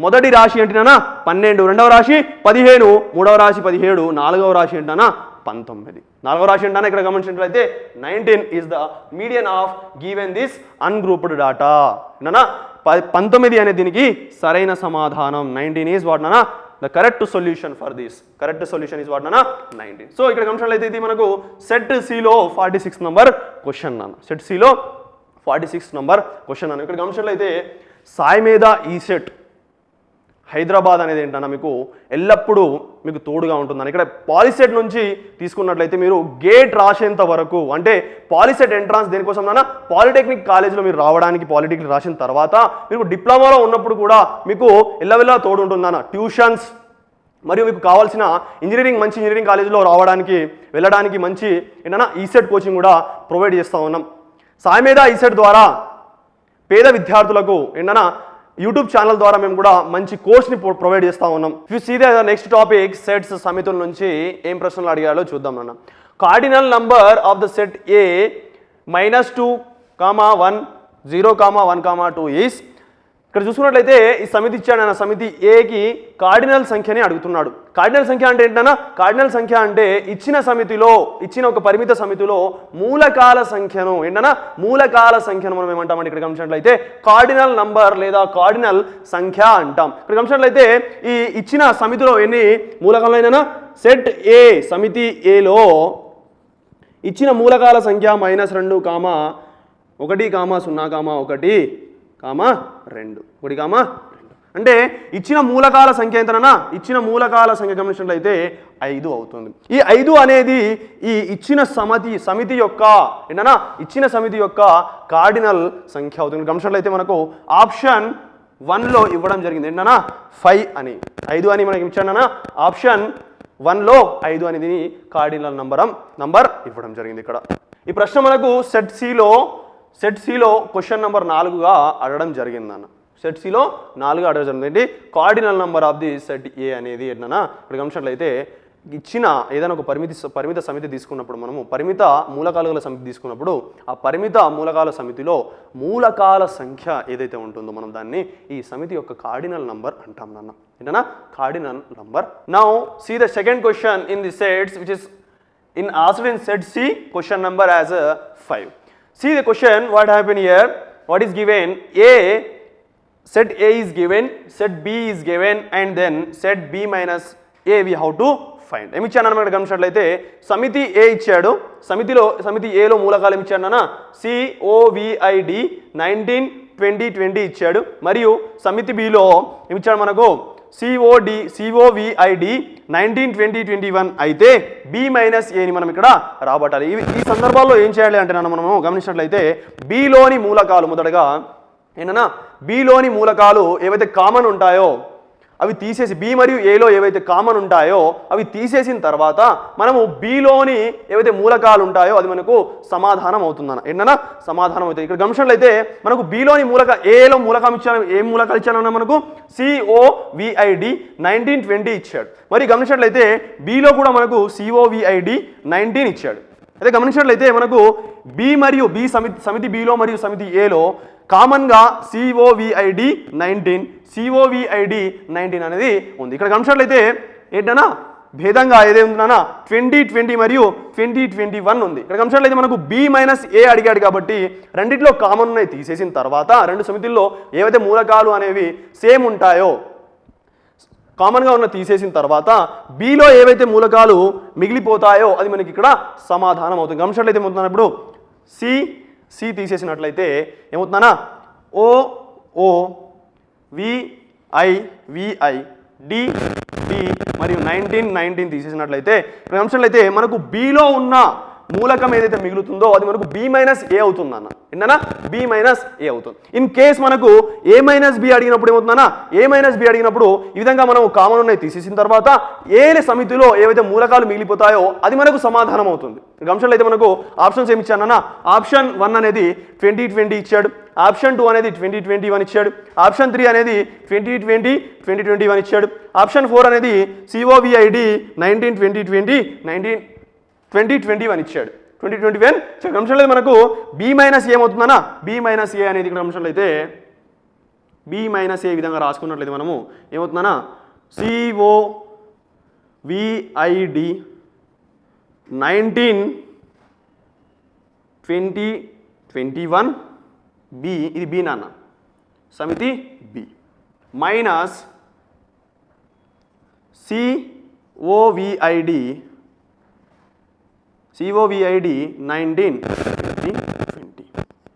మొదటి రాశి ఏంటన్నా 12, రెండవ రాశి 15, మూడవ రాశి 17, నాలుగవ రాశి ఏంటన్నా 19. నాలుగవ రాశి ఏంటన్నా ఇక్కడ గమనించినట్లయితే 19 is the median of given this ungrouped data. ఏంటన్నా 19 అనే దీనికి సరైన సమాధానం. 19 is what nana the correct solution for this. Correct solution is what nana 19. So ఇక్కడ గమనించినట్లయితే ఇది మనకు సెట్ సి లో 46 నంబర్ క్వశ్చన్ నాన్న. సెట్ సి లో 46 నంబర్ క్వశ్చన్ నాన్న. ఇక్కడ గమనించినట్లయితే సాయిమేధ ఈ సెట్ హైదరాబాద్ అనేది ఏంటన్నా మీకు ఎల్లప్పుడూ మీకు తోడుగా ఉంటుందని. ఇక్కడ పాలిసెట్ నుంచి తీసుకున్నట్లయితే మీరు గేట్ రాసేంత వరకు అంటే పాలిసెట్ ఎంట్రాన్స్ దేనికోసం నాన్న పాలిటెక్నిక్ కాలేజ్లో మీరు రావడానికి పాలిటెక్నిక్ రాసిన తర్వాత మీరు డిప్లొమాలో ఉన్నప్పుడు కూడా మీకు ఎల్లవెల్లా తోడు ఉంటుందన్న. ట్యూషన్స్ మరియు మీకు కావాల్సిన మంచి ఇంజనీరింగ్ కాలేజీలో రావడానికి వెళ్ళడానికి మంచి ఏంటన్నా ఈసెట్ కోచింగ్ కూడా ప్రొవైడ్ చేస్తూ ఉన్నాం. సాయిమేధ ఈసెట్ ద్వారా పేద విద్యార్థులకు ఏంటన్నా యూట్యూబ్ ఛానల్ ద్వారా మేము కూడా మంచి కోర్స్ని ప్రొవైడ్ చేస్తూ ఉన్నాం. You see the next topic sets సమితుల నుంచి ఏం ప్రశ్నలు అడిగాలో చూద్దాం నాన్న. Cardinal number of the set a -2, 1, 0, 1, 2 is. ఇక్కడ చూసుకున్నట్లయితే ఈ సమితి ఇచ్చాడు అన్న. సమితి ఏకి కార్డినల్ సంఖ్యని అడుగుతున్నాడు. కార్డినల్ సంఖ్య అంటే ఏంటన్నా కార్డినల్ సంఖ్య అంటే ఇచ్చిన ఒక పరిమిత సమితిలో మూలకాల సంఖ్యను ఏంటన్నా మూలకాల సంఖ్యను మనం ఏమంటామంటే ఇక్కడ గమనించినట్లయితే కార్డినల్ నంబర్ లేదా కార్డినల్ సంఖ్య అంటాం. ఇక్కడ గమనించినట్లయితే ఈ ఇచ్చిన సమితిలో ఎన్ని మూలకాలు అయినా సెట్ ఏ సమితి ఏలో ఇచ్చిన మూలకాల సంఖ్య -2, 1, 0, 1, 1, 2. అంటే ఇచ్చిన మూలకాల సంఖ్య ఎంతనన్నా, ఇచ్చిన మూలకాల సంఖ్య గమనించినట్లయితే 5 అవుతుంది. ఈ 5 అనేది ఈ ఇచ్చిన సమితి యొక్క ఏంటన్నా ఇచ్చిన సమితి యొక్క కార్డినల్ సంఖ్య అవుతుంది. గమనించినట్లయితే మనకు ఆప్షన్ 1లో ఇవ్వడం జరిగింది ఏంటన్నా 5 అని, 5 అని మనకి ఇచ్చాడన్నా. ఆప్షన్ 1లో 5 అనేది కార్డినల్ నంబర్ ఇవ్వడం జరిగింది. ఇక్కడ ఈ ప్రశ్న మనకు సెట్ సిలో క్వశ్చన్ నెంబర్ 4గా అడగడం జరిగిందన్న. సెట్ సిలో 4గా అడగడం జరిగింది. ఏంటి cardinal number of the set a అనేది ఏంటన్నా ఇక్కడ గమనించినట్లయితే ఇచ్చిన ఏదైనా ఒక పరిమిత సమితి తీసుకున్నప్పుడు, మనము పరిమిత మూలకాల గల సమితి తీసుకున్నప్పుడు ఆ పరిమిత మూలకాల సమితిలో మూలకాల సంఖ్య ఏదైతే ఉంటుందో మనం దాన్ని ఈ సమితి యొక్క కార్డినల్ నంబర్ అంటాం నాన్న. ఏంటన్నా cardinal number. Now see the second question in the sets which is asked in set C, question number as 5. See the question, what happened here, what is given, set A is given, set B is given, and then set B minus A we have to find. ఏమి ఇచ్చాను అన్నమాట గమనించినట్లయితే సమితి A ఇచ్చాడు, సమితి Aలో మూలకాలు ఏమి ఇచ్చాడు అన్న COVID 19 20 20 ఇచ్చాడు, మరియు సమితి Bలో ఏమి ఇచ్చాడు మనకు COVID 19 20 21 అయితే B మైనస్ ఏని మనం ఇక్కడ రాబట్టాలి. ఈ సందర్భాల్లో ఏం చేయాలి అంటే మనము గమనించినట్లయితే Bలోని మూలకాలు మొదటగా ఏంటన్నా Bలోని మూలకాలు ఏవైతే కామన్ ఉంటాయో అవి తీసేసి, B మరియు Aలో ఏవైతే కామన్ ఉంటాయో అవి తీసేసిన తర్వాత మనము Bలోని ఏవైతే మూలకాలు ఉంటాయో అది మనకు సమాధానం అవుతుందన్న. ఏంటన్నా సమాధానం అవుతుంది. ఇక్కడ గమనించినట్లయితే మనకు Bలోని Aలో మూలకం ఇచ్చాను, ఏ మూలకాలు ఇచ్చానన్నా మనకు COVID 19 20 ఇచ్చాడు. మరి గమనించినట్లయితే Bలో కూడా మనకు COVID 19 ఇచ్చాడు. అయితే గమనించినట్లయితే మనకు సమితి Bలో మరియు సమితి Aలో కామన్గా COVID 19 అనేది ఉంది. ఇక్కడ గమనించినట్లయితే ఏంటన్నా భేదంగా ఏదే ఉందన్నా 2020 మరియు 2021 ఉంది. ఇక్కడ గమనించినట్లయితే మనకు B మైనస్ ఏ అడిగాడు కాబట్టి రెండిట్లో కామన్ ఉన్నాయి తీసేసిన తర్వాత రెండు సమితుల్లో ఏవైతే మూలకాలు అనేవి సేమ్ ఉంటాయో కామన్గా ఉన్న తీసేసిన తర్వాత Bలో ఏవైతే మూలకాలు మిగిలిపోతాయో అది మనకి ఇక్కడ సమాధానం అవుతుంది. గమనించినట్లయితే ఏమవుతుందన్నా ఇప్పుడు సి తీసేసినట్లయితే ఏమవుతుందన్నా ఓ VI D మరియు 19 తీసేసినట్లయితే గమనించినట్లయితే మనకు Bలో ఉన్న మూలకం ఏదైతే మిగులుతుందో అది మనకు B మైనస్ ఏ అవుతుందన్న. ఏంటన్నా B మైనస్ ఏ అవుతుంది. ఇన్ కేస్ మనకు A మైనస్ B అడిగినప్పుడు ఏమవుతుందన్నా A మైనస్ B అడిగినప్పుడు ఈ విధంగా మనం కామన్ ఉన్నాయి తీసేసిన తర్వాత ఏ సమితిలో ఏవైతే మూలకాలు మిగిలిపోతాయో అది మనకు సమాధానం అవుతుంది. గమనించినట్లయితే మనకు ఆప్షన్స్ ఏమి ఇచ్చానన్నా ఆప్షన్ 1 అనేది 2020 ఇచ్చాడు, ఆప్షన్ 2 అనేది 2021 ఇచ్చాడు, ఆప్షన్ 3 అనేది 2020 2021 ఇచ్చాడు, ఆప్షన్ 4 అనేది COVID 2021 ఇచ్చాడు 2021. గమనించలేదు మనకు B మైనస్ ఏమవుతుందన్నా B మైనస్ ఏ అనేది ఇక్కడ గమనించినట్లయితే B మైనస్ ఏ విధంగా రాసుకున్నట్లయితే మనము ఏమవుతుందన్నా COVID 19 20 21 B ఇది B నాన్న సమితి B మైనస్ COVID 19 20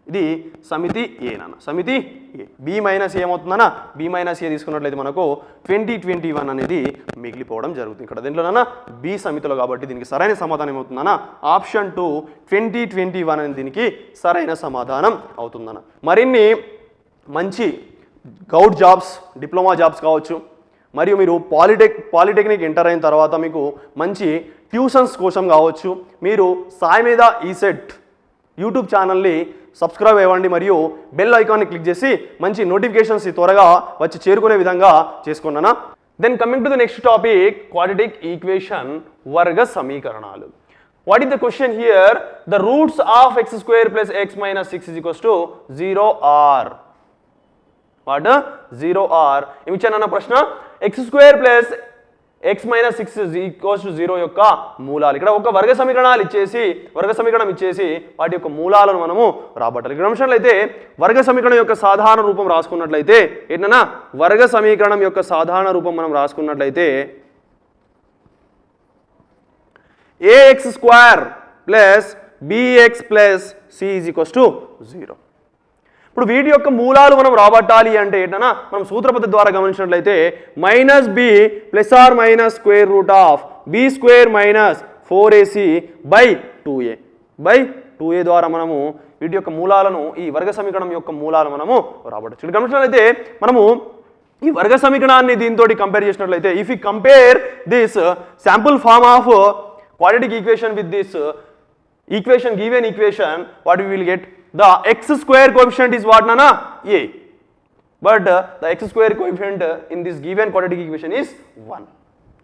ఇది సమితి ఏ నాన్న సమితి ఏ. B మైనస్ ఏమవుతుందన్నా B మైనస్ ఏ తీసుకున్నట్లయితే మనకు 2021 అనేది మిగిలిపోవడం జరుగుతుంది. ఇక్కడ దీంట్లోనన్నా B సమితిలో కాబట్టి దీనికి సరైన సమాధానం ఏమవుతుందన్నా ఆప్షన్ 2 2021 అనేది దీనికి సరైన సమాధానం అవుతుందన్న. మరిన్ని మంచి గౌట్ జాబ్స్ డిప్లొమా జాబ్స్ కావచ్చు మరియు మీరు పాలిటెక్నిక్ ఎంటర్ అయిన తర్వాత మీకు మంచి ట్యూషన్స్ కోసం కావచ్చు మీరు సాయిమేధ ఈసెట్ యూట్యూబ్ ఛానల్ని సబ్స్క్రైబ్ అవ్వండి మరియు బెల్ ఐకాన్ని క్లిక్ చేసి మంచి నోటిఫికేషన్స్ త్వరగా వచ్చి చేరుకునే విధంగా చేసుకున్నాను. Then coming to the next topic quadratic equation వర్గ సమీకరణాలు. What is the question here? The roots of x square plus x minus 6 is equals to 0 are. What? 0 are. ఏమి ఇచ్చానన్న ప్రశ్న x square plus x minus 6 is equals to 0 యొక్క మూలాలు. ఇక్కడ ఒక వర్గ సమీకరణం ఇచ్చేసి వాటి యొక్క మూలాలను మనము రాబట్టాలి. ఇక్కడ నిమిషాలైతే వర్గ సమీకరణం యొక్క సాధారణ రూపం రాసుకున్నట్లయితే ఏంటన్నా వర్గ సమీకరణం యొక్క సాధారణ రూపం మనం రాసుకున్నట్లయితే ax square plus bx plus c is equals to 0. ఇప్పుడు వీటి యొక్క మూలాలు మనం రాబట్టాలి అంటే ఏంటన్నా మనం సూత్ర పద్ధతి ద్వారా గమనించినట్లయితే minus b plus or minus square root of b square minus 4ac by 2a ద్వారా మనము వీటి యొక్క మూలాలను ఈ వర్గ సమీకరణం యొక్క మూలాలను మనము రాబట్టచ్చు. ఇక్కడ గమనించినట్లయితే మనము ఈ వర్గ సమీకరణాన్ని దీంతో కంపేర్ చేసినట్లయితే if you compare this sample form of quadratic equation with this equation, given equation, what we will get? The x square coefficient is what, nana? A. But the x square coefficient in this given quadratic equation is 1.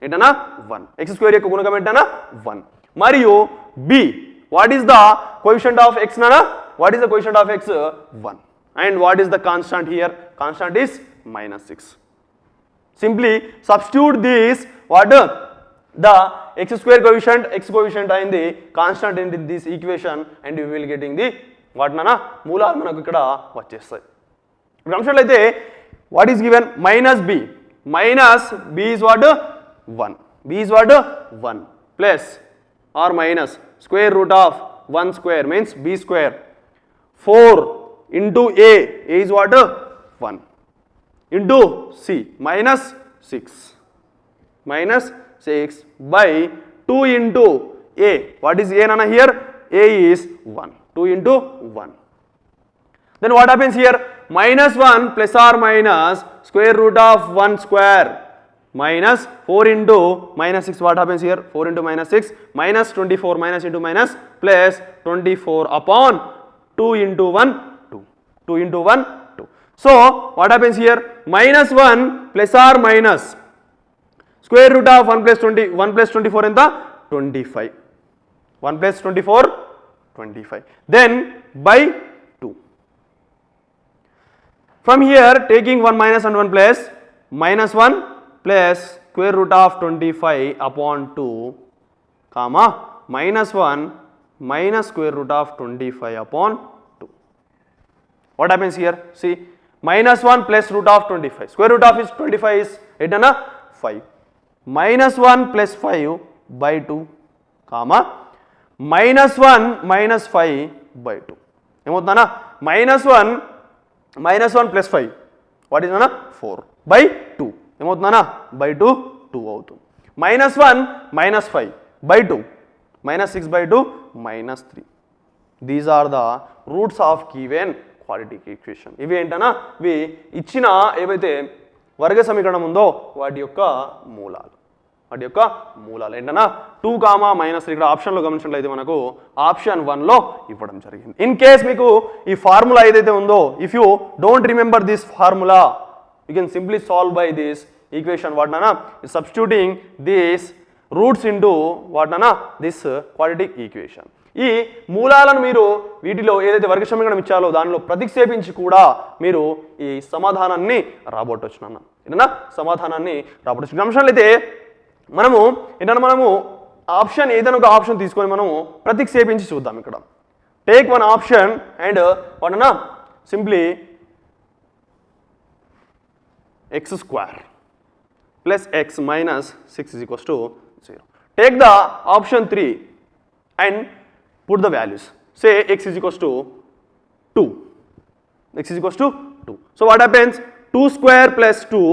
Etana 1. X square యొక్క గుణకం ఏంటనా 1. మరియు b, what is the coefficient of x, nana? What is the coefficient of x? 1. And what is the constant here? Constant is minus 6. Simply substitute this, what? The x square coefficient, x coefficient and the constant in this equation, and you will getting the what, nana? మూలాలు మనకు ఇక్కడ వచ్చేస్తాయి. గమనించినట్లయితే what is given? Minus b is what? 1. b is what? 1 plus or minus square root of 1 square means b square. 4 into a is what? 1 into c minus 6 by 2 into a. What is a, nana? Here a is 1. 2 into 1. Then what happens here? Minus 1 plus or minus square root of 1 square minus 4 into minus 6. What happens here? 4 into minus 6 minus 24 minus into minus plus 24 upon 2 into 1 2. 2 into 1 2. So what happens here? Minus 1 plus or minus square root of 1 plus 24 enta 25. 1 plus 24 25. Then by 2. From here taking 1 minus and 1 plus minus 1 plus square root of 25 upon 2 comma minus 1 minus square root of 25 upon 2. What happens here? See, minus 1 plus root of 25. Square root of is 25 is 5. Minus 1 plus 5 by 2 comma minus 1 minus 5 by 2. ఏమవుతుందన్నా minus 1 plus 5 what is 4 by 2 ఏమవుతుందన్నా by 2 2 అవుతుంది. minus 1 minus 5 by 2 minus 6 by 2 minus 3. These are the roots of given quadratic equation. ఇవి ఏంటన్నా ఇవి ఇచ్చిన ఏవైతే వర్గ సమీకరణం ఉందో వాటి యొక్క మూలాలు ఏంటన్నా 2 కామా మైనస్ ఇక్కడ ఆప్షన్లో గమనించినట్లయితే మనకు ఆప్షన్ 1లో ఇవ్వడం జరిగింది. ఇన్ కేస్ మీకు ఈ ఫార్ములా ఏదైతే ఉందో if you don't remember this formula you can simply solve by this equation what నానా substituting this roots into what నానా దిస్ క్వాడ్రాటిక్ ఈక్వేషన్. ఈ మూలాలను మీరు వీటిలో ఏదైతే వర్గ సమీకరణం ఇచ్చారో దానిలో ప్రతిక్షేపించి కూడా మీరు ఈ సమాధానాన్ని రాబట్టొచ్చు నాన్న. ఏంటన్నా సమాధానాన్ని రాబట్టొచ్చు. గమనించినట్లయితే మనము ఆప్షన్ ఏదైనా ఒక ఆప్షన్ తీసుకొని మనము ప్రతిక్షేపించి చూద్దాం. ఇక్కడ take one option and what అన్నా simply x square plus x minus 6 is equals to 0. Take the option 3 and put the values. Say x is equals to 2. X is equals to 2. So what happens? 2 square plus 2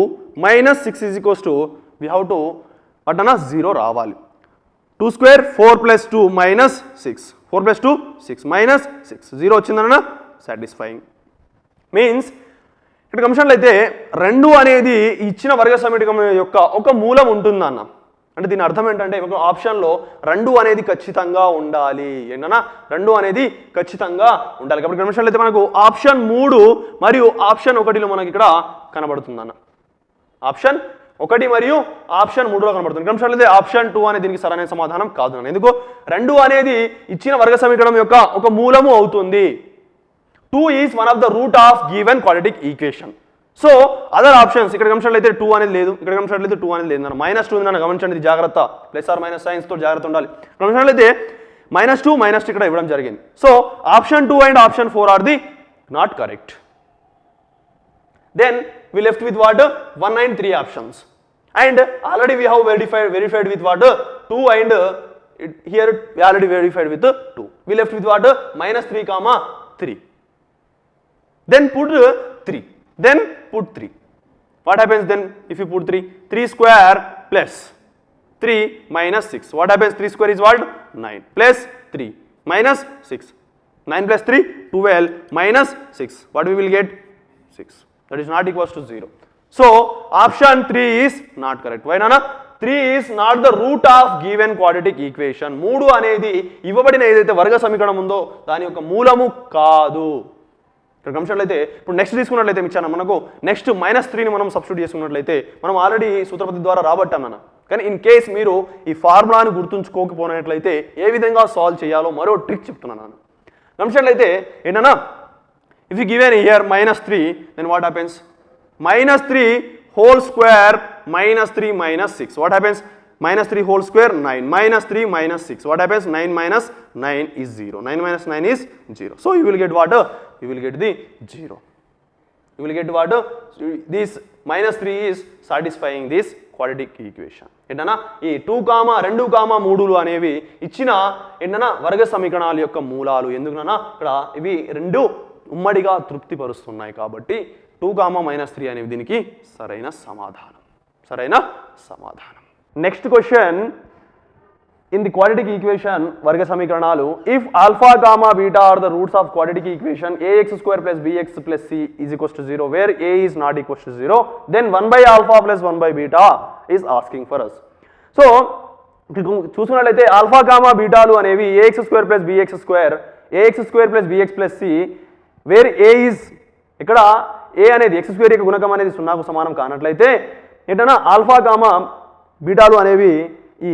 minus 6 is equals to, we have to what anna 0 రావాలి. 2 square 4 plus 2 minus 6. 4 plus 2 6 minus 6. 0 వచ్చిందన్న satisfying. Means ఇక్కడ గమనించినట్లయితే 2 అనేది ఇచ్చిన వర్గ సమీకరణం యొక్క ఒక మూలం ఉంటుందన్న. అంటే దీని అర్థం ఏంటంటే ఆప్షన్లో 2 అనేది ఖచ్చితంగా ఉండాలి. ఏంటన్నా 2 అనేది ఖచ్చితంగా ఉండాలి. కాబట్టి గమనించినట్లయితే మనకు ఆప్షన్ 3 మరియు ఆప్షన్ 1లో మనకి ఇక్కడ కనబడుతుందన్న. ఆప్షన్ 1 మరియు ఆప్షన్ 3లో కనబడుతుంది. గమనించినట్లయితే ఆప్షన్ 2 అనేది దీనికి సరైన సమాధానం కాదు. ఎందుకు? 2 అనేది ఇచ్చిన వర్గ సమీకరణం యొక్క ఒక మూలము అవుతుంది. 2 is one of the root of given quadratic equation. So other options ఇక్కడ గమనించినట్లయితే 2 అనేది లేదు, ఇక్కడ గమనించినట్లయితే 2 అనేది లేదు. -2 ఉందని గమనించండి, జాగ్రత్త. ప్లస్ ఆర్ మైనస్ సైన్స్ తో జాగ్రత్త ఉండాలి. గమనించినట్లయితే -2 -2 ఇక్కడ ఇవ్వడం జరిగింది. So option 2 and option 4 are the not correct. Then we left with what? 1 and 3 options. And already we have verified with what? 2 and here we already verified with 2. We left with what? -3, 3. then put 3, then put 3. What happens then if you put 3? 3 square plus 3 minus 6. What happens? 3 square is what? 9 plus 3 minus 6. 9 plus 3, 12 minus 6. What we will get? 6. That is not equals to 0. So option 3 is not correct. Why Nana? 3 is not the root of given quadratic equation. 3 అనేది ఇవ్వబడిన ఏదైతే వర్గ సమీకరణం ఉందో దాని యొక్క మూలము కాదు. ఇక్కడ గమనించినట్లయితే ఇప్పుడు నెక్స్ట్ తీసుకున్నట్లయితే ఇచ్చాను మనకు నెక్స్ట్ -3ని మనం సబ్స్టిట్యూట్ చేసుకున్నట్లయితే మనం ఆల్రెడీ సూత్రపద్ధతి ద్వారా రాబట్టాం అన్న. కానీ ఇన్ కేస్ మీరు ఈ ఫార్ములాని గుర్తుంచుకోకపోయినట్లయితే ఏ విధంగా సాల్వ్ చేయాలో మరో ట్రిక్ చెప్తున్నాను నేను. గమనించినట్లయితే ఏంటన్నా, if you given here -3, then what happens? -3 whole square minus 3 minus 6. What happens? -3 whole square 9. -3 minus 6. What happens? 9 minus 9 is 0. 9 minus 9 is 0. So you will get what? You will get the 0. You will get what? This -3 is satisfying this quadratic equation. ఏంటన్నా ఈ 2, 2, 3లు అనేవి ఇచ్చిన ఏంటన్నా వర్గ సమీకరణాల యొక్క మూలాలు. ఎందుకన్నా ఇక్కడ ఇవి రెండు ఉమ్మడిగా తృప్తిపరుస్తున్నాయి కాబట్టి 2, -3 అనేవి దీనికి సరైన సమాధానం. Next question, in the quadratic equation వర్గ సమీకరణాలు, if alpha gamma beta are the roots of quadratic equation ax² + bx + c = 0 where a is not equals to 0, then 1/α + 1/β is asking for us. So చూసుకున్నట్లయితే alpha gamma బీటాలు అనేవి ax² + bx², ax² + bx + c where a is, ఇక్కడ a అనేది x² యొక్క గుణకం అనేది 0కు సమానం కానట్లయితే ఏంటన్నా ఆల్ఫా గామా బీటాలు అనేవి ఈ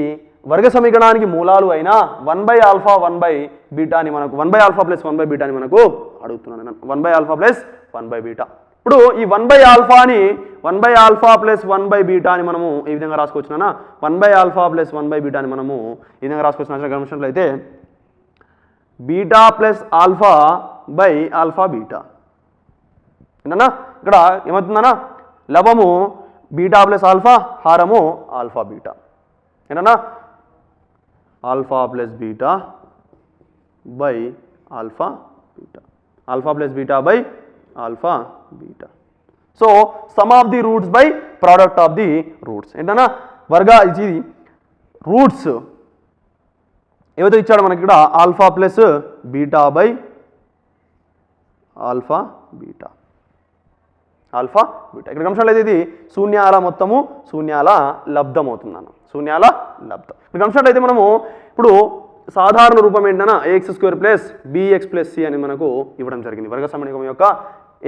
వర్గ సమీకరణానికి మూలాలు అయిన 1/α 1/β అని మనకు 1/α + 1/β అని మనకు అడుగుతున్నాను. 1/α + 1/β. ఇప్పుడు ఈ 1/ఆల్ఫాని 1/α + 1/β అని మనము ఈ విధంగా రాసుకోవచ్చునా? 1/α + 1/β అని మనము ఈ విధంగా రాసుకోవచ్చు. గమనించినట్లయితే beta plus alpha by alpha beta ఏంటన్నా ఇక్కడ ఏమవుతుందన్నా లవము బీటా ప్లస్ ఆల్ఫా, హారము ఆల్ఫా బీటా. ఏంటన్నా alpha plus beta by alpha beta, alpha plus beta by alpha beta. So sum of the roots by product of the roots. ఏంటన్నా వర్గ ఇది roots ఏవైతే ఇచ్చాడో మనకి ఇక్కడ alpha plus beta by alpha beta, alpha beta. ఇక్కడ గమనించినట్లయితే ఇది శూన్యాల మొత్తము శూన్యాల లబ్ధం అవుతున్నాను, శూన్యాల లబ్ధం. ఇక్కడ గమనించినట్లయితే మనము ఇప్పుడు సాధారణ రూపం ఏంటన్నా ax² + bx + c అని మనకు ఇవ్వడం జరిగింది. వర్గ సమీకరణం యొక్క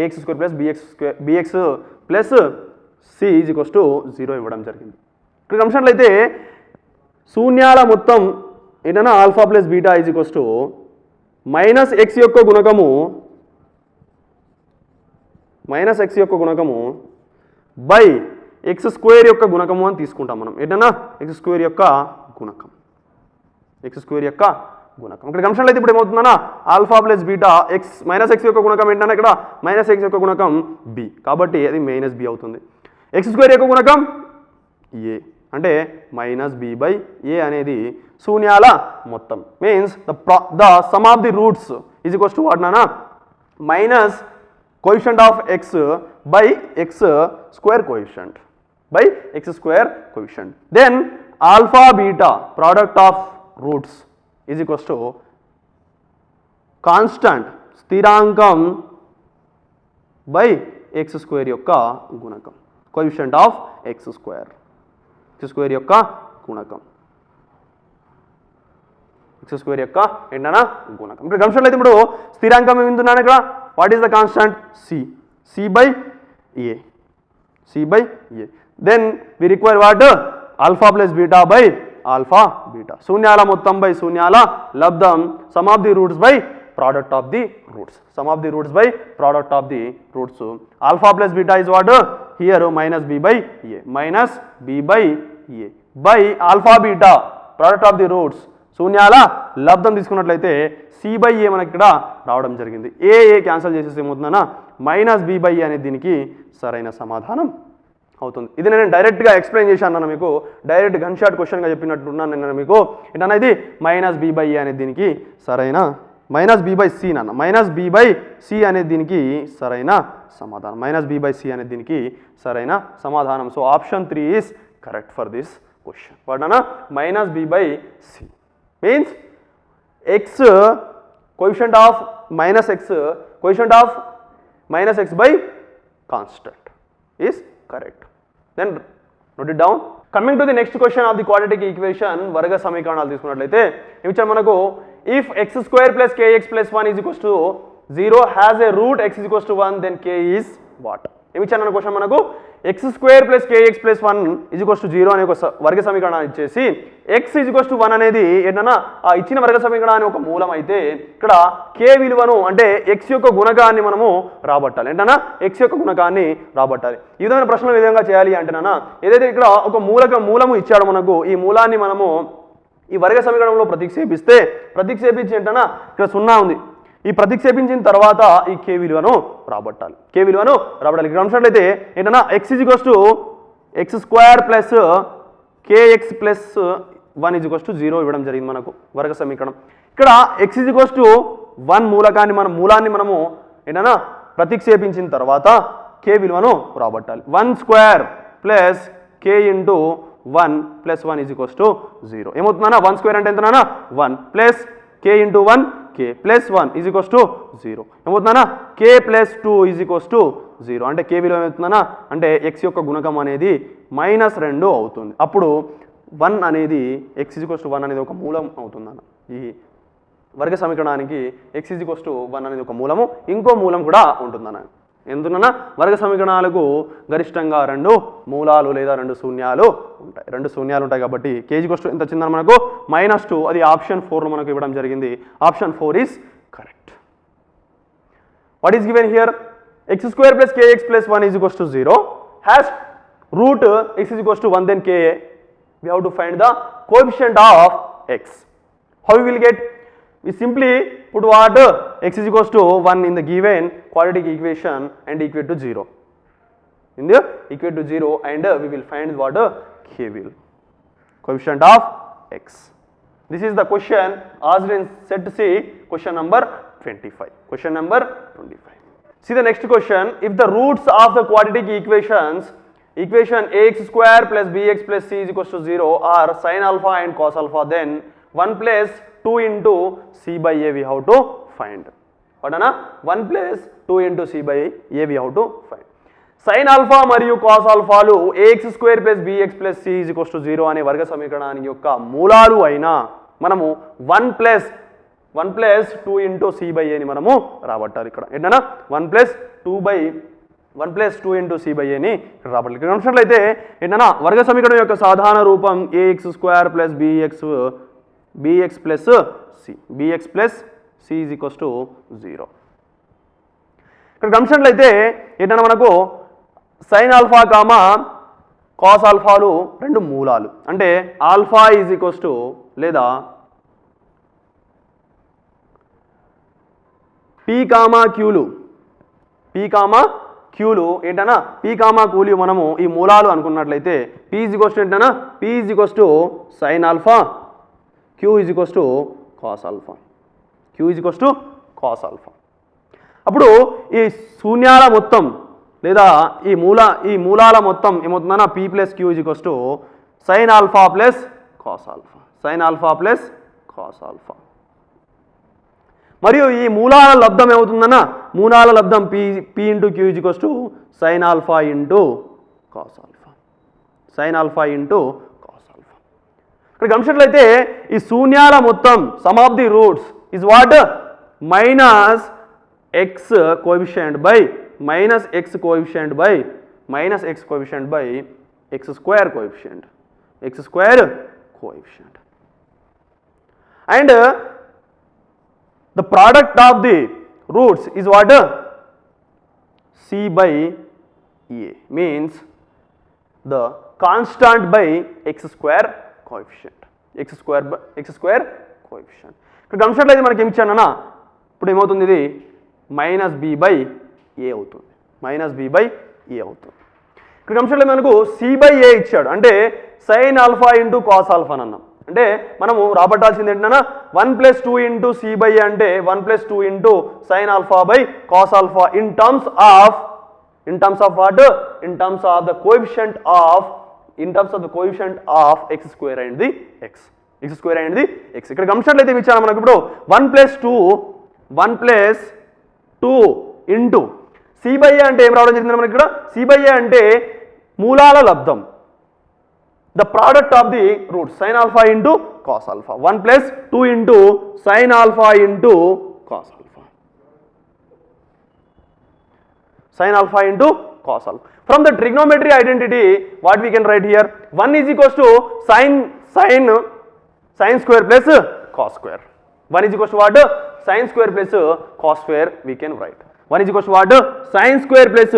ax² + bx + c = 0 ఇవ్వడం జరిగింది. ఇక్కడ గమనించినట్లయితే శూన్యాల మొత్తం ఏంటన్నా ఆల్ఫా ప్లస్ బీటా = -x యొక్క గుణకము బై x² యొక్క గుణకము అని తీసుకుంటాం మనం. ఏంటన్నా x² యొక్క గుణకం, x² యొక్క గుణకం. ఇక్కడ గమనించినట్లయితే ఇప్పుడు ఏమవుతుందన్నా ఆల్ఫా ప్లస్ బీటా -x యొక్క గుణకం ఏంటన్నా ఇక్కడ -x యొక్క గుణకం b కాబట్టి అది -b అవుతుంది. x² యొక్క గుణకం a అంటే -b/a అనేది శూన్యాల మొత్తం. Means the sum of the roots = what నానా minus coefficient of x by x² coefficient. Then alpha beta product of roots = constant స్థిరాంకం by x² యొక్క గుణకం, coefficient of x² యొక్క గుణకం, x² యొక్క ఏంటన్నా గుణకం. ఇక్కడ గమనించినట్లయితే ఇప్పుడు స్థిరాంకం ఏమిస్తున్నాను ఇక్కడ what is the constant c by a. Then we require what? Alpha plus beta by alpha beta. శూన్యాల మొత్తం బై శూన్యాల లబ్ధం, sum of the roots by product of the roots, sum of the roots by product of the roots. Alpha plus beta is what here -b/a by alpha beta product of the roots. శూన్యాల లబ్ధం తీసుకున్నట్లయితే c/a మనకి ఇక్కడ రావడం జరిగింది. ఏ cancel చేసేసి ఏమవుతుందన్నా -b/a అనేది దీనికి సరైన సమాధానం అవుతుంది. ఇది నేను డైరెక్ట్గా ఎక్స్ప్లెయిన్ చేశాను మీకు, డైరెక్ట్ గన్ షాట్ క్వశ్చన్గా చెప్పినట్టున్నాను నేను మీకు. ఏంటన్నా ఇది -b/a అనేది దీనికి సరైన మైనస్ బి బై సి నాన్న, మైనస్ బి బై సి అనేది దీనికి సరైన సమాధానం, మైనస్ బి బై సి అనేది దీనికి సరైన సమాధానం. So option 3 is correct for this question. What అన్న minus b by c means x coefficient of minus x by constant is correct. Then note it down. Coming to the next question of the quadratic equation, వర్గ సమీకరణాలు తీసుకున్నట్లయితే ఇచ్చారు మనకు if x square plus k x plus 1 is equals to 0 has a root x is equals to 1 then k is what. ఏమిచ్చాను question మనకు x square plus k x plus 1 is equals to 0 అనే ఒక వర్గ సమీకరణాన్ని ఇచ్చేసి ఎక్స్ ఈజ్ ఈక్వల్స్ టు 1 అనేది ఏంటన్నా ఆ ఇచ్చిన వర్గ సమీకరణాన్ని ఒక మూలం అయితే ఇక్కడ కే విలువను అంటే ఎక్స్ యొక్క గుణకాన్ని మనము రాబట్టాలి. ఏంటన్నా ఎక్స్ యొక్క గుణకాన్ని రాబట్టాలి. ఈ విధమైన ప్రశ్నలు ఏ విధంగా చేయాలి అంటేనా ఏదైతే ఇక్కడ ఒక మూలము ఇచ్చాడో మనకు ఈ మూలాన్ని మనము ఈ వర్గ సమీకరణంలో ప్రతిక్షేపించి ఏంటన్నా ఇక్కడ 0 ఉంది, ఈ ప్రతిక్షేపించిన తర్వాత ఈ కే విలువను రాబట్టాలి. ఇక్కడ అంశాలైతే ఏంటన్నా x is equals to x square plus k x plus 1 is equals to 0 ఇవ్వడం జరిగింది మనకు వర్గ సమీకరణం. ఇక్కడ ఎక్స్ ఈజ్ ఈక్వల్స్ టు 1 మూలాన్ని మనము ఏంటన్నా ప్రతిక్షేపించిన తర్వాత కే విలువను రాబట్టాలి. 1 square plus k into 1 plus 1 is equals to 0. ఏమవుతుందన్నా 1 స్క్వేర్ అంటే ఎంతనా 1 plus k into 1 k plus 1 is equals to 0. ఏమవుతుందన్నా k plus 2 is equals to 0. అంటే కే విలువ ఏమవుతుందన్నా అంటే ఎక్స్ యొక్క గుణకం అనేది -2 అవుతుంది. అప్పుడు 1 అనేది ఎక్స్ ఈజ్ ఈక్వల్స్ టు 1 అనేది ఒక మూలం అవుతుందన్న. ఈ వర్గ సమీకరణానికి ఎక్స్ ఈజ్ ఈక్వల్స్ టు 1 అనేది ఒక మూలము, ఇంకో మూలం కూడా ఉంటుందన్న. ఎందుకన్నా వర్గ సమీకరణాలకు గరిష్టంగా 2 మూలాలు లేదా 2 శూన్యాలు ఉంటాయి కాబట్టి కేజీ కోస్ట్ ఎంత వచ్చిందని మనకు -2, అది ఆప్షన్ 4లో మనకు ఇవ్వడం జరిగింది. Option 4 is correct. What is given here? X square plus k x plus 1 is equals to 0 has root x is equals to 1 then k. We have to find the coefficient of x. How we will get? We simply put what x is equals to 1 in the given quadratic equation and equate to 0. In the equate to 0 and we will find what k will coefficient of x. This is the question asked in set C, question number 25. Question number 25. See the next question. If the roots of the quadratic equation ax square plus bx plus c is equals to 0 are sin alpha and cos alpha, then 1 plus 2 into c by a we have to find. What ana? 1 plus 2 into c by a we have to find. Sin alpha మరియు cos alphaలు ax square plus bx plus c is equals to 0 అనే వర్గ సమీకరణానికి యొక్క మూలాలు అయినా మనము 1 plus 2 into c by a ని మనము రాబట్టాలి. ఇక్కడ ఏంటన్నా 1 plus 2 into c by a ని ఇక్కడ రాబట్టాలి. ఇక్కడ చూసినట్లయితే ఏంటన్నా వర్గ సమీకరణం యొక్క సాధారణ రూపం ax square plus bx plus c is equals to 0. ఇక్కడ గమనించినట్లయితే ఏంటన్నా మనకు sin alpha కామా cos alphaలు 2 మూలాలు, అంటే ఆల్ఫా ఈజ్ ఈక్వల్స్ టు లేదా p కామా క్యూలు ఏంటన్నా p కామా క్యూలు మనము ఈ మూలాలు అనుకున్నట్లయితే p ఈజ్ ఈక్వల్స్ టు ఏంటన్నా p is equals to sin alpha, q is equals to cos alpha. అప్పుడు ఈ శూన్యాల మొత్తం లేదా ఈ మూలాల మొత్తం ఏమవుతుందన్నా p plus q is equals to sin alpha plus cos alpha. మరియు ఈ మూలాల లబ్ధం ఏమవుతుందన్నా మూలాల లబ్ధం p into q is equals to sin alpha into cos alpha. ఇక్కడ గమనించినట్లయితే ఈ శూన్యాల మొత్తం some of the roots is what minus X coefficient by X square coefficient and the product of the roots is what c by a, means the constant by x square coefficient. ఇక్కడ గమనించినట్లయితే మనకి ఏమి ఇచ్చానన్నా ఇప్పుడు ఏమవుతుంది, ఇది -b by a అవుతుంది. ఇక్కడ గమనించినట్లయితే మనకు c by a ఇచ్చాడు, అంటే sin alpha into cos alpha అని అన్నాం. అంటే మనము రాబట్టాల్సింది ఏంటన్నా 1 + 2 ఇంటూ సి బై ఏ అంటే 1 + 2 into sine alpha by cos alpha in terms of what, in terms of the coefficient of X square and the X ఇక్కడ గమనించినట్లయితే ఇచ్చాను మనకు ఇప్పుడు 1 + 2 ఇంటూ సి బై ఏ అంటే ఏం రావడం జరిగింది మనకి ఇక్కడ, సి బై ఏ అంటే మూలాల లబ్ధం, the product of the root sine alpha into cos alpha, 1 + 2 into sine alpha into cos alpha, sin alpha into cos alpha. From the trigonometry identity, what we can write here? 1 is equals to sin square plus cos square. 1 is equals to what? Sin square plus cos square we can write. 1 is equals to what? Sin square plus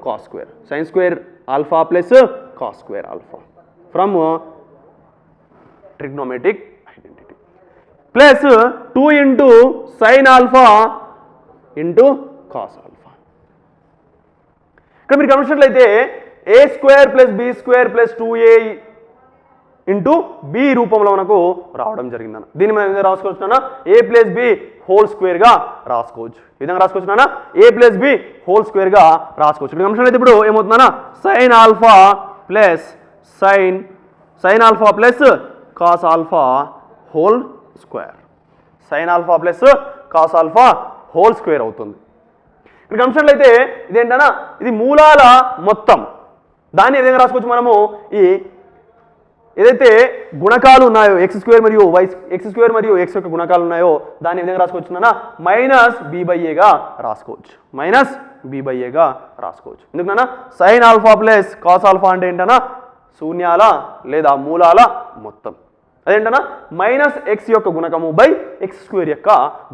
cos square. Sin square alpha plus cos square alpha. From trigonometric identity. Plus 2 into sin alpha into cos alpha. ఇక్కడ మీరు గమనించినట్లయితే a square plus b square plus 2a into b రూపంలో మనకు రావడం జరిగిందన్న. దీన్ని మనం ఏదైనా రాసుకోవచ్చునా a + b హోల్ స్క్వేర్గా రాసుకోవచ్చు. ఈ విధంగా రాసుకోవచ్చునా a + b హోల్ స్క్వేర్గా రాసుకోవచ్చు. ఇక్కడ గమనించినట్లయితే ఇప్పుడు ఏమవుతుందన్నా sin alpha plus sin alpha plus cos alpha whole square, sin alpha plus cos alpha whole square అవుతుంది. ఇక్కడ గమనించినట్లయితే ఇదేంటన్నా ఇది మూలాల మొత్తం, దాన్ని ఏ విధంగా రాసుకోవచ్చు మనము, ఈ ఏదైతే గుణకాలు ఉన్నాయో ఎక్స్ స్క్వేర్ మరియు ఎక్స్ యొక్క గుణకాలు ఉన్నాయో దాన్ని ఏ విధంగా రాసుకోవచ్చునా -b/aగా రాసుకోవచ్చు, -b/aగా రాసుకోవచ్చు. ఎందుకన్నా sin alpha plus cos alpha అంటే ఏంటన్నా శూన్యాల లేదా మూలాల మొత్తం, అదేంటన్నా -x యొక్క గుణకము బై ఎక్స్ స్క్వేర్ యొక్క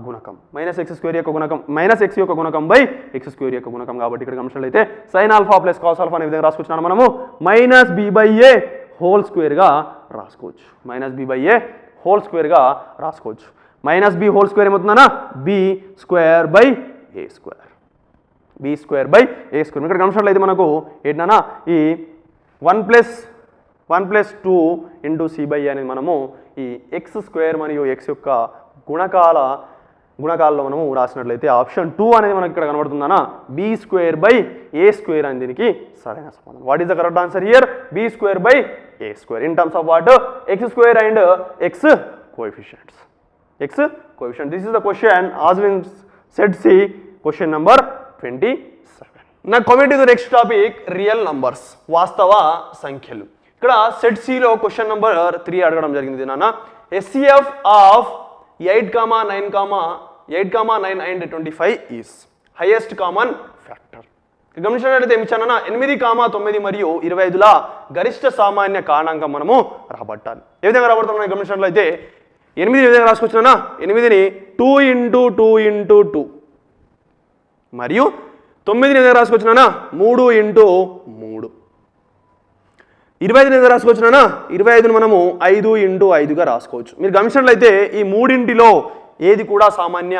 గుణకం, -x యొక్క గుణకం బై ఎక్స్ స్క్వేర్ యొక్క గుణకం. కాబట్టి ఇక్కడ గమనించినట్లయితే sin alpha plus cos alpha అనే విధంగా రాసుకొచ్చున్నాను మనము -b/a హోల్ స్క్వేర్గా రాసుకోవచ్చు, -b/a హోల్ స్క్వేర్గా రాసుకోవచ్చు. -b హోల్ స్క్వేర్ ఏమవుతుందన్నా b square by a square, ఇక్కడ గమనించినట్లయితే మనకు ఏంటన్నా ఈ 1 + 2 ఇంటూ సి బై అనేది మనము ఈ ఎక్స్ స్క్వేర్ మరియు ఎక్స్ యొక్క గుణకాలలో మనము రాసినట్లయితే ఆప్షన్ 2 అనేది మనకి ఇక్కడ కనబడుతుందన్నా b square by a square అని దీనికి సరైన సమాధానం. What is the correct answer here? b square by a square in terms of what X square and X coefficients. This is the question as we said, see question number 27. Now coming to the next topic, real numbers, వాస్తవ సంఖ్యలు. ఇక్కడ set సిలో question number 3 అడగడం జరిగింది నాన్న. SCF of 8, 9 and 25 is highest common factor. గమనించినట్లయితే ఏమి ఇచ్చానన్నా 8, 9 మరియు 25ల గరిష్ట సామాన్య కారణాంకం మనము రాబట్టాలి. ఏ విధంగా రాబడతాం మనం గమనించినట్లయితే 8 ఏ విధంగా రాసుకొచ్చున్నా 8ని 2 × 2 × 2 మరియు 9ని ఏ విధంగా రాసుకొచ్చున్నా 3 × 3. 25ని రాసుకోవచ్చునా 25ని మనము 5 × 5గా రాసుకోవచ్చు. మీరు గమనించినట్లయితే ఈ మూడింటిలో ఏది కూడా సామాన్య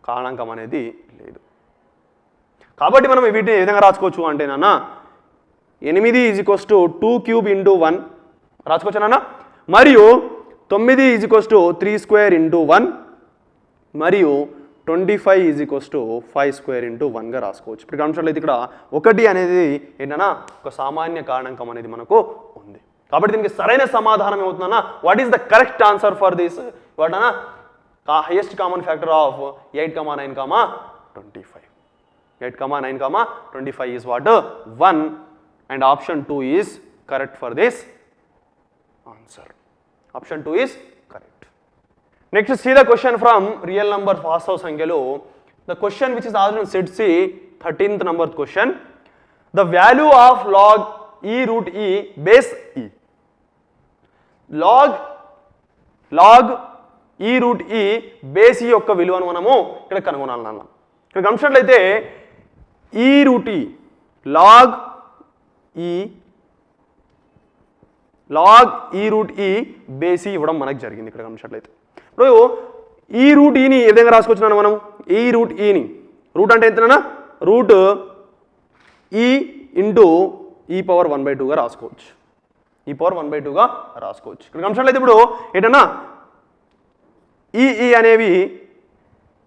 కారణాంకం అనేది లేదు. కాబట్టి మనం వీటిని ఏ విధంగా రాసుకోవచ్చు అంటే నాన్న 8 = 2³ × 1 రాసుకోవచ్చు నాన్న, మరియు 9 = 3² × 1 మరియు 25 = 5² × 1గా రాసుకోవచ్చు. ఇప్పుడు గమనించినట్లయితే ఇక్కడ 1 అనేది ఏంటన్నా ఒక సామాన్య కారణాంకం అనేది మనకు ఉంది. కాబట్టి దీనికి సరైన సమాధానం ఏమవుతుందన్నా what is the correct answer for this, what అన్నా highest common factor of 8, 9, 25. 8, 9, 25 is what? 1, and option 2 is correct for this answer. Option 2 is correct. Next, see the question from real number వాస్తవ సంఖ్యలో. The question which is asked in set C, 13th number question. The value of log e root e base e. Log e root e base e యొక్క విలువను మనము ఇక్కడ కనుగొనాలి నాన్న. ఇక్కడ గమనించినట్లయితే e root e log e root e base e ఇవ్వడం మనకు జరిగింది. ఇక్కడ గమనించినట్లయితే ఇప్పుడు ఈ రూట్ ఈని ఏ విధంగా రాసుకోవచ్చున్నాను మనం, ఈ రూట్ ఈని, రూట్ అంటే ఎంతనా రూట్ ఈ ఇంటూ e⁻1/2గా రాసుకోవచ్చు. ఈ పవర్ 1/2గా రాసుకోవచ్చు. ఇక్కడ గమనించినట్లయితే ఇప్పుడు ఏంటన్నా ఈ అనేవి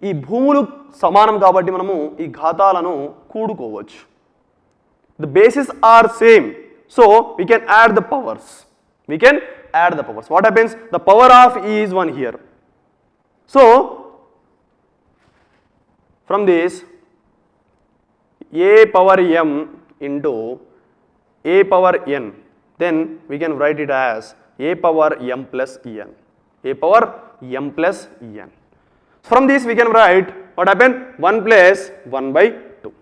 ఈ భూములు సమానం కాబట్టి మనము ఈ ఘాతాలను కూడుకోవచ్చు. The bases are same, so we can add the powers. What happens? The power of e is 1 here. So from this a power m into a power n, then we can write it as a power m plus en. From this we can write what happened? 1 plus 1/2.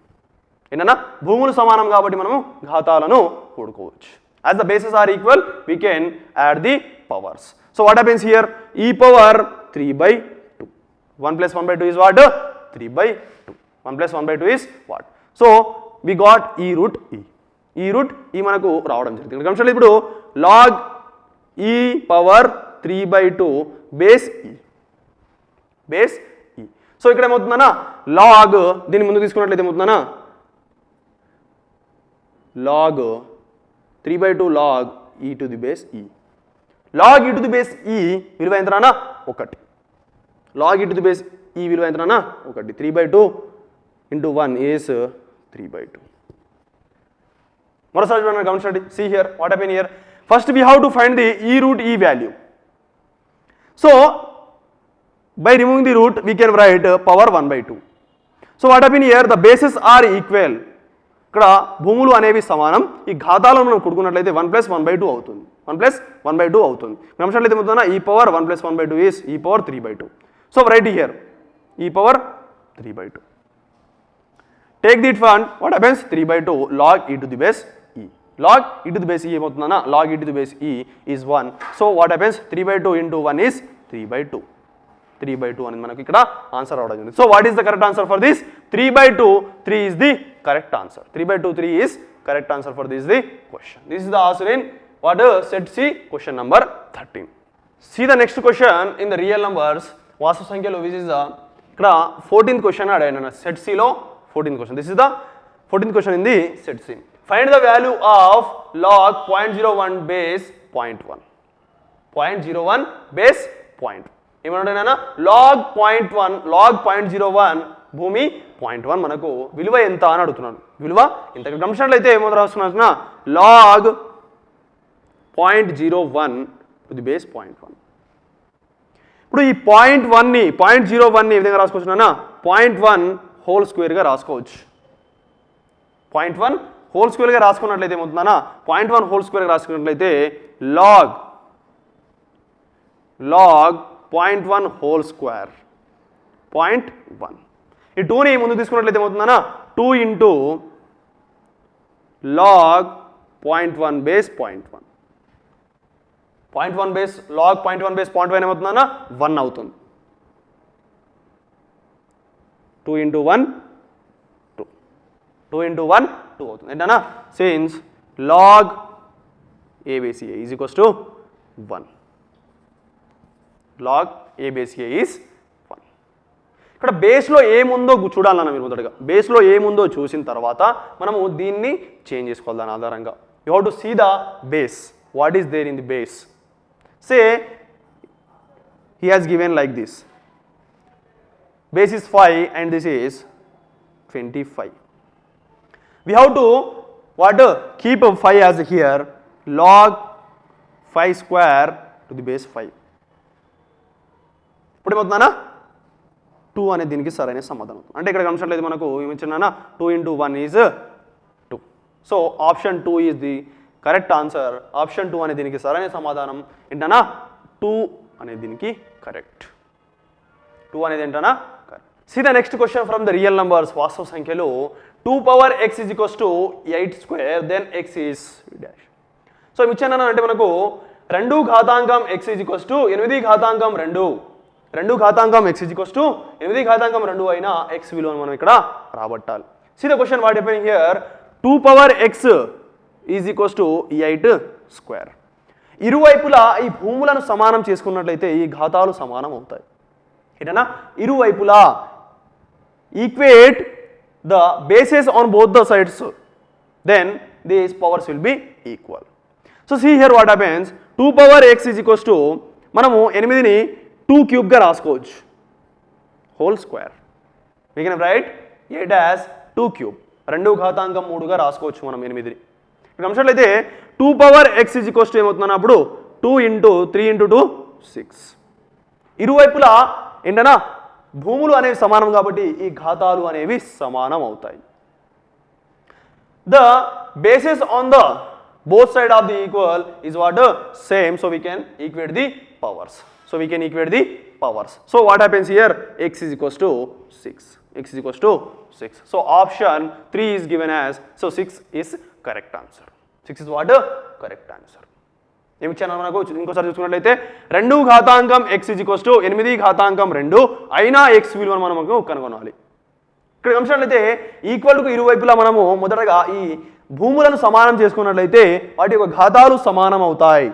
ఏంటన్నా భూములు సమానం కాబట్టి మనము ఘాతాలను కూడుకోవచ్చు. As the bases are equal, we can add the powers. So what happens here? E power 3/2. 1 plus 1/2 is what? 3/2. 1 plus 1/2 is what? So we got e root e మనకు రావడం జరిగింది. గమనించండి ఇప్పుడు log e power 3/2 base e. So ఇక్కడ ఏమవుతుందన్నా log దీన్ని ముందు తీసుకున్నట్లయితే ఏమవుతుందన్నా log 3/2 log e to the base e. log e to the base e విలువ ఎంతనా 1. log e to the base e విలువ ఎంతనా 1. 3/2 into 1 is 3/2. మరోసారి చూడండి గమనించండి. See here what happened here. First we have to find the e root e value. So by removing the root we can write power 1/2. So what happened here? The bases are equal. ఇక్కడ భూములు అనేవి సమానం. ఈ ఘాతాలను మనం కూడుకున్నట్లయితే 1 plus 1/2 అవుతుంది. 1 plus 1/2 అవుతుంది. గమనించినట్లయితే ఏమవుతుందన్నా e power 1 plus 1/2 is e power 3/2. So write here e power 3/2. Take the one, what happens? 3/2 log e to the base e. Log e to the base e ఏమవుతుందన్నా log e to the base e is 1. So what happens? 3/2 into 1 is 3/2. 3/2 అనేది మనకి ఇక్కడ answer రావడం జరిగింది. So what is the correct answer for this? 3/2 3 is the correct answer. 3/2 3 is correct answer for this the question. This is the answer in what set C question number 13. See the next question in the real numbers వాస్తవ సంఖ్యలో which is the ఇక్కడ 14th question అడిగాను set C లో 14th question. This is the 14th question in the set C. Find the value of log 0.01 base 0.1. 0.01 base 0.1. ఏమన్నాడైనా log 0.01 భూమి 0.1 మనకు విలువ ఎంత అని అడుగుతున్నాను. విలువ ఇంత గమనించినట్లయితే ఏమో రాస్తున్నా log 0.01 టు ది బేస్ 0.1. ఇప్పుడు ఈ 0.1ని ఏ విధంగా రాసుకోవచ్చునా 0.1 హోల్ స్క్వేర్గా రాసుకోవచ్చు. 0.1 హోల్ స్క్వేర్గా రాసుకున్నట్లయితే ఏమవుతుందన్నా 0.1 హోల్ స్క్వేర్గా రాసుకున్నట్లయితే log 0.1 హోల్ స్క్వేర్ 0.1. ఈ 2ని ముందు తీసుకున్నట్లయితే ఏమవుతుందన్నా 2 into log 0.1 base 0.1. 0.1 base log 0.1 base 0.1 ఏమవుతుందన్నా 1 అవుతుంది. 2 into 1 2. 2 into 1 2 అవుతుంది. ఏంటన్నా since log a base a is equals to 1. log a base a is 1. ఇక్కడ బేస్లో ఏముందో చూడాలన్నా మీరు మొదటగా బేస్లో ఏముందో చూసిన తర్వాత మనము దీన్ని చేంజ్ చేసుకోవాలి. దాని ఆధారంగా you have to see the base what is there in the base. Say he has given like this base is 5 and this is 25. We have to keep 5 as here log 5 square to the base 5. ఇప్పుడు ఏమవుతుందన్నా 2 అనే దీనికి సరైన సమాధానం. అంటే ఇక్కడ గమనించట్లేదు మనకు ఏమిచ్చినా 2 into 1 is 2. So option 2 is the correct answer. Option 2 అనే దీనికి సరైన సమాధానం ఏంటన్నా 2 అనే దీనికి కరెక్ట్. 2 అనేది ఏంటన్నా correct. See the next question from the real numbers వాస్తవ సంఖ్యలో 2 power x is equals to 8 square then x is dash. So ఏమిచ్చాను అంటే మనకు 2 ఘాతాంకం x is equals to 8 ఘాతాంకం 2 ఘాతాంకం x is equals to 8 ఘాతాంకం 2 అయిన x విలువను మనం ఇక్కడ రాబట్టాలి. See the question what happening here 2 power x is equals to 8 square. ఇరువైపులా ఈ భూములను సమానం చేసుకున్నట్లయితే ఈ ఘాతాలు సమానం అవుతాయి. ఏంటన్నా ఇరువైపులా equate the bases on both the sides then these powers will be equal. So see here what happens 2 power x is equals to మనము 8ని 2 క్యూబ్గా రాసుకోవచ్చు whole square. We can write 8 as 2 cube 2 ఘాతాంకం 3గా రాసుకోవచ్చు మనం 8ని. ఇక్కడ అంశాలైతే 2 power x is equals to ఏమవుతుందన్న అప్పుడు 2 ఇంటూ 3 ఇంటూ 2 6. ఇరువైపులా ఏంటన్నా భూములు అనేవి సమానం కాబట్టి ఈ ఘాతాలు అనేవి సమానం అవుతాయి. The basis on the both side of the equal is what same, so we can equate the powers. So what happens here? X is equals to 6. So option 3 is given as, so 6 is correct answer. 6 is what correct answer. ఏమి ఇచ్చాను మనకు ఇంకోసారి చూసుకున్నట్లయితే 2 ఘాతాంకం x is equals to 8 ఘాతాంకం 2 అయినా x విలువను మనము కనుగొనాలి. ఇక్కడ అంశాలైతే ఈక్వల్ టు ఇరువైపులా మనము మొదటగా ఈ భూములను సమానం చేసుకున్నట్లయితే వాటి యొక్క ఘాతాలు సమానం అవుతాయి.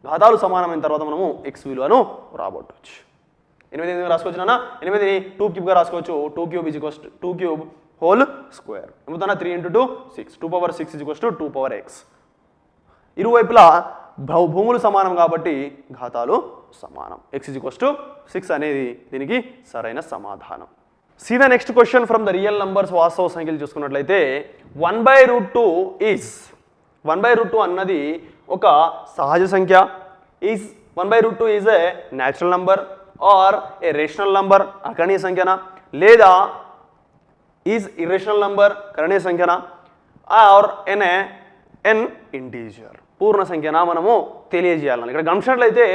ఘాతాలు సమానమైన తర్వాత మనము x విలువను రాబట్టవచ్చు. 8 రాసుకోవచ్చు నాన్న, 8ని 2 క్యూబ్గా రాసుకోవచ్చు. 2 cube is equals to 2 cube whole square ఏమవుతుందన్న 3 into 2 6. 2 power 6 is equals to 2 power x. ఇరువైపులా భూములు సమానం కాబట్టి ఘాతాలు సమానం. x ఈజ్ ఈక్వల్స్ టు 6 అనేది దీనికి సరైన సమాధానం. See the next question from the real numbers. వాస్తవ సంఖ్యలు చూసుకున్నట్లయితే 1/√2 is 1/√2 అన్నది ఒక సహజ సంఖ్య. is 1/√2 is a natural number or a rational number అకర్ణీయ సంఖ్యనా, లేదా is irrational number కరణీయ సంఖ్యనా, or n integer పూర్ణ సంఖ్యనా మనము తెలియజేయాలని. ఇక్కడ గమనించినట్లయితే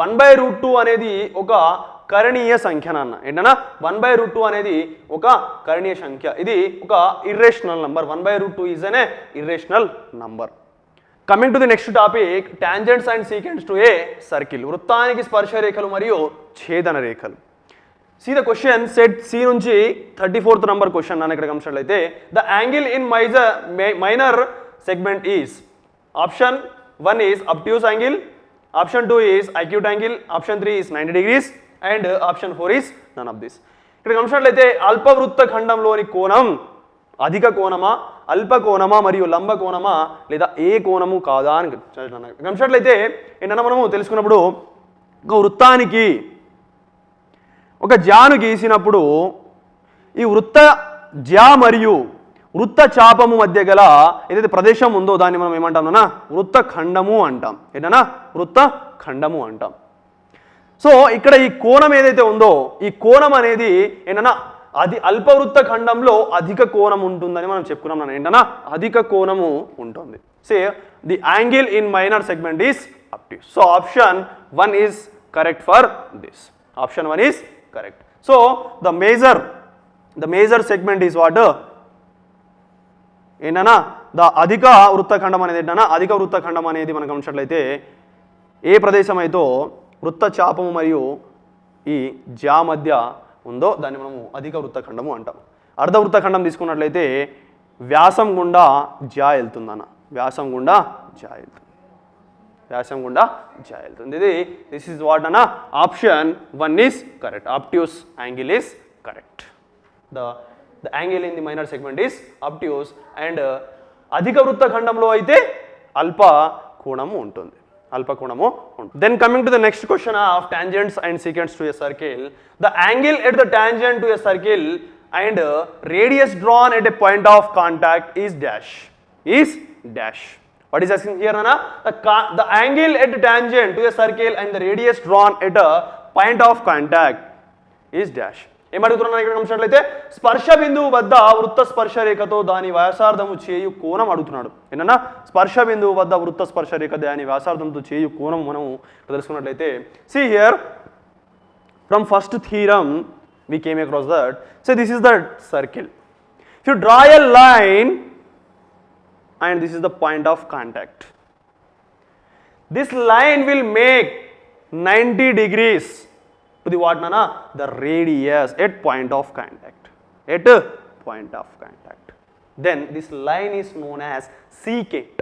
1/√2 అనేది ఒక కరణీయ సంఖ్య నాన్న. ఏంటన్నా 1/√2 అనేది ఒక కరణీయ సంఖ్య, ఇది ఒక irrational number. 1/√2 is an irrational number. Coming to the next topic, tangents and secants to a circle. వృత్తానికి స్పర్శ రేఖలు మరియు ఛేదన రేఖలు. See the question set c నుంచి 34th నంబర్ క్వశ్చన్ నాన్న. ఇక్కడ గమనించినట్లయితే the angle in minor segment is, option 1 is obtuse angle, option 2 is acute angle, option 3 is 90 degrees and option 4 is none of this. ఇక్కడ గమనించినట్లయితే అల్పవృత్త ఖండంలోని కోణం అధిక కోణమా, అల్ప కోణమా మరియు లంబ కోణమా, లేదా ఏ కోణము కాదా అని గమనించినట్లయితే ఏంటన్నా మనము తెలుసుకున్నప్పుడు ఒక వృత్తానికి ఒక జ్యాను గీసినప్పుడు ఈ వృత్త జ్యా మరియు వృత్త చాపము మధ్య గల ఏదైతే ప్రదేశం ఉందో దాన్ని మనం ఏమంటామన్నా వృత్త ఖండము అంటాం. ఏంటన్నా వృత్త ఖండము అంటాం. సో ఇక్కడ ఈ కోణం ఏదైతే ఉందో ఈ కోణం అనేది ఏంటన్నా అల్పవృత్త ఖండంలో అధిక కోణం ఉంటుందని మనం చెప్పుకున్నాం. ఏంటన్నా అధిక కోణము ఉంటుంది. Say the angle in minor segment is obtuse. So option 1 is correct for this. Option 1 is correct. So the major segment is what ఏంటన్నా అధిక వృత్తఖండం అనేది ఏంటన్నా అధిక వృత్తఖండం అనేది మనం గమనించినట్లయితే ఏ ప్రదేశం అయితే వృత్త చాపము మరియు ఈ జ్యా మధ్య ఉందో దాన్ని మనము అధిక వృత్తఖండము అంటాం. అర్ధ వృత్తఖండం తీసుకున్నట్లయితే వ్యాసం గుండా జ్యా వెళ్తుందన్న, వ్యాసం గుండా జ్యా వెళ్తుంది. ఇది దిస్ ఈజ్ వాట్ అన్న option 1 is correct. Obtuse angle is correct. The angle in the minor segment is obtuse and అధిక వృత్తఖండంలో అయితే అల్ప కోణము ఉంటుంది. Then coming to the next question of tangents and secants to a circle, the angle at the tangent to a circle and radius drawn at a point of contact is dash. What is asking here, Nana? The angle at the tangent to a circle and the radius drawn at a point of contact is dash. ఏమడుగుతున్నా ఇక్కడ గమనించినట్లయితే స్పర్శ బిందువు వద్ద వృత్త స్పర్శ రేఖతో దాని వ్యాసార్థము చేయు కోణం అడుగుతున్నాడు. ఏంటన్నా స్పర్శ బిందువు వద్ద వృత్త స్పర్శ రేఖ దాని వ్యాసార్థంతో చేయు కోణం మనం తెలుసుకున్నట్లయితే see here from first theorem we came across that. So this is the circle. If you draw a line and this is the point of contact, this line will make 90 degrees to the what nana the radius at point of contact. Then this line is known as secant.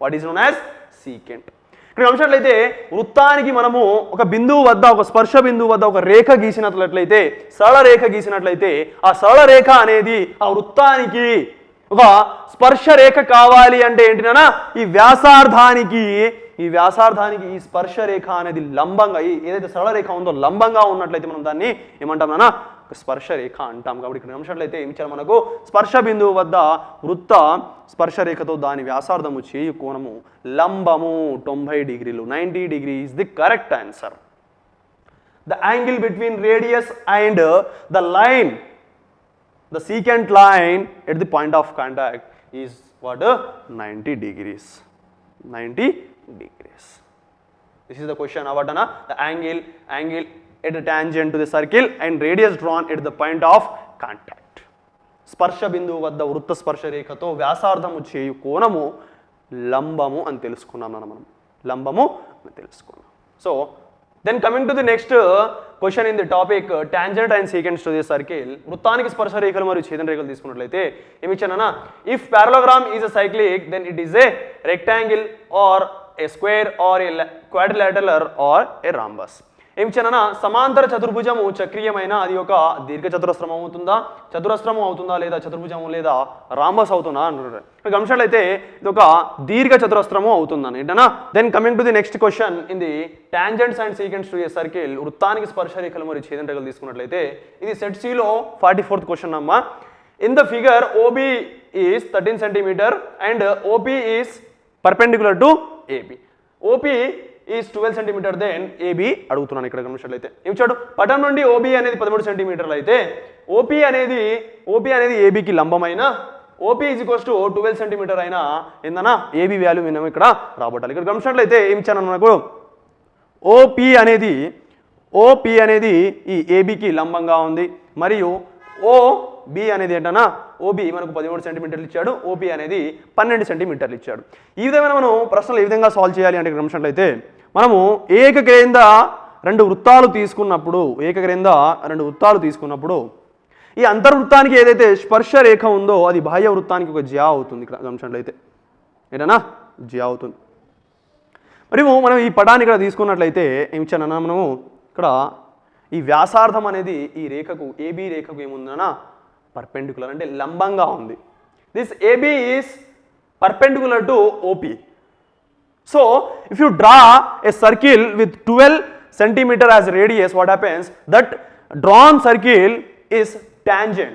What is known as secant? ఇక్కడ గమనించినట్లయితే వృత్తానికి మనము ఒక బిందువు వద్ద ఒక స్పర్శ బిందువు వద్ద ఒక రేఖ గీసినట్లయితే సరళ రేఖ గీసినట్లయితే ఆ సరళ రేఖ అనేది ఆ వృత్తానికి ఒక స్పర్శ రేఖ కావాలి అంటే ఏంటినా ఈ వ్యాసార్థానికి ఈ స్పర్శ రేఖ అనేది లంబంగా ఏదైతే సరళ రేఖ ఉందో లంబంగా ఉన్నట్లయితే మనం దాన్ని ఏమంటాం స్పర్శ రేఖ అంటాం. కాబట్టి ఇక్కడ గమనించినట్లయితే ఏమి ఇచ్చారు మనకు స్పర్శ బిందువు వద్ద వృత్త స్పర్శ రేఖతో దాని వ్యాసార్థము చేయు కోణము లంబము 90 డిగ్రీలు 90 degree is the correct answer. The angle between radius and the line, the secant line at the point of contact is what? 90 degrees. 90 degrees. This is the question about the angle at the tangent to the circle and radius drawn at the point of contact. స్పర్శ బిందువు వద్ద వృత్త స్పర్శ రేఖతో వ్యాసార్థము చేయు కోణము లంబము అని తెలుసుకున్నాం మనం. లంబము అని తెలుసుకున్నాం. So then coming to the next question in the topic tangent and secant to the circle, వృత్తానికి స్పర్శ రేఖలు మరియు ఛేదన రేఖలు తీసుకున్నట్లయితే ఏమి ఇచ్చానన్నా, if parallelogram is a cyclic then it is a rectangle or a square or a quadrilateral or a rhombus. ఏమి ఇచ్చానన్నా, సమాంతర చతుర్భుజము చక్రీయమైన అది ఒక దీర్ఘచతురస్రం అవుతుందా, చతురస్రము అవుతుందా, లేదా చతుర్భుజము లేదా రాంబస్ అవుతుందా అంటున్నారు. ఇక్కడ గమనించినట్లయితే ఇది ఒక దీర్ఘ చతురస్రము అవుతుందని ఏంటన్నా. Then coming to the next question in the tangents and secants to a circle, వృత్తానికి స్పర్శ రేఖలు మరియు ఛేదన రేఖలు తీసుకున్నట్లయితే ఇది సెట్ సిలో 44th క్వశ్చన్ అమ్మా. In the figure OB is 13 cm and OP is perpendicular to AB. OP is 12 cm then AB అడుగుతున్నాను. ఇక్కడ గమనించినట్లయితే ఏమి చాడు పటం నుండి OB అనేది 13 cm అయితే OP అనేది ABకి లంబమైన OP is equals to 12 cm అయినా ఏందన్నా AB వాల్యూ మనం ఇక్కడ రాబట్టాలి. ఇక్కడ గమనించినట్లయితే ఏమి ఇచ్చాను మనకు, OP అనేది ఈ ABకి లంబంగా ఉంది మరియు OB అనేది ఏంటన్నా, OB మనకు 13 cm ఇచ్చాడు, OP అనేది 12 cm ఇచ్చాడు. ఈ విధంగా మనం ప్రశ్నలు ఏ విధంగా సాల్వ్ చేయాలి అంటే గమనించినట్లయితే మనము ఏకకేంద్ర రెండు వృత్తాలు తీసుకున్నప్పుడు ఈ అంతర్వృత్తానికి ఏదైతే స్పర్శ రేఖ ఉందో అది బాహ్య వృత్తానికి ఒక జ్యా అవుతుంది. ఇక్కడ గమనించినట్లయితే ఏంటన్నా జ్యా అవుతుంది. మరియు మనం ఈ పటాన్ని ఇక్కడ తీసుకున్నట్లయితే ఏమి ఇచ్చానన్నా, మనము ఇక్కడ ఈ వ్యాసార్థం అనేది ఈ రేఖకు AB రేఖకు ఏముందన్నా పర్పెండిక్యులర్ అంటే లంబంగా ఉంది. This AB is perpendicular to OP. So if you draw a circle with 12 cm as radius, what happens? That drawn circle is tangent.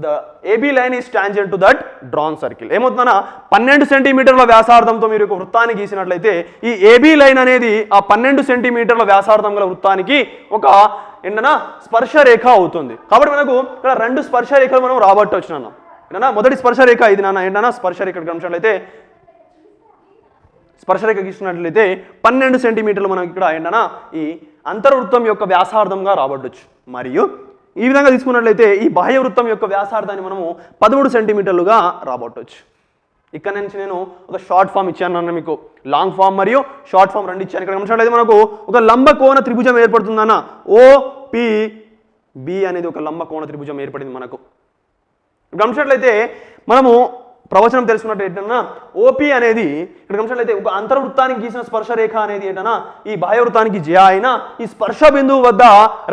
The AB line is tangent to that drawn circle. ఏమవుతుందన్నా 12 సెంటీమీటర్ల వ్యాసార్థంతో మీరు ఒక వృత్తాన్ని గీసినట్లయితే ఈ AB line అనేది ఆ 12 సెంటీమీటర్ల వ్యాసార్థం గల వృత్తానికి ఒక ఏంటన్నా స్పర్శ రేఖ అవుతుంది. కాబట్టి మనకు ఇక్కడ రెండు స్పర్శ రేఖలు మనం రాబట్టవచ్చు నాన్న. ఏంటన్నా మొదటి స్పర్శ రేఖ ఇది నాన్న, ఏంటన్నా స్పర్శ రేఖ గమనించినట్లయితే స్పర్శరేఖ గీసినట్లయితే 12 సెంటీమీటర్లు మనం ఇక్కడ ఏంటన్నా ఈ అంతర్వృత్తం యొక్క వ్యాసార్థంగా రాబట్టవచ్చు. మరియు ఈ విధంగా తీసుకున్నట్లయితే ఈ బాహ్య వృత్తం యొక్క వ్యాసార్థాన్ని మనము 13 సెంటీమీటర్లుగా రాబట్టవచ్చు. ఇక్కడ నుంచి నేను ఒక షార్ట్ ఫామ్ ఇచ్చాను అన్న, మీకు లాంగ్ ఫామ్ మరియు షార్ట్ ఫామ్ రెండు ఇచ్చాను. ఇక్కడ గమనించినట్లయితే మనకు ఒక లంబ కోణ త్రిభుజం ఏర్పడుతుందన్న, OPB అనేది ఒక లంబ కోణ త్రిభుజం ఏర్పడింది మనకు. గమనించినట్లయితే మనము ప్రవచనం తెలుసుకున్నట్టు ఏంటన్నా, OP అనేది ఇక్కడ గమనించినట్లయితే ఒక అంతర్వృత్తానికి గీసిన స్పర్శ రేఖ అనేది ఏంటన్నా ఈ బాహ్య వృత్తానికి జ్యా అయినా ఈ స్పర్శ బిందువు వద్ద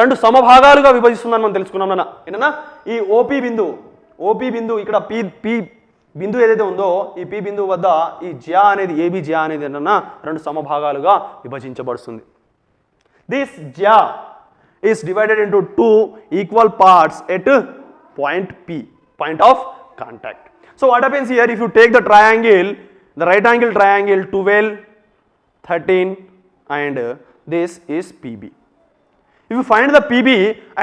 రెండు సమభాగాలుగా విభజిస్తుందని మనం తెలుసుకున్నాం అన్న. ఏంటన్నా ఈ OP బిందువు ఇక్కడ P బిందువు ఏదైతే ఉందో ఈ P బిందువు వద్ద ఈ జ్యా అనేది AB జ్యా అనేది ఏంటన్నా రెండు సమభాగాలుగా విభజించబడుతుంది. దిస్ జ్యా is divided into 2 equal parts at point P, point of contact. So what happens here, if you take the triangle, the right angle triangle 12, 13 and this is PB. If you find the PB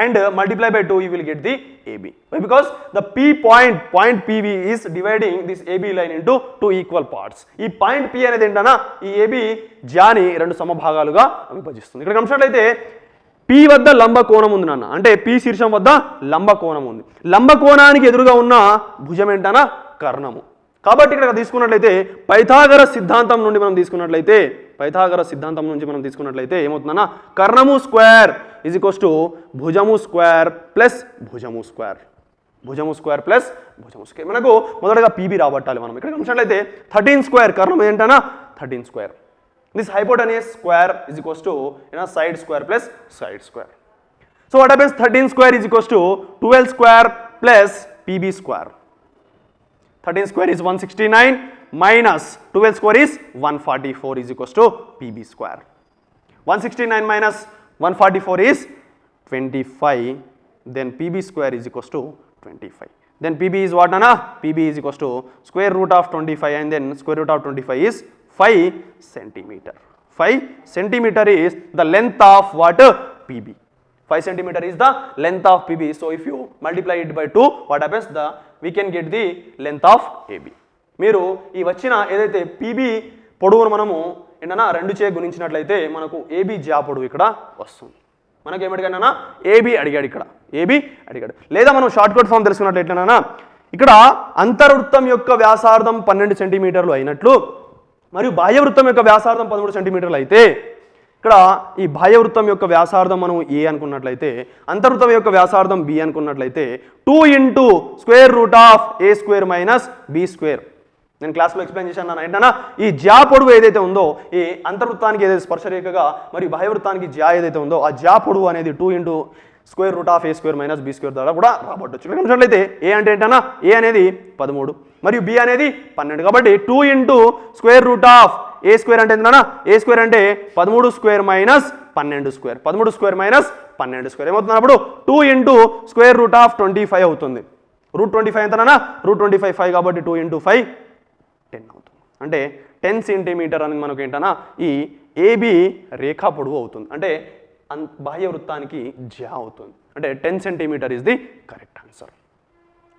and multiply by 2, you will get the AB. Why? Because the point PB is dividing this AB line into 2 equal parts. ఈ point P అనేది ఏంటన్నా ఈ AB జ్యాని రెండు సమభాగాలుగా విభజిస్తుంది. ఇక్కడ గమనించినట్లయితే P వద్ద లంబ కోణం ఉంది నాన్న, అంటే P శీర్షం వద్ద లంబ కోణం ఉంది. లంబ కోణానికి ఎదురుగా ఉన్న భుజం ఏంటన్నా కర్ణము. కాబట్టి ఇక్కడ తీసుకున్నట్లయితే పైథాగరస్ సిద్ధాంతం నుంచి మనం తీసుకున్నట్లయితే ఏమవుతుందన్నా కర్ణము స్క్వేర్ ఈజ్ ఈక్వల్స్ టు భుజము స్క్వేర్ ప్లస్ భుజము స్క్వేర్. మనకు మొదటగా PB రాబట్టాలి మనం. ఇక్కడ చూసినట్లయితే 13 స్క్వేర్ కర్ణం ఏంటన్నా 13 square. This hypotenuse square is equals to side square plus side square. So what happens, 13 square is equals to 12 square plus PB square. 13 square is 169 minus 12 square is 144 is equals to PB square. 169 minus 144 is 25, then PB square is equals to 25. Then PB is what, Nana? PB is equals to square root of 25 and then square root of 25 is 5 centimeter. 5 centimeter is the length of what? PB. 5 centimeter is the length of PB. So if you multiply it by 2, what happens? We can get the length of AB. మీరు ఈ వచ్చిన ఏదైతే PB పొడవును మనము ఏంటన్నా 2 చే గుణించినట్లయితే మనకు AB జ్యా పొడవు ఇక్కడ వస్తుంది. మనకు ఏమి అడిగాడన్నా? AB అడిగాడు ఇక్కడ. AB అడిగాడు. లేదా మనం షార్ట్ కట్ ఫామ్ తెలుసుకున్నట్లయితేనా ఇక్కడ అంతర్వృత్తం యొక్క వ్యాసార్థం 12 సెంటీమీటర్లు అయినట్లు మరియు బాహ్యవృత్తం యొక్క వ్యాసార్థం 13 సెంటీమీటర్లు అయితే ఇక్కడ ఈ బాహ్యవృత్తం యొక్క వ్యాసార్థం మనం A అనుకున్నట్లయితే అంతర్వృత్తం యొక్క వ్యాసార్థం B అనుకున్నట్లయితే 2 into square root of A square minus B square. నేను క్లాస్లో ఎక్స్ప్లెయిన్ చేశాను ఏంటన్నా ఈ జ్యా పొడవు ఏదైతే ఉందో ఈ అంతర్వృత్తానికి ఏదైతే స్పర్శరేఖగా మరియు బాహ్యవృత్తానికి జ్యా ఏదైతే ఉందో ఆ జ్యా పొడవు అనేది 2 into square root of A square minus B square ద్వారా కూడా రాబట్టవచ్చు. చూసినట్లయితే A అంటే ఏంటన్నా? A అనేది 13 మరియు B అనేది 12 కాబట్టి 2 into square root of A square అంటే ఏంటన్నా? A స్క్వేర్ అంటే 13 square minus 12 square. 13 square minus 12 square ఏమవుతుంది అప్పుడు 2 ఇంటూ స్క్వేర్ రూట్ ఆఫ్ 25 అవుతుంది. రూట్ 25 ఎంతనా? రూట్ 25 5 కాబట్టి 2 ఇంటూ 5 10 అవుతుంది. అంటే 10 సెంటీమీటర్ అనేది మనకు ఏంటన్నా ఈ AB రేఖా పొడవు అవుతుంది. అంటే బాహ్య వృత్తానికి జ్యా అవుతుంది. అంటే 10 centimetre is the correct answer.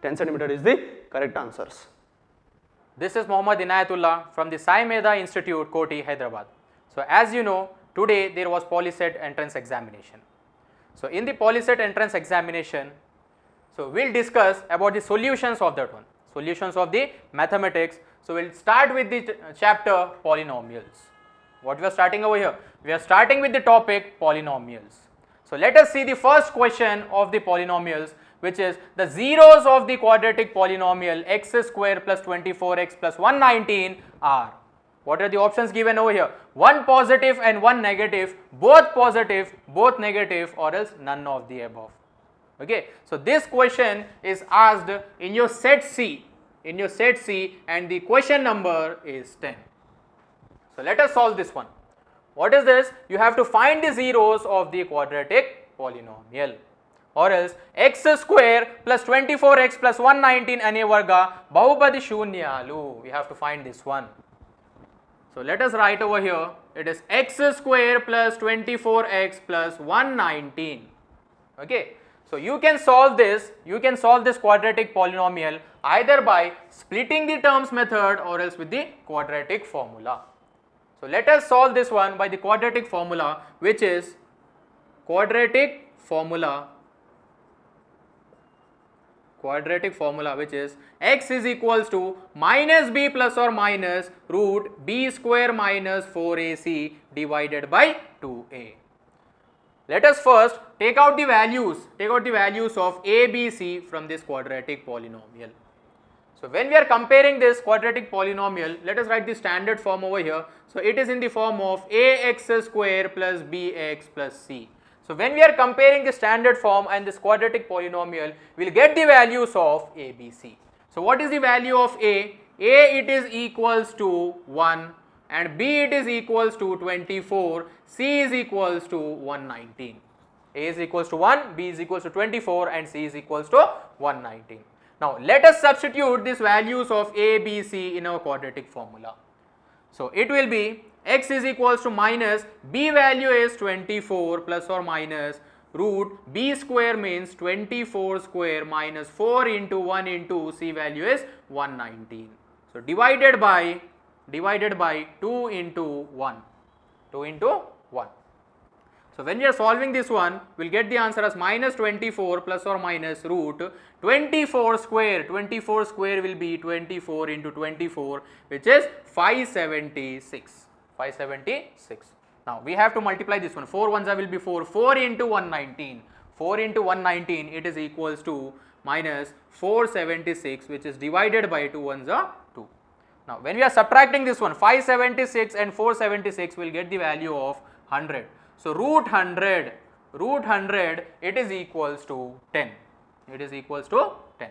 10 centimeter is the correct answers. This is Mohammad Inayatullah from the SAIMEDHA Institute, Koti, Hyderabad. So as you know, today there was POLYCET entrance examination. So in the POLYCET entrance examination, so we'll discuss about the solutions of that one, solutions of the mathematics. So we'll start with the chapter polynomials. What we are starting over here? We are starting with the topic polynomials. So let us see the first question of the polynomials, which is the zeros of the quadratic polynomial x square plus 24x plus 119 are. What are the options given over here? One positive and one negative, both positive, both negative, or else none of the above. Okay, so this question is asked in your set C, and the question number is 10. So let us solve this one. What is this? You have to find the zeros of the quadratic polynomial, or else x square plus 24x plus 119 ane varga bahupadi shunyalu. We have to find this one. So let us write over here, it is x square plus 24x plus 119. Okay, so you can solve this quadratic polynomial either by splitting the terms method or else with the quadratic formula. So let us solve this one by the quadratic formula, which is which is x is equals to minus b plus or minus root b square minus 4ac divided by 2a. Let us first take out the values of a, b, c from this quadratic polynomial. So when we are comparing this quadratic polynomial, let us write the standard form over here. So it is in the form of ax square plus bx plus c. So when we are comparing the standard form and this quadratic polynomial, we will get the values of a, b, c. So what is the value of a? A it is equals to 1 and b it is equals to 24, c is equals to 119. A is equals to 1, b is equals to 24 and c is equals to 119. Now let us substitute these values of a, b, c in our quadratic formula. So it will be x is equals to minus b value is 24 plus or minus root b square means 24 square minus 4 into 1 into c value is 119. So divided by 2 into 1. So when we are solving this one, we will get the answer as minus 24 plus or minus root 24 square. 24 square will be 24 into 24, which is 576. 576. Now we have to multiply this one. 4 ones will be 4. 4 into 119. 4 into 119 it is equals to minus 476, which is divided by 2 ones are 2. Now when we are subtracting this one, 576 and 476 will get the value of 100. So root 100 it is equals to 10. It is equals to 10.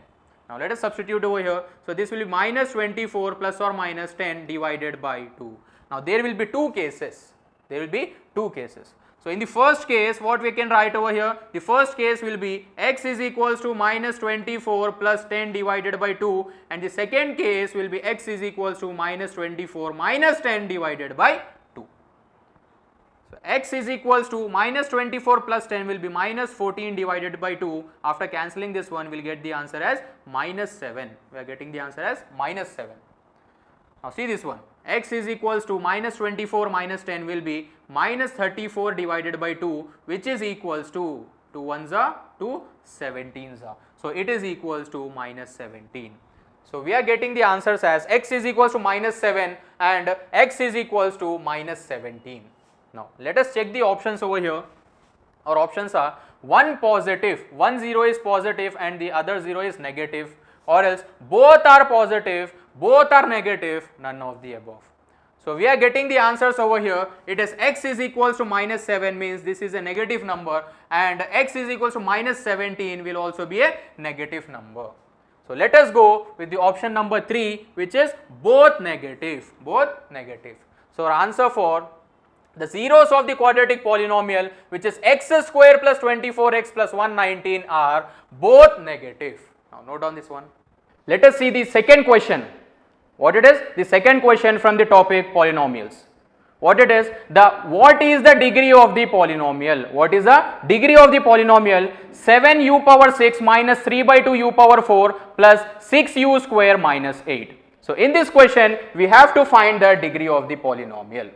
Now let us substitute over here. So this will be minus 24 plus or minus 10 divided by 2. Now there will be two cases. There will be two cases. So in the first case, what we can write over here? The first case will be x is equals to minus 24 plus 10 divided by 2, and the second case will be x is equals to minus 24 minus 10 divided by 2. So x is equals to minus 24 plus 10 will be minus 14 divided by 2. After cancelling this one, we will get the answer as minus 7. We are getting the answer as minus 7. Now see this one, x is equals to minus 24 minus 10 will be minus 34 divided by 2, which is equals to 2 ones are 2 17s are. So it is equals to minus 17. So we are getting the answers as x is equals to minus 7 and x is equals to minus 17. Now let us check the options over here. Our options are one positive, one 0 is positive and the other 0 is negative, or else both are positive, both are negative, none of the above. So we are getting the answers over here. It is x is equals to minus 7 means this is a negative number, and x is equals to minus 17 will also be a negative number. So let us go with the option number 3, which is both negative, both negative. So our answer for the zeros of the quadratic polynomial, which is x square plus 24x plus 119, are both negative. Now note down this one. Let us see the second question. What it is? The second question from the topic polynomials. What it is? What is the degree of the polynomial? What is the degree of the polynomial? 7u power 6 minus 3 by 2 u power 4 plus 6u square minus 8. So in this question, we have to find the degree of the polynomial.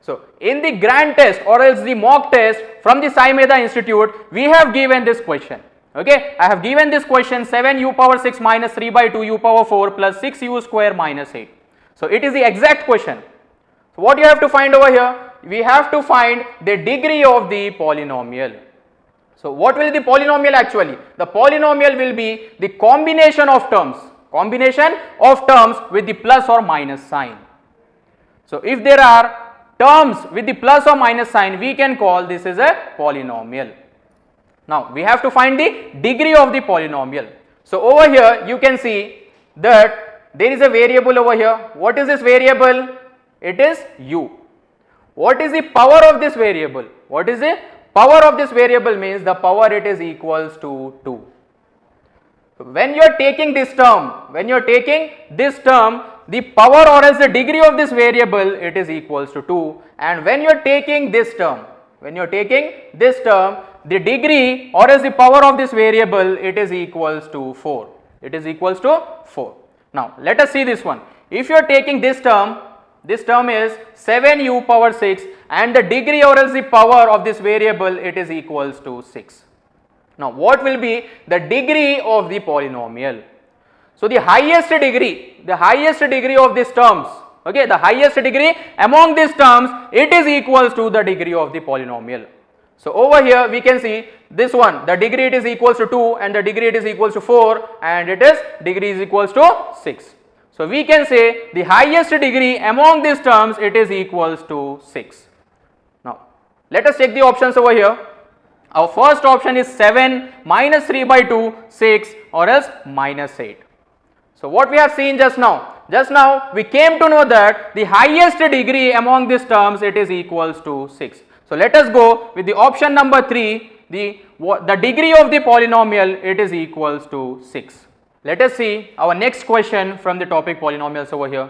So in the grand test or else the mock test from the SAIMEDHA Institute, we have given this question. Okay, I have given this question 7u power 6 minus 3 by 2 u power 4 plus 6u square minus 8. So it is the exact question. So what you have to find over here? We have to find the degree of the polynomial. So what will be the polynomial actually? The polynomial will be the combination of terms with the plus or minus sign. So if there are terms with the plus or minus sign, we can call this as a polynomial. Now we have to find the degree of the polynomial. So over here you can see that there is a variable over here. What is this variable? It is u. What is the power of this variable? What is the power of this variable? Means the power it is equals to 2. So when you are taking this term, the power or else the degree of this variable, it is equals to 2, and when you are taking this term, the degree or else the power of this variable, it is equals to 4. It is equals to 4. Now let us see this one. If you are taking this term is 7u power 6 and the degree or else the power of this variable, it is equals to 6. Now what will be the degree of the polynomial? So the highest degree of these terms, okay, the highest degree among these terms, it is equals to the degree of the polynomial. So over here we can see this one, the degree it is equals to 2 and the degree it is equals to 4 and it is degree is equals to 6. So we can say the highest degree among these terms, it is equals to 6. Now let us check the options over here. Our first option is 7 minus 3 by 2, 6, or else minus 8. So what we have seen just now we came to know that the highest degree among these terms, it is equals to 6. So let us go with the option number 3, the degree of the polynomial, it is equals to 6. Let us see our next question from the topic polynomials over here.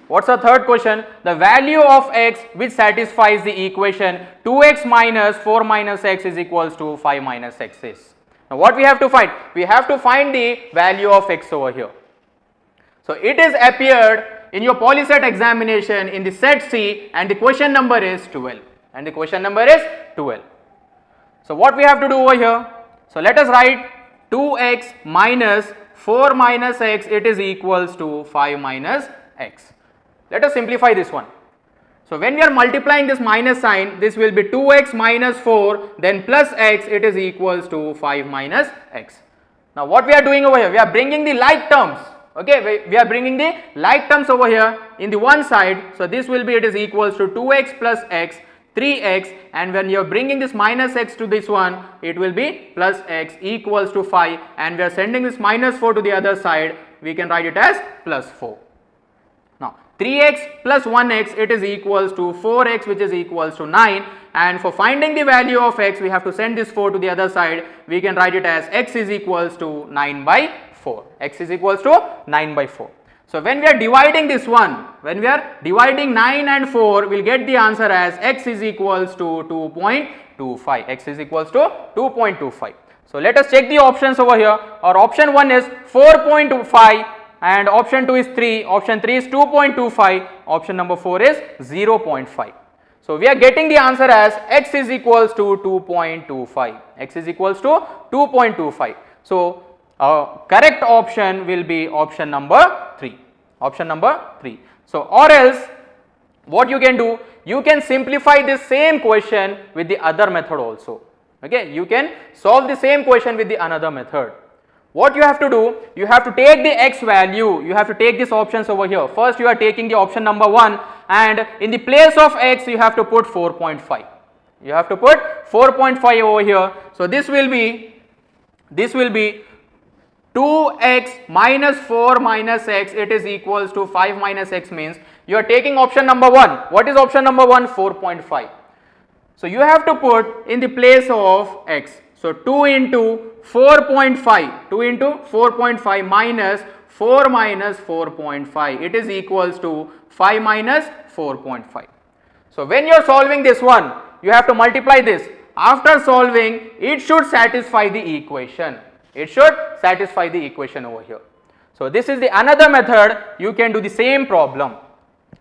What's the third question? The value of x which satisfies the equation 2x minus 4 minus x is equals to 5 minus x is. Now what we have to find? We have to find the value of x over here. So it is appeared in your POLYCET examination in the set C and the question number is 12. So what we have to do over here? So let us write 2x minus 4 minus x, it is equals to 5 minus x. Let us simplify this one. So when we are multiplying this minus sign, this will be 2x minus 4 then plus x, it is equals to 5 minus x. Now what we are doing over here? We are bringing the like terms. Okay, we are bringing the like terms over here in the one side. So this will be, it is equals to 2x plus x 3x, and when you are bringing this minus x to this one, it will be plus x equals to 5, and we are sending this minus 4 to the other side, we can write it as plus 4. Now 3x plus 1x, it is equals to 4x, which is equals to 9, and for finding the value of x, we have to send this 4 to the other side, we can write it as x is equals to 9 by 4, x is equals to 9 by 4. So when we are dividing this one, when we are dividing 9 and 4, we will get the answer as x is equals to 2.25, x is equals to 2.25. So let us check the options over here. Our option 1 is 4.25 and option 2 is 3, option 3 is 2.25, option number 4 is 0.5. So we are getting the answer as x is equals to 2.25, x is equals to 2.25. So correct option will be option number 3, option number 3. So or else what you can do, you can simplify this same question with the other method also. Okay, you can solve the same question with the another method. What you have to do, you have to take the x value, you have to take these options over here. First you are taking the option number 1, and in the place of x you have to put 4.5. You have to put 4.5 over here. So this will be 2x minus 4 minus x, it is equals to 5 minus x, means you are taking option number 1. What is option number 1? 4.5. So you have to put in the place of x. So 2 into 4.5, 2 into 4.5 minus 4 minus 4.5, it is equals to 5 minus 4.5. So when you are solving this one, you have to multiply this. After solving, it should satisfy the equation. It should satisfy the equation over here. So this is the another method, you can do the same problem.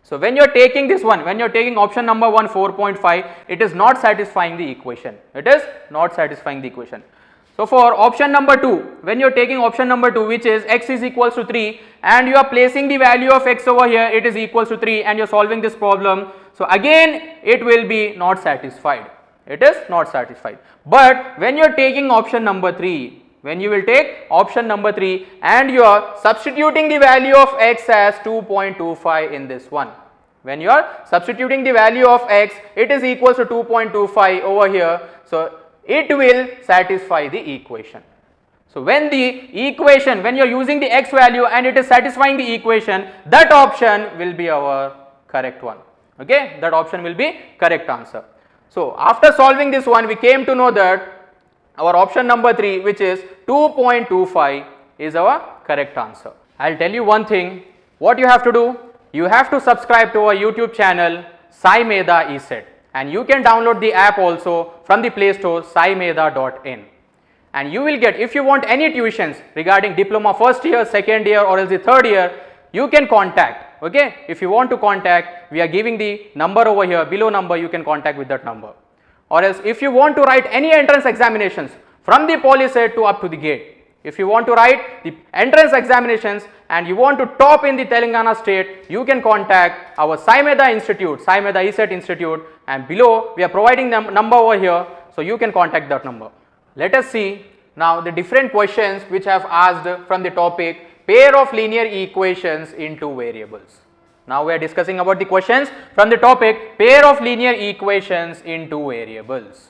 So when you are taking this one, when you are taking option number 1 4.5, it is not satisfying the equation. It is not satisfying the equation. So for option number 2, when you are taking option number 2, which is x is equals to 3, and you are placing the value of x over here, it is equals to 3, and you are solving this problem. So again it will be not satisfied. It is not satisfied. But when you are taking option number 3, when you will take option number 3 and you are substituting the value of x as 2.25 in this one. When you are substituting the value of x, it is equals to 2.25 over here. So it will satisfy the equation. So when the equation, when you are using the x value and it is satisfying the equation, that option will be our correct one. Okay, that option will be correct answer. So after solving this one, we came to know that our option number 3, which is 2.25, is our correct answer. I will tell you one thing, what you have to do, you have to subscribe to our YouTube channel SAIMEDHA ESET, and you can download the app also from the Play Store, saimedha.in, and you will get, if you want any tuitions regarding diploma first year, second year or else the third year, you can contact. Okay, if you want to contact, we are giving the number over here, below number, you can contact with that number. Or else if you want to write any entrance examinations from the POLYCET to up to the gate, if you want to write the entrance examinations and you want to top in the Telangana state, you can contact our SAIMEDHA Institute, SAIMEDHA ESET Institute, and below we are providing the number over here, so you can contact that number. Let us see now the different questions which I have asked from the topic pair of linear equations in two variables. Now we are discussing about the questions from the topic pair of linear equations in two variables.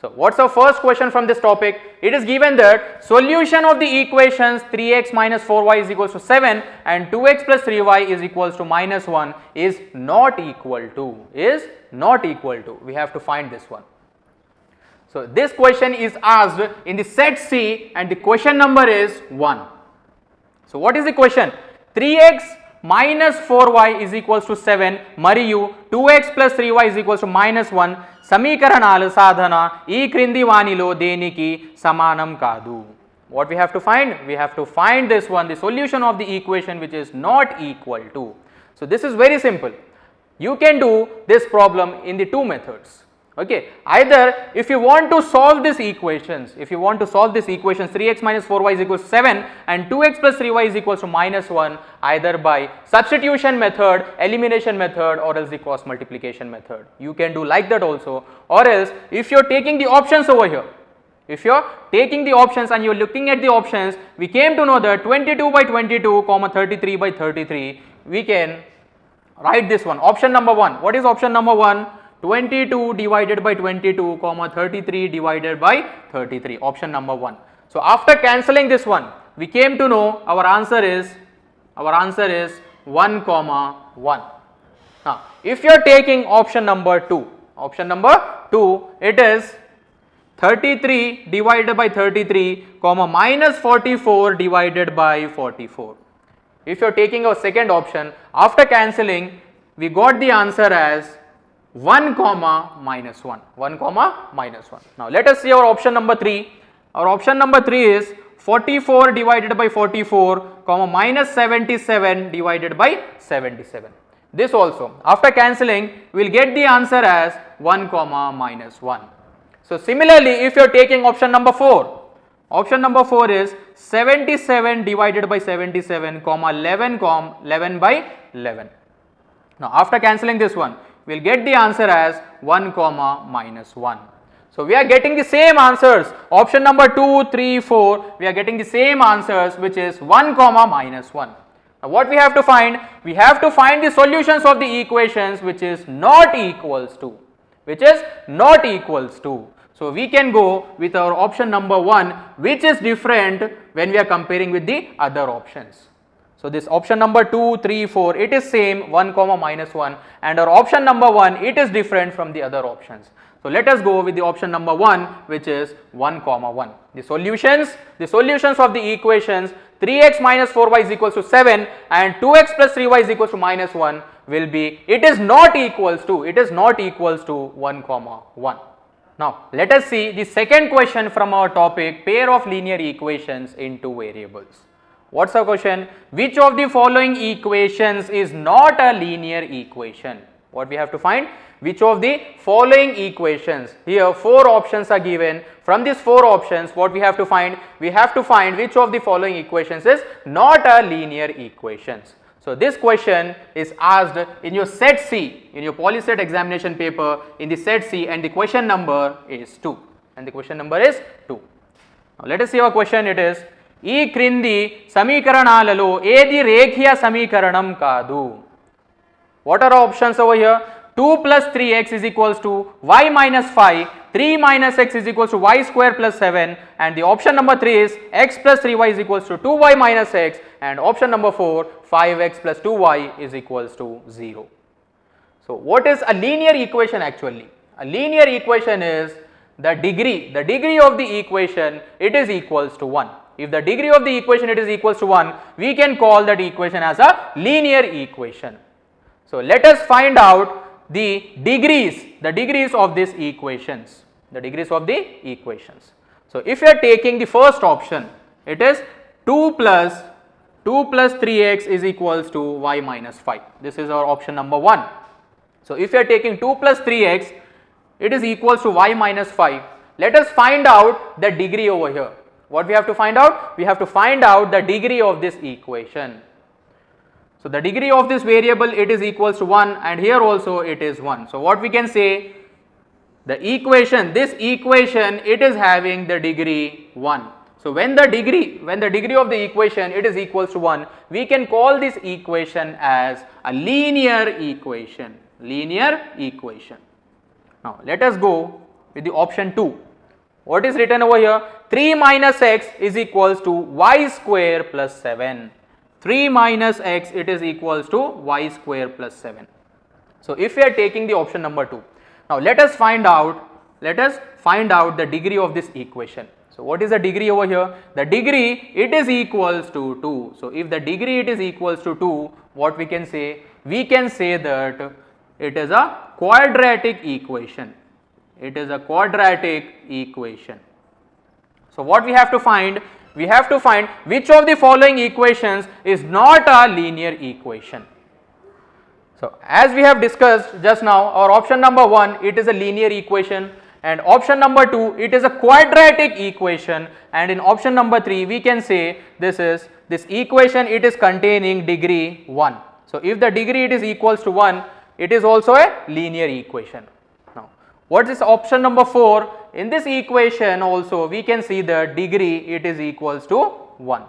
So what's the first question from this topic? It is given that solution of the equations 3x minus 4y is equals to 7 and 2x plus 3y is equals to minus 1 is not equal to, we have to find this one. So this question is asked in the set C and the question number is 1. So what is the question? 3x minus 4y is equals to 7 మరియు 2x plus 3y is equals to minus 1 సమీకరణాలు సాధన ఈ క్రింది వానిలో దేనికి సమానం కాదు. What we have to find? We have to find this one, the solution of the equation which is not equal to. So this is very simple. You can do this problem in the two methods. Okay, either if you want to solve these equations, 3x minus 4y is equals to 7 and 2x plus 3y is equals to minus 1, either by substitution method, elimination method, or else the cross multiplication method. You can do like that also, or else if you are taking the options over here, if you are taking the options and you are looking at the options, we came to know that 22 by 22 comma 33 by 33, we can write this one, option number 1. What is option number 1? 22 divided by 22, comma 33 divided by 33, option number 1. So after cancelling this one, we came to know our answer is 1 comma 1. Now if you are taking option number 2, it is 33 divided by 33, comma minus 44 divided by 44. If you are taking our second option, after cancelling, we got the answer as 1 comma minus 1. Now let us see our option number 3. Our option number 3 is 44 divided by 44, comma minus 77 divided by 77. This also, after cancelling, we will get the answer as 1 comma minus 1. So similarly, if you are taking option number 4, is 77 divided by 77, comma 11 by 11. Now after cancelling this one, we will get the answer as 1 comma minus 1. So we are getting the same answers, option number 2, 3, 4, we are getting the same answers, which is 1 comma minus 1. Now what we have to find? We have to find the solutions of the equations which is not equals to. So we can go with our option number 1, which is different when we are comparing with the other options. So this option number 2, 3, 4, it is same 1 comma minus 1, and our option number 1, it is different from the other options. So let us go with the option number 1, which is 1 comma 1. The solutions of the equations 3x minus 4y is equals to 7 and 2x plus 3y is equals to minus 1 will be, it is not equals to 1 comma 1. Now let us see the second question from our topic, pair of linear equations in two variables. What's the question? Which of the following equations is not a linear equation? What we have to find? Which of the following equations? Here 4 options are given. From these 4 options, what we have to find? We have to find which of the following equations is not a linear equations. So this question is asked in your set C, in your POLYCET examination paper, in the set C, and the question number is 2. Now let us see our question. It is, ఈ క్రింది సమీకరణాలలో ఏది రేఖీయ సమీకరణం కాదు? What are our options over here? 2 plus 3x is equals to y minus 5, 3 minus x is equals to y square plus 7, and the option number 3 is x plus 3y is equals to 2y minus x, and option number 4, 5x plus 2y is equals to 0. So what is a linear equation actually? A linear equation is the degree of the equation, it is equals to 1. If the degree of the equation it is equals to 1, we can call that equation as a linear equation. So let us find out the degrees of these equations, So if you are taking the first option, it is 2 plus 3x is equals to y minus 5. This is our option number 1. So if you are taking 2 plus 3x, it is equals to y minus 5. Let us find out the degree over here. What we have to find out? We have to find out the degree of this equation. So the degree of this variable, it is equals to 1, and here also it is 1. So what we can say, this equation it is having the degree 1. So when the degree of the equation it is equals to 1, we can call this equation as a linear equation. Now let us go with the option 2. What is written over here? 3 minus x is equals to y square plus 7. 3 minus x, it is equals to y square plus 7. So if we are taking the option number 2, now let us find out the degree of this equation. So what is the degree over here? The degree, it is equals to 2. So if the degree it is equals to 2, what we can say? We can say that it is a quadratic equation. So what we have to find? We have to find which of the following equations is not a linear equation. So as we have discussed just now, our option number 1, it is a linear equation, and option number 2, it is a quadratic equation, and in option number 3 we can say this equation it is containing degree 1. So if the degree it is equals to 1, it is also a linear equation. Now what is option number 4? In this equation also we can see the degree it is equals to 1.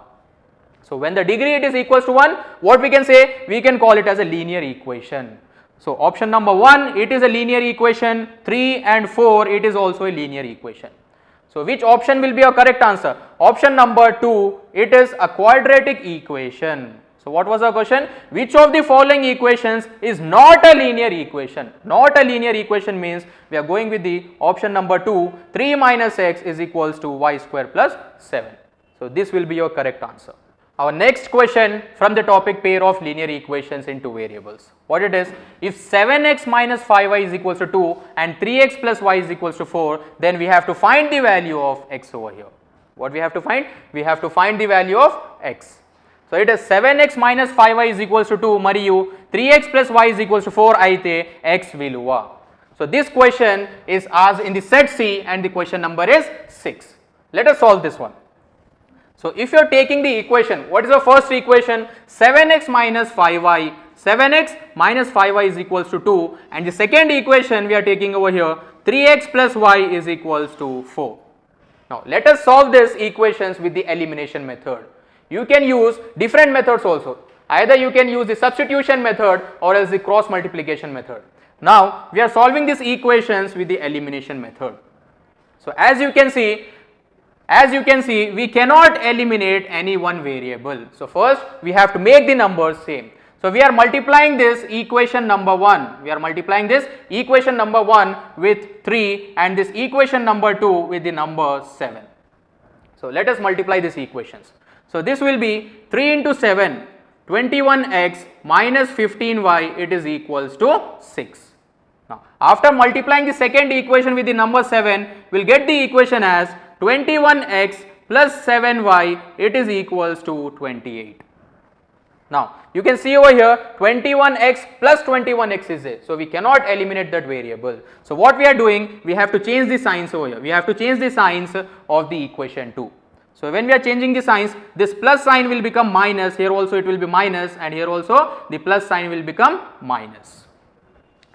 So when the degree it is equals to 1, what we can say? We can call it as a linear equation. So option number 1, it is a linear equation, 3 and 4, it is also a linear equation. So which option will be your correct answer? Option number 2, it is a quadratic equation. So what was our question? Which of the following equations is not a linear equation? Not a linear equation means we are going with the option number 2, 3 minus x is equals to y square plus 7. So this will be your correct answer. Our next question from the topic pair of linear equations in two variables. What it is? If 7x minus 5y is equals to 2 and 3x plus y is equals to 4, then we have to find the value of x over here. What we have to find? We have to find the value of x. So it is 7x minus 5y is equals to 2 మరియు 3x plus y is equals to 4 అయితే x విలువ. So this question is asked in the set C and the question number is 6. Let us solve this one. So if you are taking the equation, what is the first equation? 7x minus 5y. 7x minus 5y is equals to 2, and the second equation we are taking over here, 3x plus y is equals to 4. Now let us solve these equations with the elimination method. You can use different methods also. Either you can use the substitution method or else the cross multiplication method. Now we are solving these equations with the elimination method. So as you can see, we cannot eliminate any one variable. So first we have to make the numbers same. So we are multiplying this equation number 1. We are multiplying this equation number 1 with 3 and this equation number 2 with the number 7. So let us multiply these equations. So this will be 3 into 7, 21x minus 15y, it is equals to 6. Now after multiplying the second equation with the number 7, we will get the equation as 21x plus 7y, it is equals to 28. Now you can see over here 21x plus 21x is there. So we cannot eliminate that variable. So what we are doing, we have to change the signs over here. We have to change the signs of the equation 2. So when we are changing the signs, this plus sign will become minus, here also it will be minus, and here also the plus sign will become minus.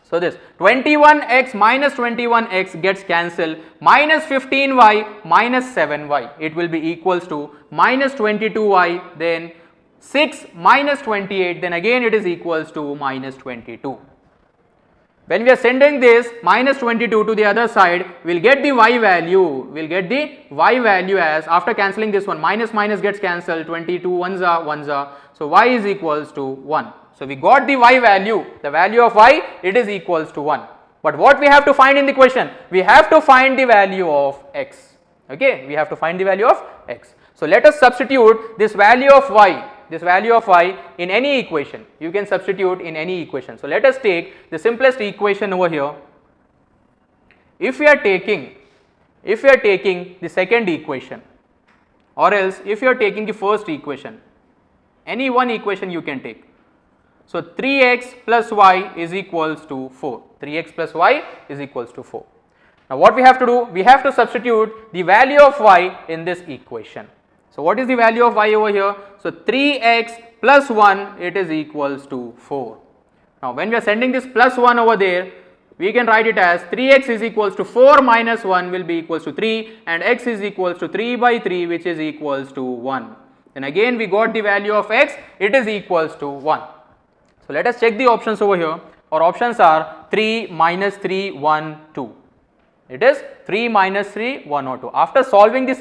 So this 21x minus 21x gets cancelled, minus 15y minus 7y, it will be equals to minus 22y, then 6 minus 28, then again it is equals to minus 22. When we are sending this minus 22 to the other side, we will get the y value, as after cancelling this one, minus minus gets cancelled, 22 ones are, so y is equals to 1. So we got the y value, the value of y, it is equals to 1. But what we have to find in the question? We have to find the value of x. Okay, we have to find the value of x. So let us substitute this value of y in any equation. You can substitute in any equation. So let us take the simplest equation over here. If we are taking the second equation, or else if you are taking the first equation, any one equation you can take. So 3x plus y is equals to 4. 3x plus y is equals to 4. Now what we have to do? We have to substitute the value of y in this equation. So what is the value of y over here? So 3x plus 1, it is equals to 4. Now when we are sending this plus 1 over there, we can write it as 3x is equals to 4 minus 1 will be equals to 3, and x is equals to 3 by 3, which is equals to 1. Then again we got the value of x, it is equals to 1. So let us check the options over here. Our options are 3, minus 3, 1, 2. It is 3, minus 3, 1 or 2. After solving these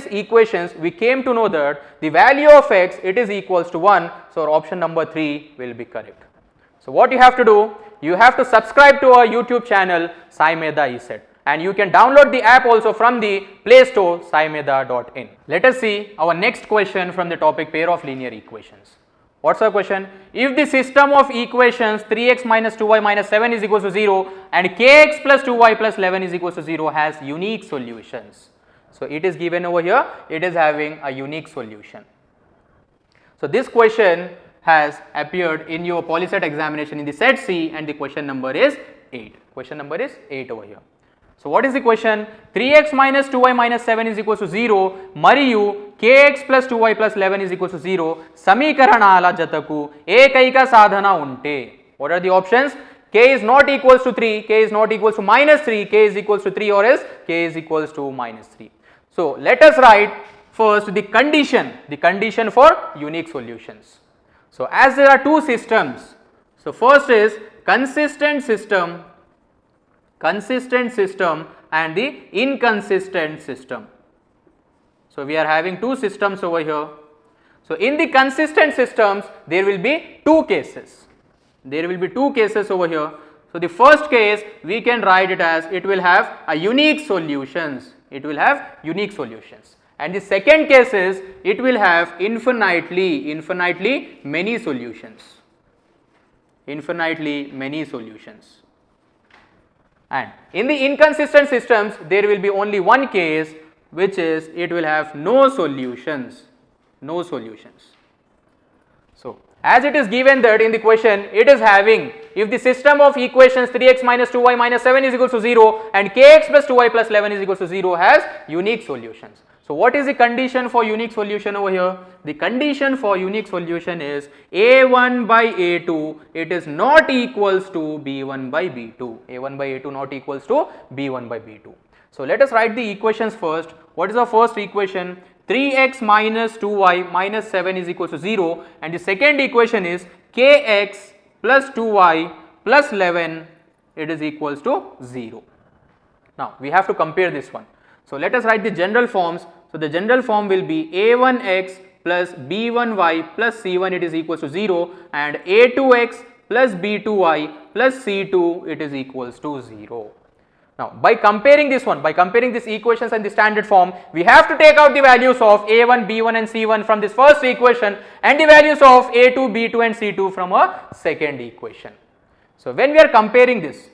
equations, we came to know that the value of x, it is equals to 1. So our option number 3 will be correct. So what you have to do? You have to subscribe to our YouTube channel SAIMEDHA ESET, and you can download the app also from the Play Store, saimedha.in. Let us see our next question from the topic pair of linear equations. What's our question? If the system of equations 3x minus 2y minus 7 is equals to 0 and kx plus 2y plus 11 is equals to 0 has unique solutions. So it is given over here, it is having a unique solution. So this question has appeared in your POLYCET examination in the set C, and the question number is 8. Question number is 8 over here. So what is the question? 3x minus 2y minus 7 is equals to 0 మరియు kx plus 2y plus 11 is equals to 0 సమీకరణాల జతకు ఏకైక సాధన ఉంటే. What are the options? K is not equals to 3, k is not equals to minus 3, k is equals to 3, or else k is equals to minus 3. So let us write first the condition for unique solutions. So as there are two systems So first is consistent system and the inconsistent system. So we are having two systems over here. So in the consistent systems there will be two cases. There will be two cases over here. So the first case we can write it as it will have a unique solutions. It will have unique solutions. And the second case is it will have infinitely many solutions. Infinitely many solutions. And in the inconsistent systems there will be only one case, which is it will have no solutions. No solutions. So as it is given that in the question it is having, if the system of equations 3x minus 2y minus 7 is equal to 0 and kx plus 2y plus 11 is equal to 0 has unique solutions. So what is the condition for unique solution over here? The condition for unique solution is a1 by a2 it is not equals to b1 by b2. a1 by a2 not equals to b1 by b2. So let us write the equations first. What is the first equation? 3x minus 2y minus 7 is equal to 0, and the second equation is kx plus 2y plus 11 it is equals to 0. Now we have to compare this one. So let us write the general forms. So the general form will be a1x plus b1y plus c1 it is equals to 0, and a2x plus b2y plus c2 it is equals to 0. Now by comparing this one, by comparing these equations and the standard form, we have to take out the values of a1, b1 and c1 from this first equation and the values of a2, b2 and c2 from a second equation. So when we are comparing this,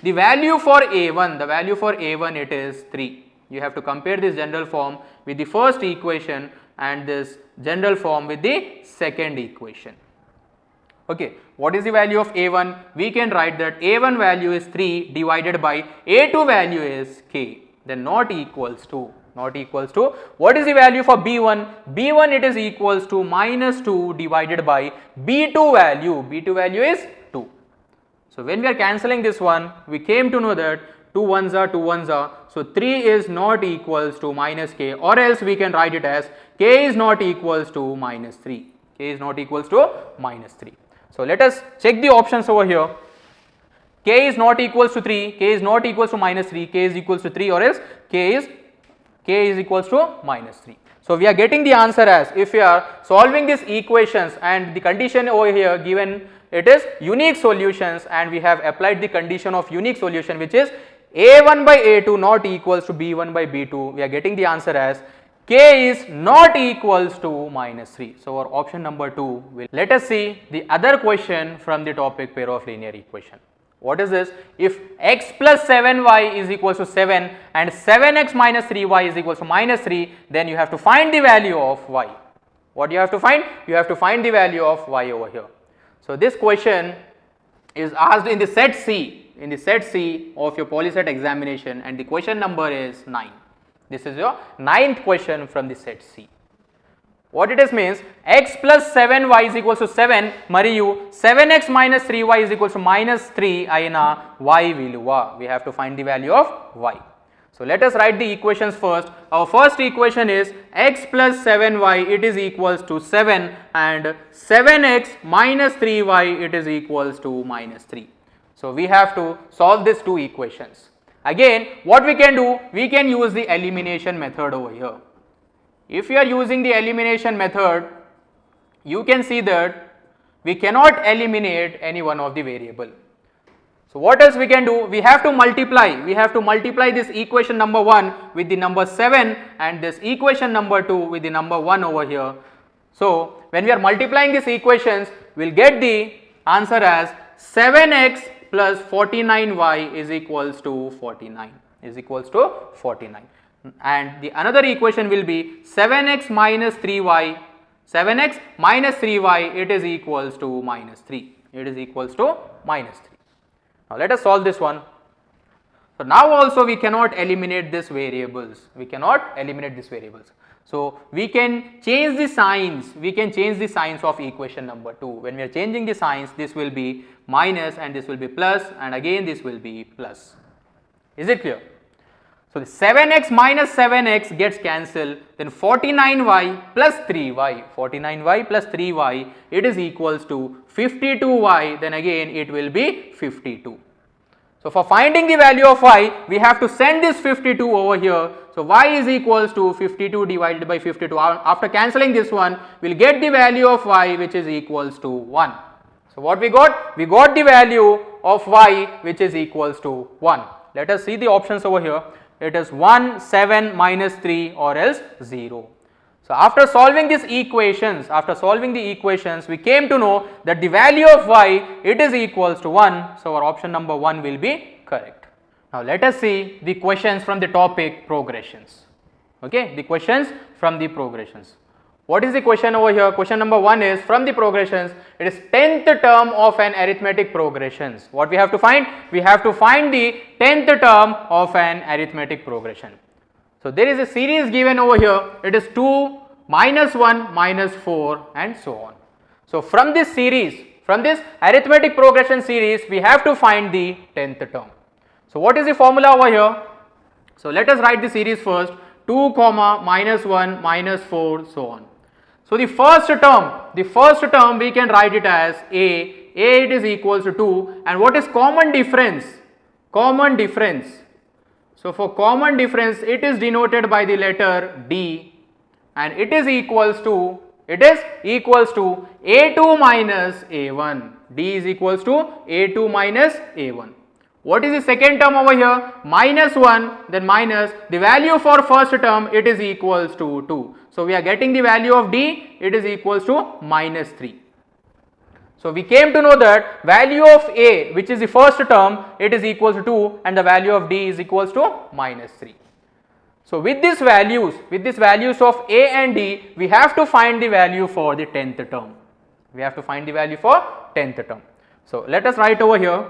the value for a1, it is 3. You have to compare this general form with the first equation and this general form with the second equation. Okay, what is the value of a1? We can write that a1 value is 3 divided by a2 value is k, then not equals to, what is the value for b1? b1 it is equals to minus 2 divided by b2 value is 2. So when we are cancelling this one, we came to know that 2 ones are, so 3 is not equals to minus k, or else we can write it as k is not equals to minus 3, So let us check the options over here. K is not equals to 3, k is not equals to minus 3, k is equals to 3, or else k is equals to minus 3. So we are getting the answer as, if we are solving these equations and the condition over here given it is unique solutions, and we have applied the condition of unique solution, which is a1 by a2 not equals to b1 by b2, we are getting the answer as k is not equals to minus 3. So our option number 2 will. Let us see the other question from the topic pair of linear equation. What is this? If x plus 7y is equals to 7 and 7x minus 3y is equals to minus 3, then you have to find the value of y. What you have to find? You have to find the value of y over here. So this question is asked in the set C, of your POLYCET examination, and the question number is 9. This is your 9th question from the set C. What it is means, x plus 7y is equals to 7 mariyu 7x minus 3y is equals to minus 3 aina y viluva. We have to find the value of y. So let us write the equations first. Our first equation is x plus 7y it is equals to 7 and 7x minus 3y it is equals to minus 3. So we have to solve these two equations. Again, what we can do, we can use the elimination method over here. If you are using the elimination method, you can see that we cannot eliminate any one of the variable. So what else we can do? We have to multiply this equation number 1 with the number 7 and this equation number 2 with the number 1 over here. So when we are multiplying these equations, we will get the answer as 7x plus 49y is equals to 49, and the another equation will be 7x minus 3y it is equals to minus 3, Now let us solve this one. So now also we cannot eliminate these variables, So we can change the signs, of equation number 2. When we are changing the signs, this will be minus and this will be plus, and again this will be plus. Is it clear? So the 7x minus 7x gets cancelled, then 49y plus 3y, 49y plus 3y, it is equals to 52y, then again it will be 52. So for finding the value of y, we have to send this 52 over here. So y is equals to 52 divided by 52. After cancelling this one, we will get the value of y which is equals to 1. So what we got? We got the value of y which is equals to 1. Let us see the options over here. It is 1, 7, minus 3 or else 0. So after solving these equations, we came to know that the value of y, it is equals to 1. So our option number 1 will be correct. Now let us see the questions from the topic progressions. Okay, the questions from the progressions. What is the question over here? Question number 1 is from the progressions, it is 10th term of an arithmetic progressions. What we have to find? We have to find the 10th term of an arithmetic progression. So there is a series given over here, it is 2, minus 1, minus 4 and so on. So from this series, from this arithmetic progression series, we have to find the 10th term. So what is the formula over here? So let us write the series first, 2, minus 1, minus 4, so on. So the first term we can write it as a it is equals to 2, and what is common difference? Common difference. So for common difference, it is denoted by the letter D, and it is equals to a2 minus a1. D is equals to a2 minus a1. What is the second term over here? Minus 1, then minus the value for first term, it is equals to 2. So we are getting the value of D, it is equals to minus 3. So we came to know that value of A, which is the first term, it is equals to 2, and the value of D is equals to minus 3. So with these values of A and D, we have to find the value for the 10th term. We have to find the value for 10th term. So let us write over here.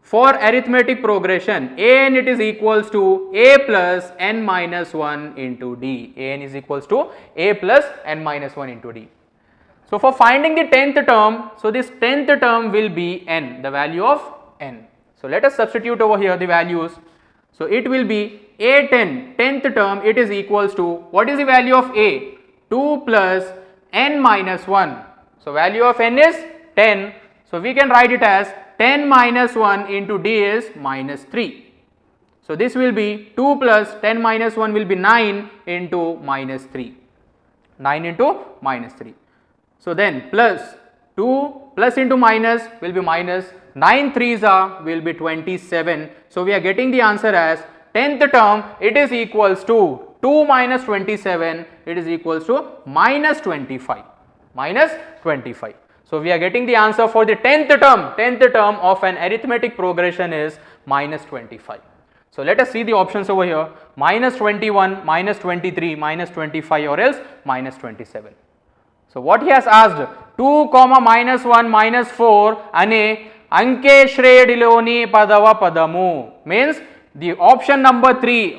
For arithmetic progression, an it is equals to a plus n minus 1 into d. An is equals to a plus n minus 1 into d. So for finding the 10th term, so this 10th term will be n, the value of n. So let us substitute over here the values. So it will be a10, 10th term, it is equals to, what is the value of a? 2 plus n minus 1. So value of n is 10. So we can write it as 10 minus 1 into d is minus 3. So this will be 2 plus 10 minus 1 will be 9 into minus 3. 9 into minus 3. So then plus 2 plus into minus will be minus, 9 3s are will be 27. So we are getting the answer as 10th term, it is equals to 2 minus 27, it is equals to minus 25. Minus 25. So we are getting the answer for the 10th term of an arithmetic progression is minus 25. So let us see the options over here, minus 21, minus 23, minus 25 or else minus 27. So what he has asked, 2, minus 1, minus 4 ane anke shrediloni padava padamu, means the option number 3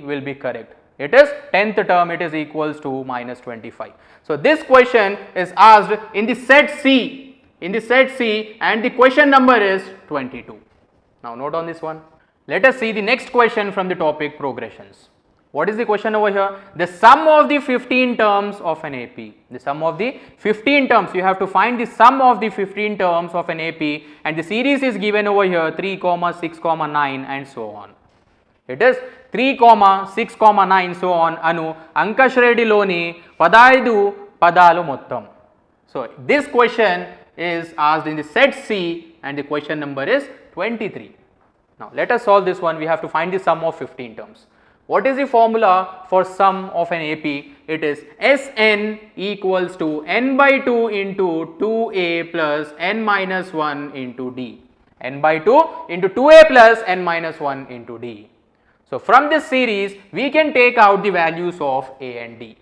will be correct. It is 10th term, it is equals to minus 25. So this question is asked in the set C, and the question number is 22. Now note on this one. Let us see the next question from the topic progressions. What is the question over here? The sum of the 15 terms of an AP. The sum of the 15 terms, you have to find the sum of the 15 terms of an AP, and the series is given over here 3, 6, 9 and so on. It is 3, 6, 9 so on anu Ankashrediloni Padaidu Padalu Mottam. So this question is asked in the set C, and the question number is 23. Now let us solve this one. We have to find the sum of 15 terms. What is the formula for sum of an AP? It is Sn equals to n by 2 into 2a plus n minus 1 into d. N by 2 into 2a plus n minus 1 into d. So from this series, we can take out the values of a and d.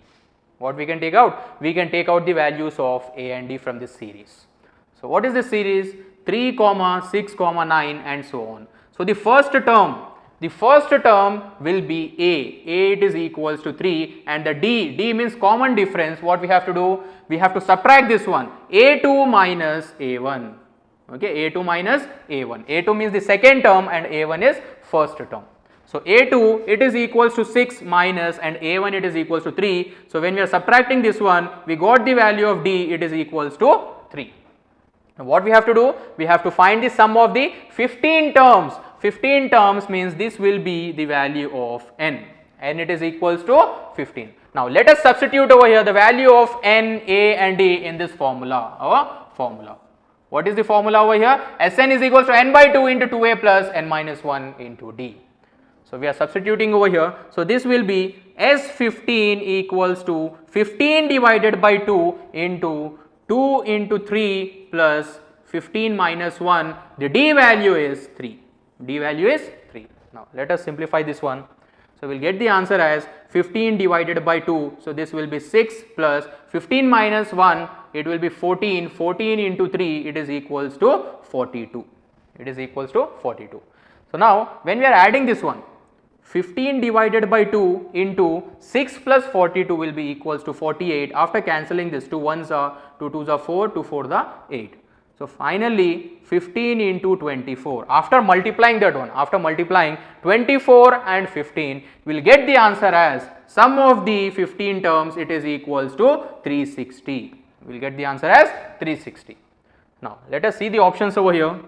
What we can take out? We can take out the values of a and d from this series. So what is this series? 3, 6, 9 and so on. So the first term will be a it is equals to 3, and the d means common difference. What we have to do? We have to subtract this one, a2 minus a1. Okay, a2 minus a1. a2 means the second term and a1 is first term. So A2 it is equals to 6 minus and A1 it is equals to 3. So when we are subtracting this one, we got the value of D, it is equals to 3. Now what we have to do? We have to find the sum of the 15 terms. 15 terms means this will be the value of n. N it is equals to 15. Now let us substitute over here the value of n, a and d in this formula, our formula. What is the formula over here? Sn is equals to n by 2 into 2a plus n minus 1 into d. So we are substituting over here. So this will be S15 equals to 15 divided by 2 into 2 into 3 plus 15 minus 1. The d value is 3. D value is 3. Now let us simplify this one. So we will get the answer as 15 divided by 2. So this will be 6 plus 15 minus 1. It will be 14. 14 into 3 it is equals to 42. It is equals to 42. So now when we are adding this one, 15 divided by 2 into 6 plus 42 will be equals to 48. After cancelling this, 2 1s are 2 2s are 4, 2 4 the 8. So finally 15 into 24. After multiplying that one, after multiplying 24 and 15, we will get the answer as sum of the 15 terms it is equals to 360. We will get the answer as 360. Now let us see the options over here.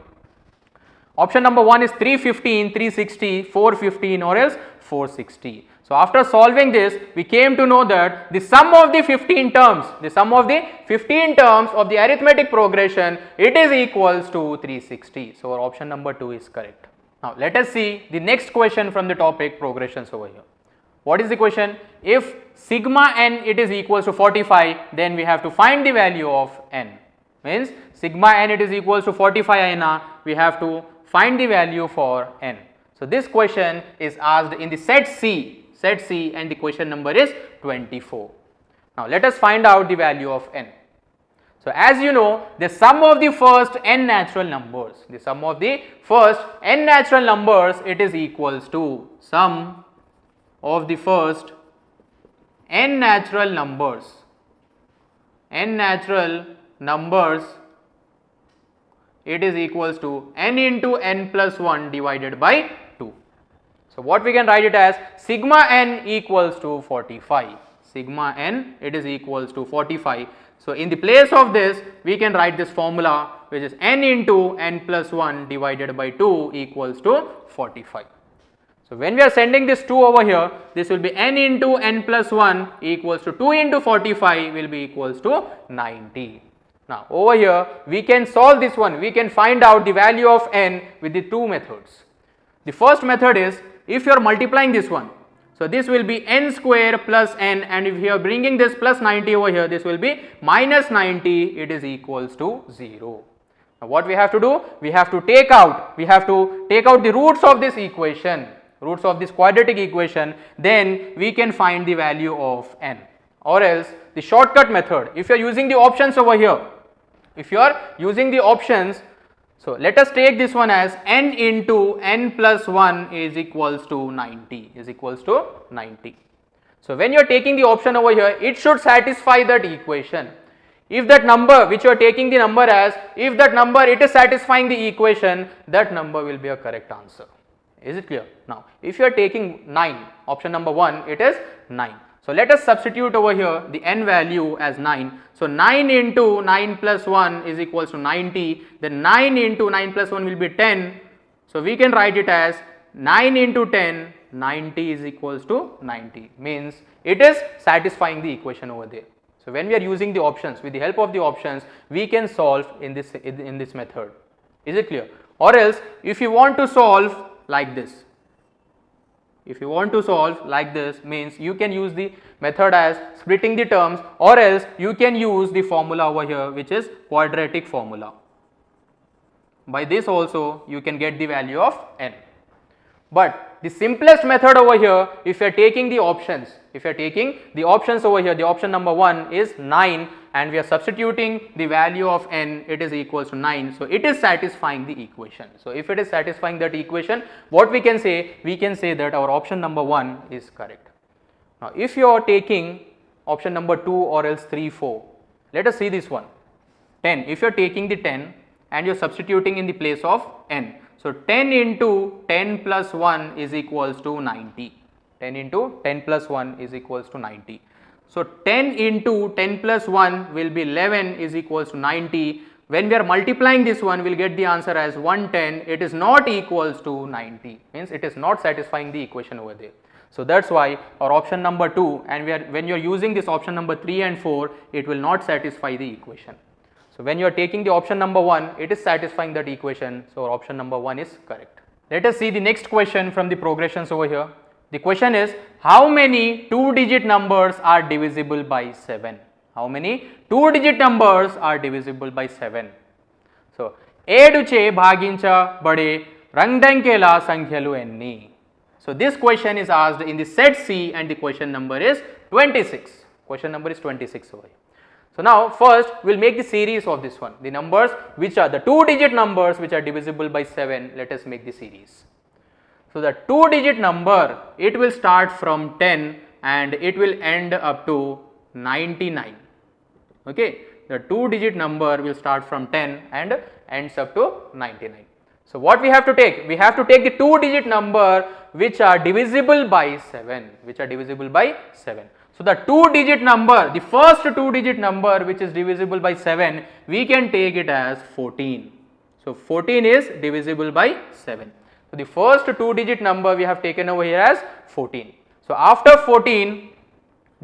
Option number 1 is 315, 360, 415 or else 460. So after solving this, we came to know that the sum of the 15 terms, the sum of the 15 terms of the arithmetic progression, it is equals to 360. So our option number 2 is correct. Now let us see the next question from the topic progressions over here. What is the question? If sigma n it is equals to 45, then we have to find the value of n. Means sigma n it is equals to 45 n, we have to find the value for n. So this question is asked in the set C and the question number is 24. Now let us find out the value of n. So as you know, the sum of the first n natural numbers, the sum of the first n natural numbers it is equals to sum of the first n natural numbers, it is equals to n into n plus 1 divided by 2. So what we can write it as sigma n equals to 45. Sigma n it is equals to 45. So in the place of this we can write this formula, which is n into n plus 1 divided by 2 equals to 45. So when we are sending this 2 over here, this will be n into n plus 1 equals to 2 into 45 will be equals to 90. Now over here we can solve this one, we can find out the value of n with the two methods. The first method is if you are multiplying this one, so this will be n square plus n, and if you are bringing this plus 90 over here, this will be minus 90, it is equals to 0. Now what we have to do? We have to take out the roots of this equation, roots of this quadratic equation, then we can find the value of n. Or else the shortcut method, if you are using the options over here, if you are using the options, so let us take this one as n into n plus 1 is equals to 90, is equals to 90. So when you are taking the option over here, it should satisfy that equation. If that number which you are taking the number as, if that number it is satisfying the equation, that number will be a correct answer. Is it clear? Now if you are taking 9, option number 1, it is 9. So let us substitute over here the n value as 9. So 9 into 9 plus 1 is equals to 90. Then 9 into 9 plus 1 will be 10. So we can write it as 9 into 10, 90 is equals to 90. Means it is satisfying the equation over there. So when we are using the options, with the help of the options, we can solve in this method. Is it clear? Or else if you want to solve like this, if you want to solve like this, means you can use the method as splitting the terms, or else you can use the formula over here, which is quadratic formula. By this also you can get the value of n. But the simplest method over here, if you are taking the options, over here, the option number 1 is 9 and we are substituting the value of n, it is equals to 9. So it is satisfying the equation. So if it is satisfying that equation, what we can say? We can say that our option number 1 is correct. Now if you are taking option number 2 or else 3, 4, let us see this one. 10, if you are taking the 10 and you are substituting in the place of n. So 10 into 10 plus 1 is equals to 90. 10 into 10 plus 1 is equals to 90. So 10 into 10 plus 1 will be 11 is equals to 90. When we are multiplying this one, we will get the answer as 110. It is not equals to 90, means it is not satisfying the equation over there. So that's why our option number 2, and when you are using this option number 3 and 4, it will not satisfy the equation. So when you are taking the option number 1, it is satisfying that equation. So our option number 1 is correct. Let us see the next question from the progressions over here. The question is, how many 2-digit numbers are divisible by 7? How many 2-digit numbers are divisible by 7? So, 7 చే భాగించబడే రెండంకెల సంఖ్యలు ఎన్ని? So, this question is asked in the set C and the question number is 26. Question number is 26 over here. So, now first we will make the series of this one. The numbers which are the 2-digit numbers which are divisible by 7, let us make the series. So, the 2-digit number, it will start from 10 and it will end up to 99. Okay, the 2-digit number will start from 10 and ends up to 99. So, what we have to take? We have to take the 2-digit number which are divisible by 7, which are divisible by 7. So, the 2-digit number, the first 2-digit number which is divisible by 7, we can take it as 14. So, 14 is divisible by 7. So, the first 2-digit number we have taken over here as 14. So, after 14,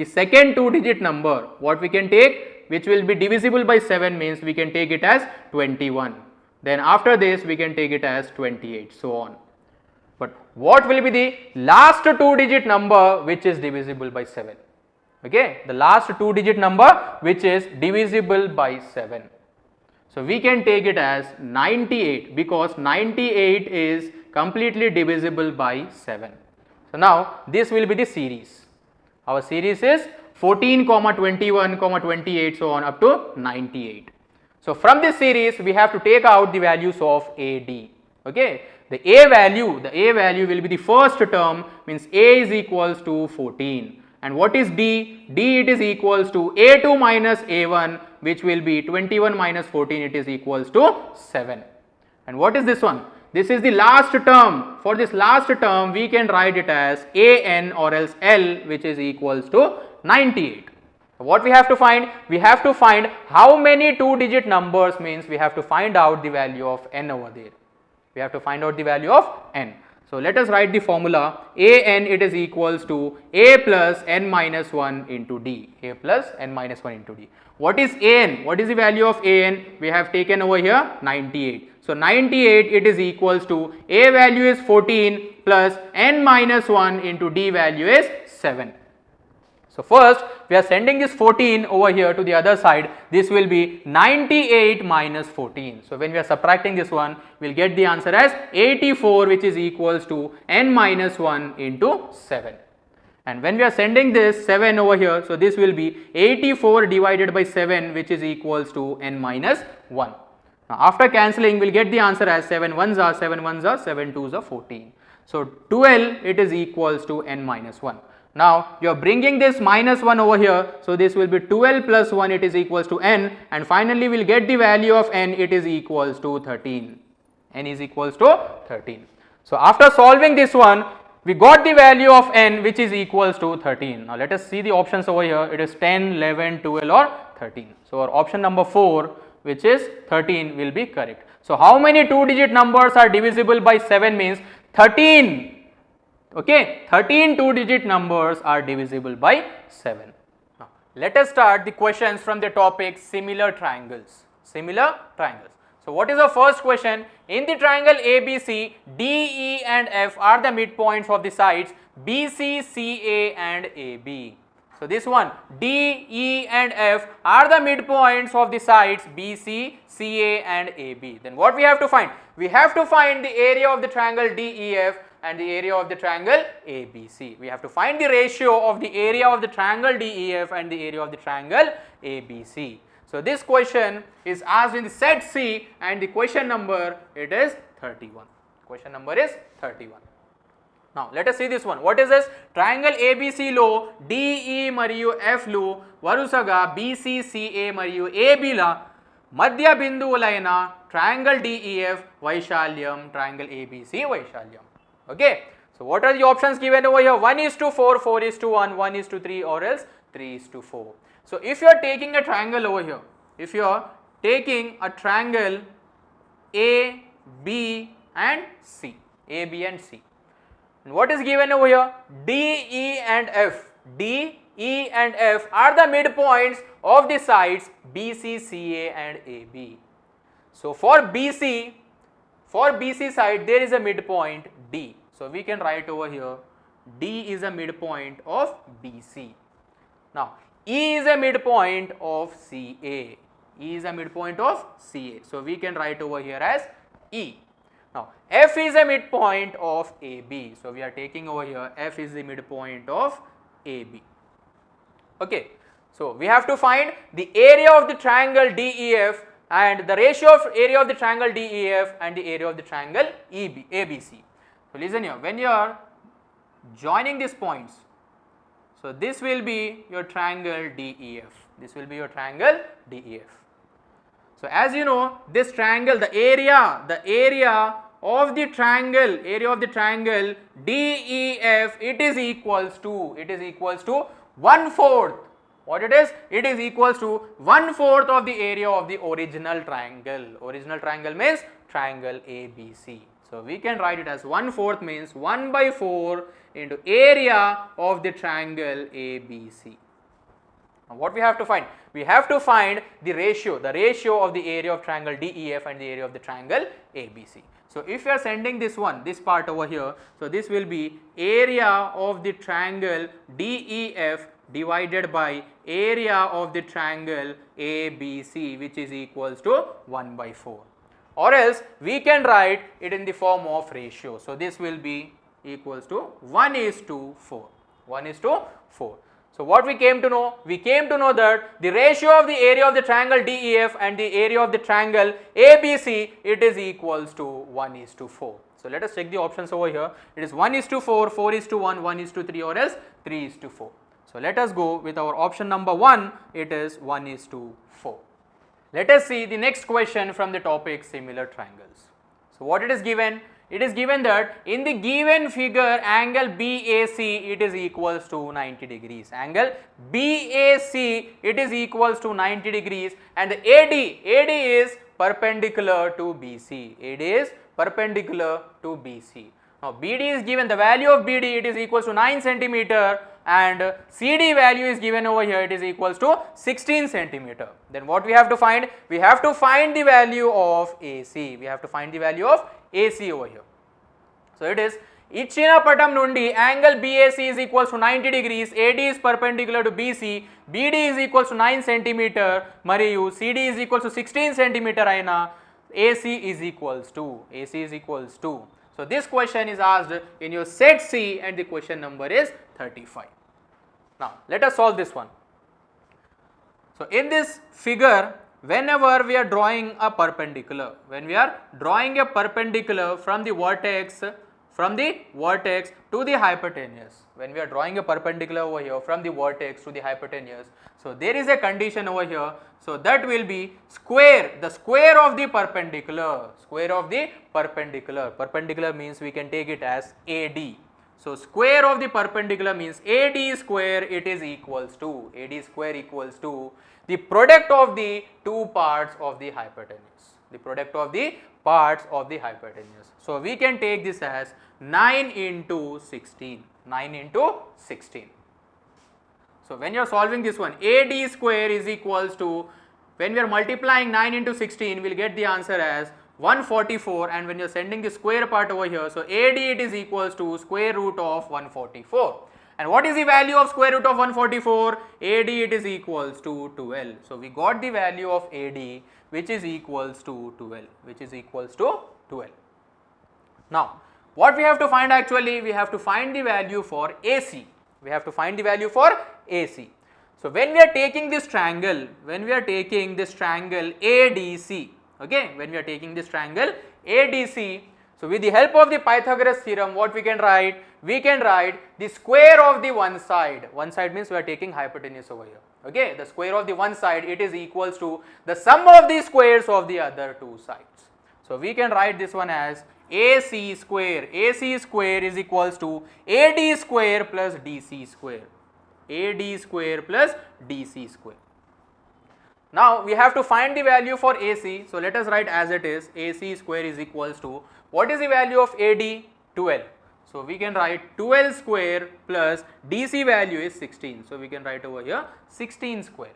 the second 2-digit number, what we can take, which will be divisible by 7, means we can take it as 21. Then after this we can take it as 28, so on. But what will be the last 2-digit number which is divisible by 7? Okay, the last 2-digit number which is divisible by 7. So we can take it as 98, because 98 is completely divisible by 7. So now this will be the series. Our series is 14, 21, 28, so on up to 98. So from this series we have to take out the values of A, D. Okay, the A value will be the first term, means A is equals to 14. And what is D? D, it is equals to A2 minus A1, which will be 21 minus 14, it is equals to 7. And what is this one? This is the last term. For this last term we can write it as AN or else L, which is equals to 98. What we have to find? We have to find how many 2-digit numbers, means we have to find out the value of n over there. We have to find out the value of n. So let us write the formula. AN, it is equals to A plus n minus 1 into D. A plus n minus 1 into D. What is AN? What is the value of AN? We have taken over here 98. So 98, it is equals to A value is 14 plus n minus 1 into D value is 7. So first we are sending this 14 over here to the other side. This will be 98 minus 14. So when we are subtracting this one, we will get the answer as 84, which is equals to n minus 1 into 7. And when we are sending this 7 over here, so this will be 84 divided by 7, which is equals to n minus 1. Now after cancelling, we will get the answer as 7 1s are 7 1s are 7 2s are 14. So 12, it is equals to n minus 1. Now you are bringing this minus 1 over here, so this will be 12 plus 1, it is equals to n, and finally we will get the value of n, it is equals to 13. N is equals to 13. So after solving this one, we got the value of n, which is equals to 13. Now let us see the options over here. It is 10, 11, 12 or 13. So our option number 4, which is 13, will be correct. So how many 2-digit numbers are divisible by 7 means 13. Okay, 13 2-digit numbers are divisible by 7. Now, let us start the questions from the topic similar triangles. Similar triangles. So, what is the first question? In the triangle ABC, D, E and F are the midpoints of the sides BC, CA and AB. So, this one D, E and F are the midpoints of the sides BC, CA and AB. Then what we have to find? We have to find the area of the triangle DEF and the area of the triangle ABC. We have to find the ratio of the area of the triangle DEF and the area of the triangle ABC. So this question is asked in the set C and the question number, it is 31. Question number is 31. Now let us see this one. What is this? Triangle ABC lo DE మరియు F లు వరుసగా BC, CA మరియు AB ల మధ్య బిందువులైన triangle DEF వైశాల్యం triangle ABC వైశాల్యం. Okay, so what are the options given over here? 1:4, 4:1, 1:3, or else 3:4. So if you are taking a triangle over here, if you are taking a triangle A, B and C, A, B and C, and what is given over here? D, E and F. D, E and F are the midpoints of the sides BC, CA and AB. So for BC side there is a midpoint D. So we can write over here D is a midpoint of BC. Now E is a midpoint of CA. E is a midpoint of CA. So we can write over here as E. Now F is a midpoint of AB. So we are taking over here F is the midpoint of AB. Okay. So we have to find the area of the triangle DEF and the ratio of area of the triangle DEF and the area of the triangle ABC. So listen here, when you are joining these points, so this will be your triangle DEF. This will be your triangle DEF. So as you know, this triangle, the area of the triangle DEF, it is equals to 1/4. What it is? It is equals to 1/4 of the area of the original triangle. Original triangle means triangle ABC. So we can write it as 1/4 means 1/4 into area of the triangle ABC. Now what we have to find? We have to find the ratio of the area of triangle DEF and the area of the triangle ABC. So if you are sending this part over here, so this will be area of the triangle DEF divided by area of the triangle ABC, which is equals to 1/4. Or else we can write it in the form of ratio. So this will be equals to 1:4. 1:4. So what we came to know? We came to know that the ratio of the area of the triangle DEF and the area of the triangle ABC, it is equals to 1:4. So let us check the options over here. It is 1:4, 4:1, 1:3, or else 3:4. So let us go with our option number 1, it is 1:4. Let us see the next question from the topic similar triangles. So what it is given? It is given that in the given figure angle BAC it is equals to 90 degrees. Angle BAC it is equals to 90 degrees and the AD is perpendicular to BC. AD is perpendicular to BC. Now BD is given, the value of BD it is equals to 9 centimeter and CD value is given over here, it is equals to 16 centimeter. Then what we have to find? We have to find the value of AC. We have to find the value of AC over here. So it is ఇచ్చిన పటం నుండి angle BAC is equals to 90 degrees, AD is perpendicular to BC, BD is equals to 9 centimeter మరియు CD is equals to 16 centimeter అయినా AC is equals to. So this question is asked in your set C and the question number is 35. Now let us solve this one. So in this figure, whenever we are drawing a perpendicular, from the vertex to the hypotenuse, when we are drawing a perpendicular over here from the vertex to the hypotenuse, so there is a condition over here, so that will be the square of the perpendicular, perpendicular means we can take it as AD. So square of the perpendicular means AD square, it is equals to, AD square equals to the product of the two parts of the hypotenuse, So we can take this as 9 into 16. So when you are solving this one, AD square is equals to, when we are multiplying 9 into 16, we will get the answer as 144, and when you are sending the square part over here, so AD it is equals to square root of 144. And what is the value of square root of 144? AD it is equals to 12. So we got the value of AD which is equals to 12. Now what we have to find actually? We have to find the value for AC. So when we are taking this triangle, ADC, okay, so with the help of the Pythagoras theorem, what we can write? We can write the square of the one side means we are taking hypotenuse over here. Okay, the square of the one side, it is equals to the sum of the squares of the other two sides. So we can write this one as AC square is equals to AD square plus DC square, AD square plus DC square. Now we have to find the value for AC, so let us write as it is. AC square is equals to, what is the value of AD? 12. So we can write 12 square plus DC value is 16. So we can write over here 16 square.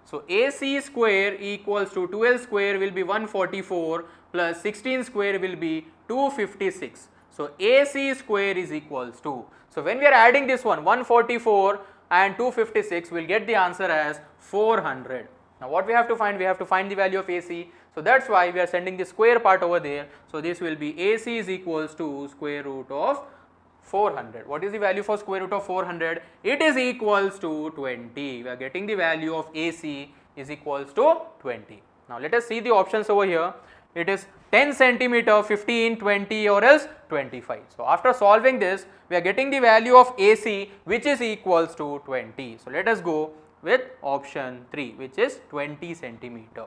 So AC square equals to 12 square will be 144 plus 16 square will be 256. So AC square is equals to, so when we are adding this one 144 and 256, we will get the answer as 400. Now what we have to find? We have to find the value of AC. So that's why we are sending the square part over there. So this will be AC is equals to square root of 400. What is the value for square root of 400? It is equals to 20. We are getting the value of AC is equals to 20. Now let us see the options over here. It is 10 centimeter, 15, 20 or else 25. So after solving this, we are getting the value of AC which is equals to 20. So let us go with option 3, which is 20 centimeter.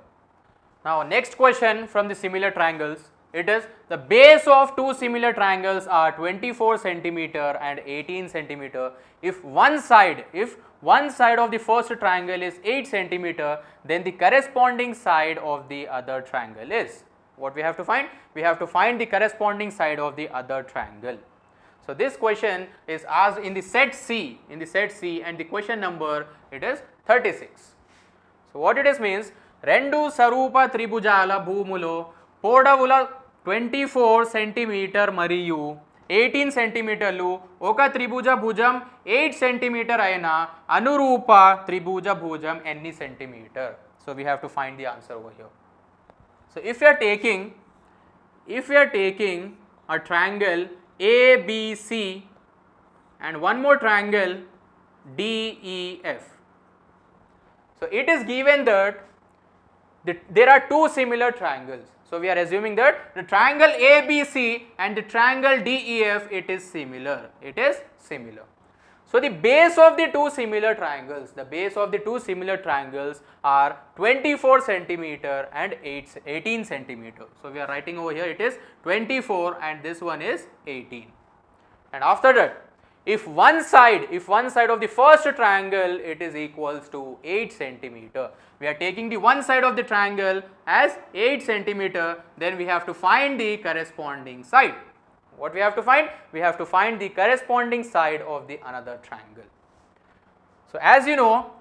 Now next question from the similar triangles, it is the base of two similar triangles are 24 centimeter and 18 centimeter. If one side of the first triangle is 8 centimeter, then the corresponding side of the other triangle is, what we have to find? We have to find the corresponding side of the other triangle. So this question is asked in the set C, and the question number, it is 36. So what it is means, రెండు సరూప త్రిభుజాల భూములో పొడవుల 24 centimetre మరియు 18 సెంటీమీటర్లు ఒక త్రిభుజ భుజం 8 centimetre అయిన అనురూప త్రిభుజ భుజం ఎన్ని centimetre? So we have to find the answer over here. So if you are taking a triangle ABC and one more triangle DEF, so it is given that there are two similar triangles. So we are assuming that the triangle ABC and the triangle DEF, it is similar. So the base of the two similar triangles, are 24 centimeter and 18 centimeter. So we are writing over here it is 24 and this one is 18. And after that, if one side of the first triangle, it is equals to 8 centimeter. We are taking the one side of the triangle as 8 centimeter, then we have to find the corresponding side. What we have to find? We have to find the corresponding side of the another triangle. So as you know,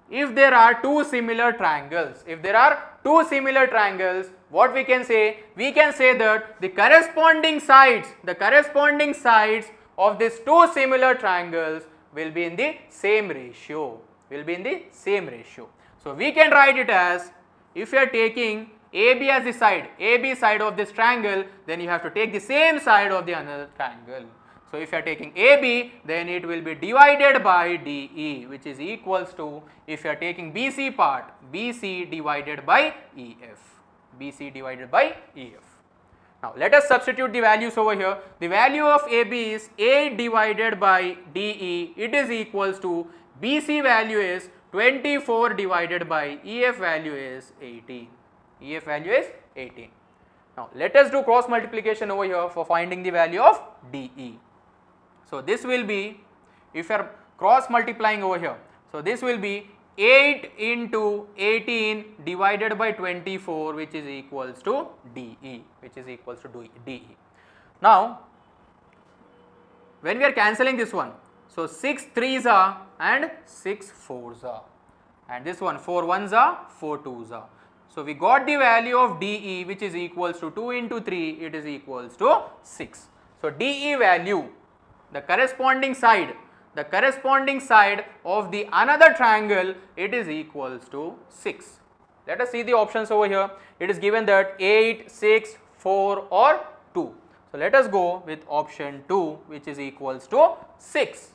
if there are two similar triangles, what we can say? We can say that the corresponding sides of these two similar triangles will be in the same ratio. So we can write it as, if you are taking AB as the side, AB side of this triangle, then you have to take the same side of the another triangle. So if you are taking AB, then it will be divided by DE, which is equals to, if you are taking BC part, BC divided by EF. Now let us substitute the values over here. The value of AB is 8 divided by DE, it is equals to, BC value is 24 divided by EF value is 18. Now let us do cross multiplication over here for finding the value of DE. So this will be, if you are cross multiplying over here, so this will be 8 into 18 divided by 24, which is equals to DE, Now when we are cancelling this one, so 6 3s are and 6 4s are, and this one 4 1s are, 4 2s are. So we got the value of DE, which is equals to 2 into 3, it is equals to 6. So DE value, the corresponding side of the another triangle, it is equals to 6. Let us see the options over here. It is given that 8, 6, 4 or 2. So let us go with option 2, which is equals to 6.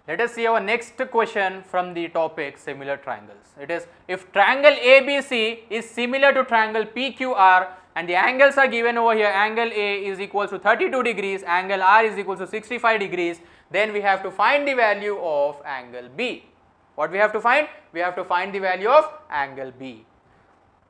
Let us see our next question from the topic similar triangles. It is, if triangle ABC is similar to triangle PQR and the angles are given over here, angle A is equals to 32 degrees, angle R is equals to 65 degrees, then we have to find the value of angle B. What we have to find? We have to find the value of angle B.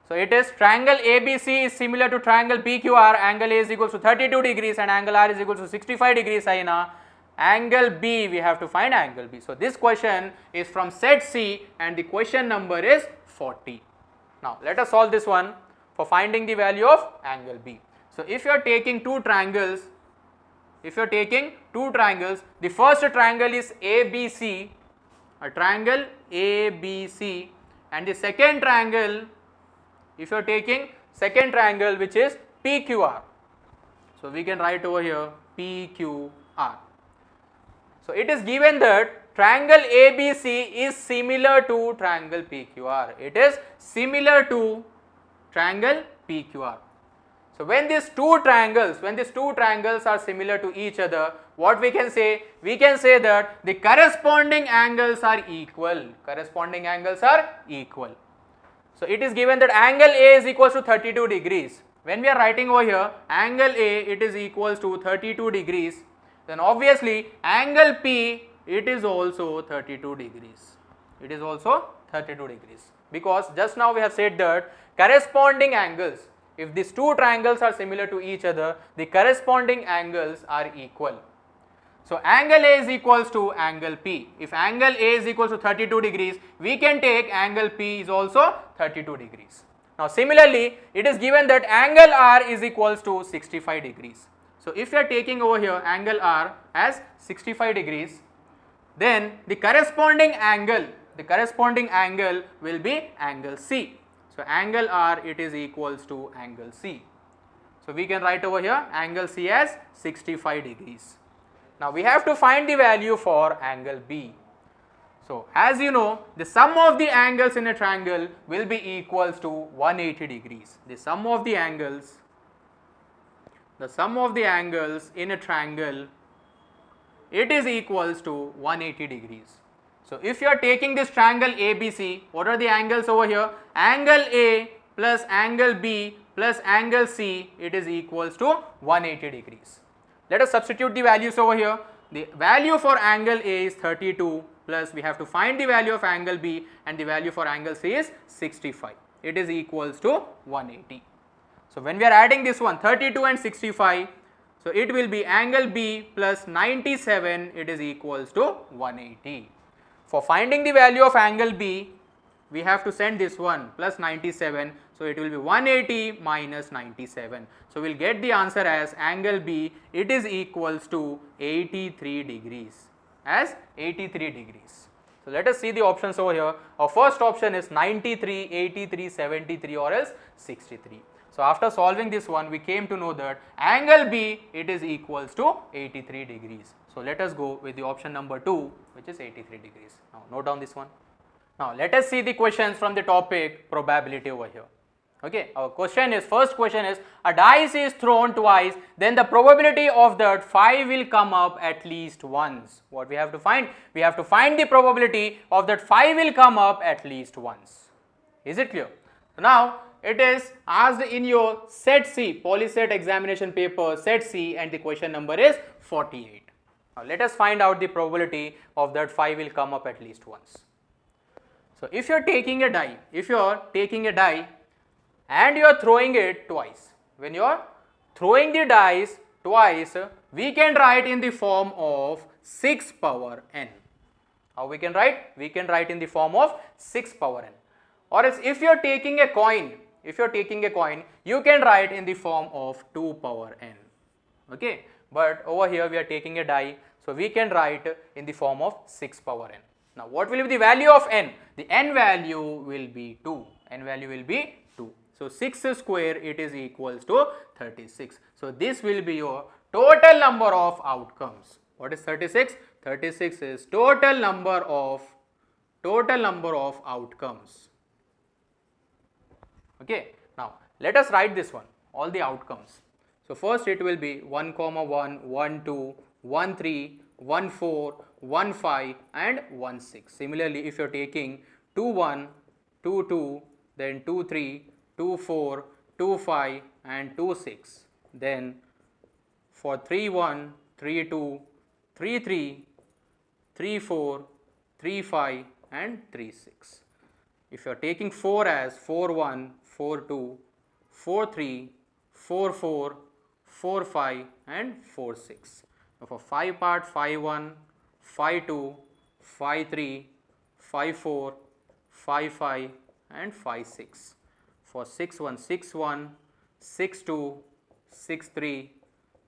So it is triangle ABC is similar to triangle PQR, angle A is equals to 32 degrees and angle R is equals to 65 degrees aina. Angle B, we have to find angle B. So this question is from set C and the question number is 40. Now let us solve this one for finding the value of angle B. So if you are taking two triangles, the first triangle is ABC, a triangle ABC, and the second triangle, if you are taking second triangle which is PQR, so we can write over here PQR. So it is given that triangle ABC is similar to triangle PQR. It is similar to triangle PQR. So when these two triangles are similar to each other, what we can say? We can say that the corresponding angles are equal. So it is given that angle A is equals to 32 degrees. When we are writing over here angle A, it is equals to 32 degrees. Then obviously angle P, it is also 32 degrees. Because just now we have said that corresponding angles, if these two triangles are similar to each other, the corresponding angles are equal. So angle A is equals to angle P. If angle A is equals to 32 degrees, we can take angle P is also 32 degrees. Now similarly, it is given that angle R is equals to 65 degrees. So if you are taking over here angle R as 65 degrees, then the corresponding angle will be angle C. So angle R, it is equals to angle C. So we can write over here angle C as 65 degrees. Now we have to find the value for angle B. So as you know, the sum of the angles in a triangle will be equals to 180 degrees. The sum of the angles in a triangle, it is equals to 180 degrees. So if you are taking this triangle ABC, what are the angles over here? Angle A plus angle B plus angle C, it is equals to 180 degrees. Let us substitute the values over here. The value for angle A is 32 plus we have to find the value of angle B, and the value for angle C is 65. It is equals to 180. So when we are adding this one 32 and 65, so it will be angle B plus 97, it is equals to 180. For finding the value of angle B, we have to send this one plus 97, so it will be 180 minus 97. So we will get the answer as angle B, it is equals to 83 degrees, as 83 degrees. So let us see the options over here. Our first option is 93, 83, 73 or else 63. So after solving this one, we came to know that angle B, it is equals to 83 degrees. So let us go with the option number 2, which is 83 degrees. Now note down this one. Now let us see the questions from the topic probability over here. Okay, our first question is a dice is thrown twice, then the probability of that 5 will come up at least once. What we have to find? We have to find the probability of that 5 will come up at least once. Is it clear? So now it is asked in your set C, POLYCET examination paper set C, and the question number is 48. Now let us find out the probability of that 5 will come up at least once. So if you are taking a die, and you are throwing it twice, when you are throwing the dice twice, we can write in the form of 6 power n. How we can write? We can write in the form of 6 power n. Or else if you are taking a coin, you can write in the form of 2 power n. Okay, but over here we are taking a die, so we can write in the form of 6 power n. Now what will be the value of n? The n value will be 2. So 6 square, it is equals to 36. So this will be your total number of outcomes. What is 36? 36 is total number of outcomes. Okay, now let us write this one, all the outcomes. So first it will be 1, 1, 1, 2, 1, 3, 1, 4, 1, 5 and 1, 6. Similarly, if you are taking 2, 1, 2, 2, then 2, 3, 2, 4, 2, 5 and 2, 6. Then for 3, 1, 3, 2, 3, 3, 3, 4, 3, 5 and 3, 6. If you are taking 4 as 4, 1, 4, 2, 4, 3, 4, 4, 4, 5 and 4, 6. Now for 5 part, 5, 1, 5, 2, 5, 3, 5, 4, 5, 5 and 5, 6. For 6, 1, 6, 1, 6, 2, 6, 3,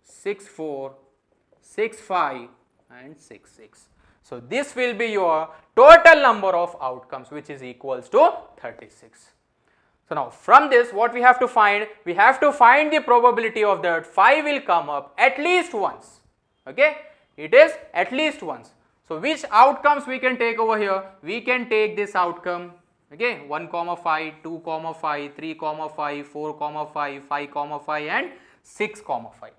6, 4, 6, 5 and 6, 6. So this will be your total number of outcomes, which is equals to 36. So now from this what we have to find? We have to find the probability of that 5 will come up at least once. Okay, it is at least once. So which outcomes we can take over here? We can take this outcome, okay, 1, 5, 2, 5, 3, 5, 4, 5, 5, 5 and 6, 5.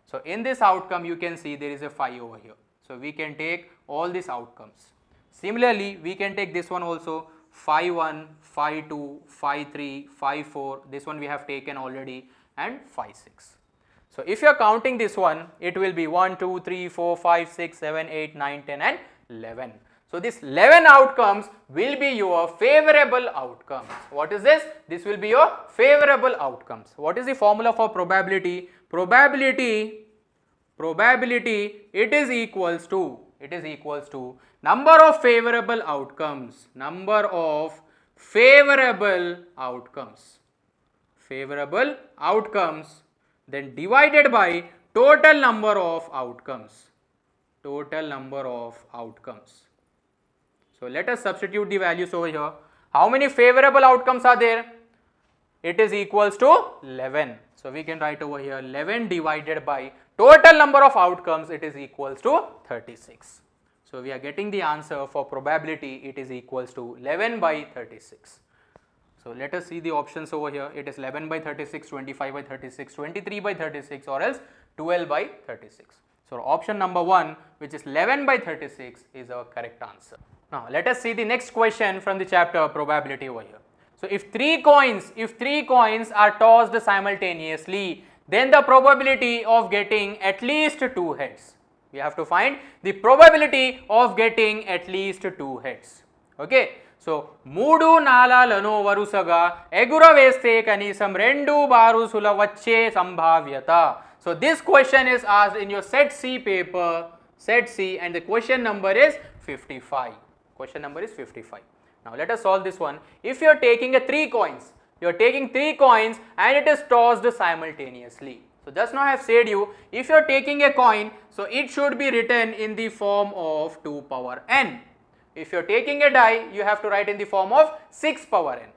So in this outcome you can see there is a 5 over here. So we can take all these outcomes. Similarly, we can take this one also, 5, 1, 5, 2, 5, 3, 5, 4, this one we have taken already and 5, 6. So if you are counting this one, it will be 1, 2, 3, 4, 5, 6, 7, 8, 9, 10 and 11. So this 11 outcomes will be your favorable outcomes. What is this? This will be your favorable outcomes. What is the formula for probability? Probability, it is equals to number of favorable outcomes, then divided by total number of outcomes. So let us substitute the values over here. How many favorable outcomes are there? It is equals to 11. So we can write over here 11 divided by total number of outcomes, it is equals to 36. So we are getting the answer for probability, it is equals to 11 by 36. So let us see the options over here. It is 11 by 36, 25 by 36, 23 by 36 or else 12 by 36. So option number 1, which is 11 by 36 is our correct answer. Now let us see the next question from the chapter probability over here. So if three coins are tossed simultaneously, then the probability of getting at least 2 heads. We have to find the probability of getting at least 2 heads. Okay. So, 3 నాళాలను వరుసగా ఎగురవేస్తే కనీసం 2 బారుసుల వచ్చే సంభావ్యత. So, this question is asked in your Set C paper, Set C, and the question number is 55. Question number is 55. Now, let us solve this one. If you are taking 3 coins, and it is tossed simultaneously. So, just now I have said you, if you are taking a coin, so it should be written in the form of 2 power n. If you are taking a die, you have to write in the form of 6 power n.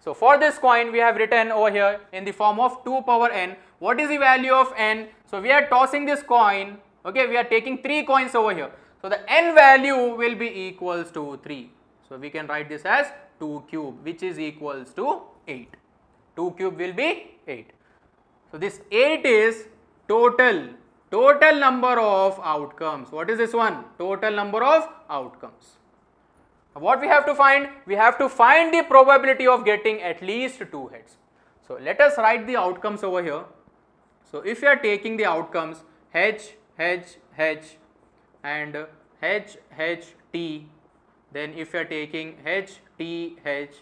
So for this coin, we have written over here in the form of 2 power n. What is the value of n? So we are tossing this coin, okay, we are taking 3 coins over here. So the n value will be equals to 3. So we can write this as 2 cube, which is equals to 8. 2 cube will be 8. So this 8 is total number of outcomes. What is this one? Total number of outcomes. What we have to find? We have to find the probability of getting at least 2 heads. So let us write the outcomes over here. So if you are taking the outcomes H, H, H and H, H, T, then if you are taking H, T, H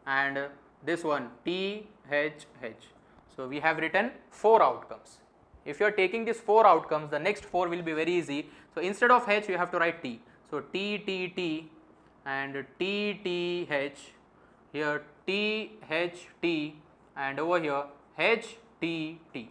and this one T, H, H. So we have written 4 outcomes. If you are taking these 4 outcomes, the next 4 will be very easy. So instead of H, you have to write T. So T, T, T and T, T, H, here T, H, T and over here H, T, T.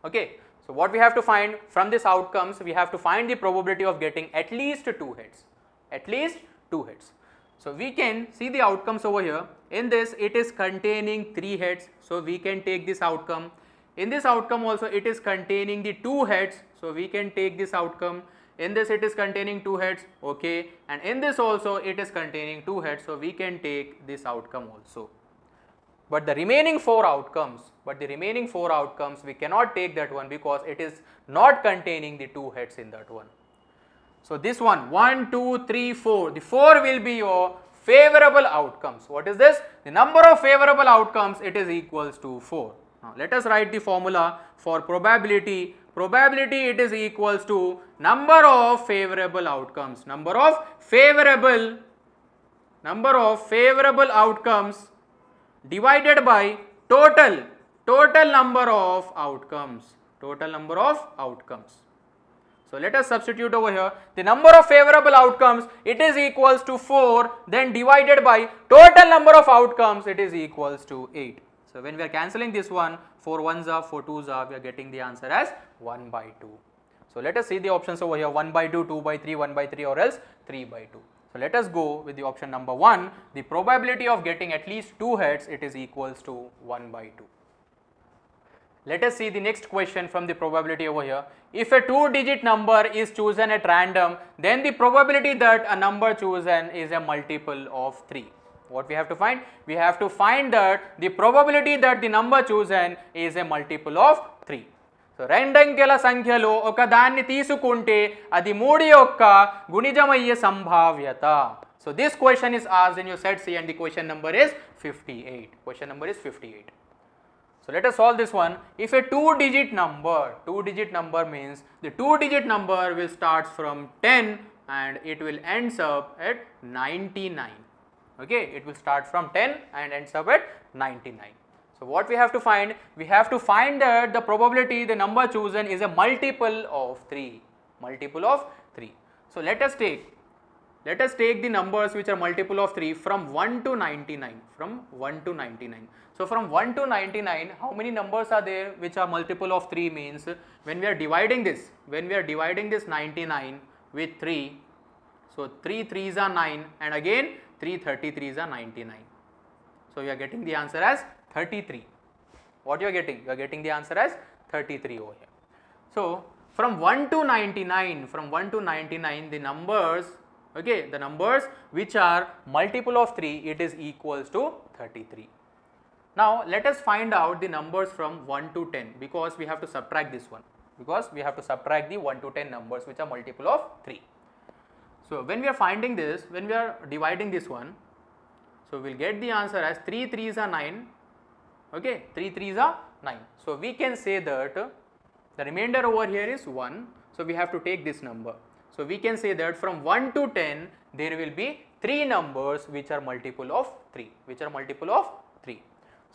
Okay. So what we have to find from these outcomes, we have to find the probability of getting at least 2 heads. At least 2 heads. So we can see the outcomes over here. In this, it is containing 3 heads. So we can take this outcome. In this outcome also, it is containing the 2 heads. So we can take this outcome. In this, it is containing 2 heads. Okay. And in this also, it is containing 2 heads. So we can take this outcome also. But the remaining 4 outcomes, we cannot take that one because it is not containing the 2 heads in that one. So this one, 1, 2, 3, 4, the 4 will be your favorable outcomes. What is this? The number of favorable outcomes, it is equals to 4. Now let us write the formula for probability. Probability, it is equals to number of favorable outcomes. Number of favorable number of favorable outcomes divided by total number of outcomes, total number of outcomes. So let us substitute over here the number of favorable outcomes, it is equals to 4, then divided by total number of outcomes, it is equals to 8. So when we are cancelling this one, 4 ones are, 4 twos are, we are getting the answer as 1 by 2. So let us see the options over here, 1 by 2, 2 by 3, 1 by 3 or else 3 by 2. So let us go with the option number 1, the probability of getting at least 2 heads, it is equals to 1 by 2. Let us see the next question from the probability over here. If a 2-digit number is chosen at random, then the probability that a number chosen is a multiple of 3. What we have to find? We have to find that the probability that the number chosen is a multiple of 3. So, రెండంకెల సంఖ్యలో ఒక దాన్ని తీసుకుంటే అది 3 యొక్క గుణిజమయ్యే సంభావ్యత. So, this question is asked in your set C and the question number is 58. Question number is 58. So let us solve this one. If a 2-digit number means the 2-digit number will start from 10 and it will ends up at 99. Okay, it will start from 10 and ends up at 99. So what we have to find? We have to find that the probability the number chosen is a multiple of 3. Multiple of 3. So let us take the numbers which are multiple of 3 from 1 to 99. From 1 to 99. So from 1 to 99, how many numbers are there which are multiple of 3 means when we are dividing this 99 with 3, so 3 3s are 9 and again 3 33s are 99. So you are getting the answer as 33. What you are getting? You are getting the answer as 33 over here. So from 1 to 99, the numbers, okay, the numbers which are multiple of 3, it is equals to 33. Now let us find out the numbers from 1 to 10 because we have to subtract this one, because we have to subtract the 1 to 10 numbers which are multiple of 3. So when we are finding this, when we are dividing this one, so we will get the answer as 3 3s are 9, okay, 3 3s are 9. So we can say that the remainder over here is 1, so we have to take this number. So we can say that from 1 to 10 there will be 3 numbers which are multiple of 3,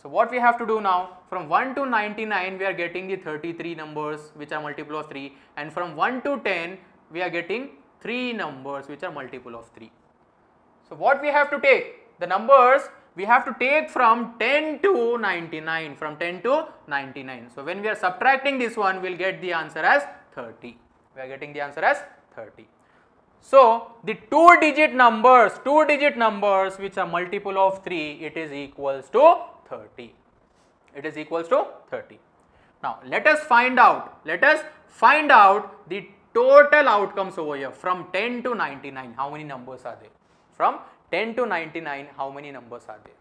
So what we have to do now, from 1 to 99 we are getting the 33 numbers which are multiple of 3, and from 1 to 10 we are getting 3 numbers which are multiple of 3. So what we have to take? The numbers we have to take from 10 to 99, So when we are subtracting this one, we will get the answer as 30. We are getting the answer as 30. So the 2-digit numbers which are multiple of 3, it is equals to 30. It is equals to 30. Now let us find out the total outcomes over here from 10 to 99. How many numbers are there? From 10 to 99, how many numbers are there?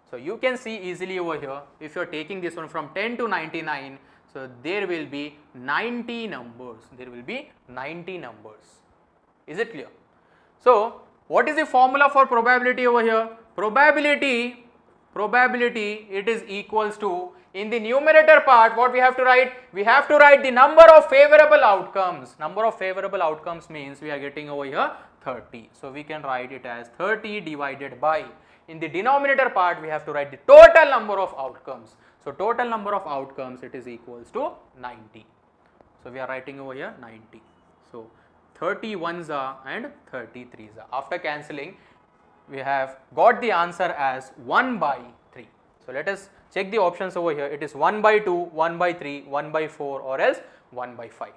So you can see easily over here, if you are taking this one from 10 to 99, so there will be 90 numbers. Is it clear? So what is the formula for probability over here? Probability it is equals to, in the numerator part, what we have to write? We have to write the number of favorable outcomes. Number of favorable outcomes means we are getting over here 30. So we can write it as 30 divided by, in the denominator part we have to write the total number of outcomes. So total number of outcomes, it is equals to 90. So we are writing over here 90. So 31s are and 33s are. After cancelling, we have got the answer as 1 by 3. So let us check the options over here. It is 1 by 2, 1 by 3, 1 by 4 or else 1 by 5.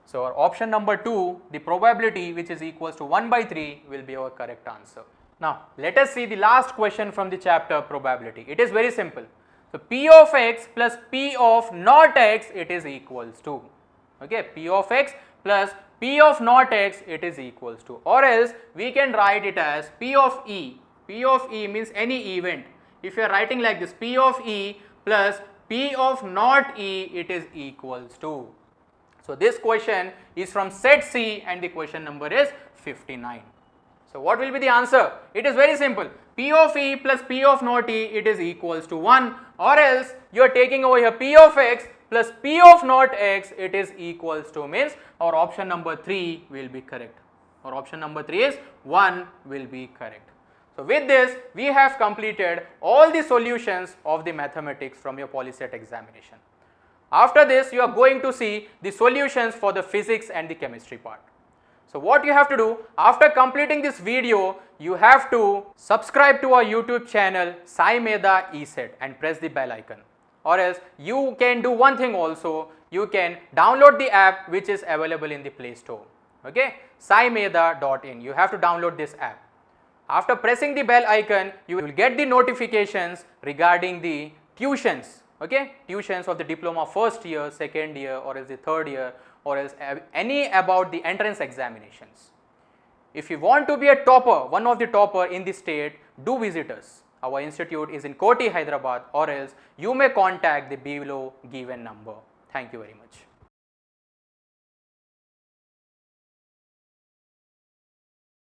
So our option number 2, the probability which is equals to 1 by 3 will be our correct answer. Now let us see the last question from the chapter probability. It is very simple. So P of x plus P of not x, it is equals to, okay, P of x plus P of not x, it is equals to, or else we can write it as P of E. P of E means any event. If you are writing like this, P of E plus P of not E, it is equals to. So this question is from set C and the question number is 59. So what will be the answer? It is very simple. P of E plus P of not E, it is equals to 1, or else you are taking over here P of x plus P of not x, it is equals to, means our option number 3 will be correct. Our option number 3 is 1 will be correct. So with this, we have completed all the solutions of the mathematics from your POLYCET examination. After this, you are going to see the solutions for the physics and the chemistry part. So what you have to do, after completing this video, you have to subscribe to our YouTube channel SAIMEDHA ESET and press the bell icon. Or else you can do one thing also, you can download the app which is available in the Play Store. Okay, SAIMEDHA.in, you have to download this app. After pressing the bell icon, you will get the notifications regarding the tuitions. Okay, tuitions of the diploma first year, second year, or else the third year, or else any about the entrance examinations. If you want to be a topper, one of the topper in the state, do visit us. Our institute is in Koti, Hyderabad, or else you may contact the below given number. Thank you very much.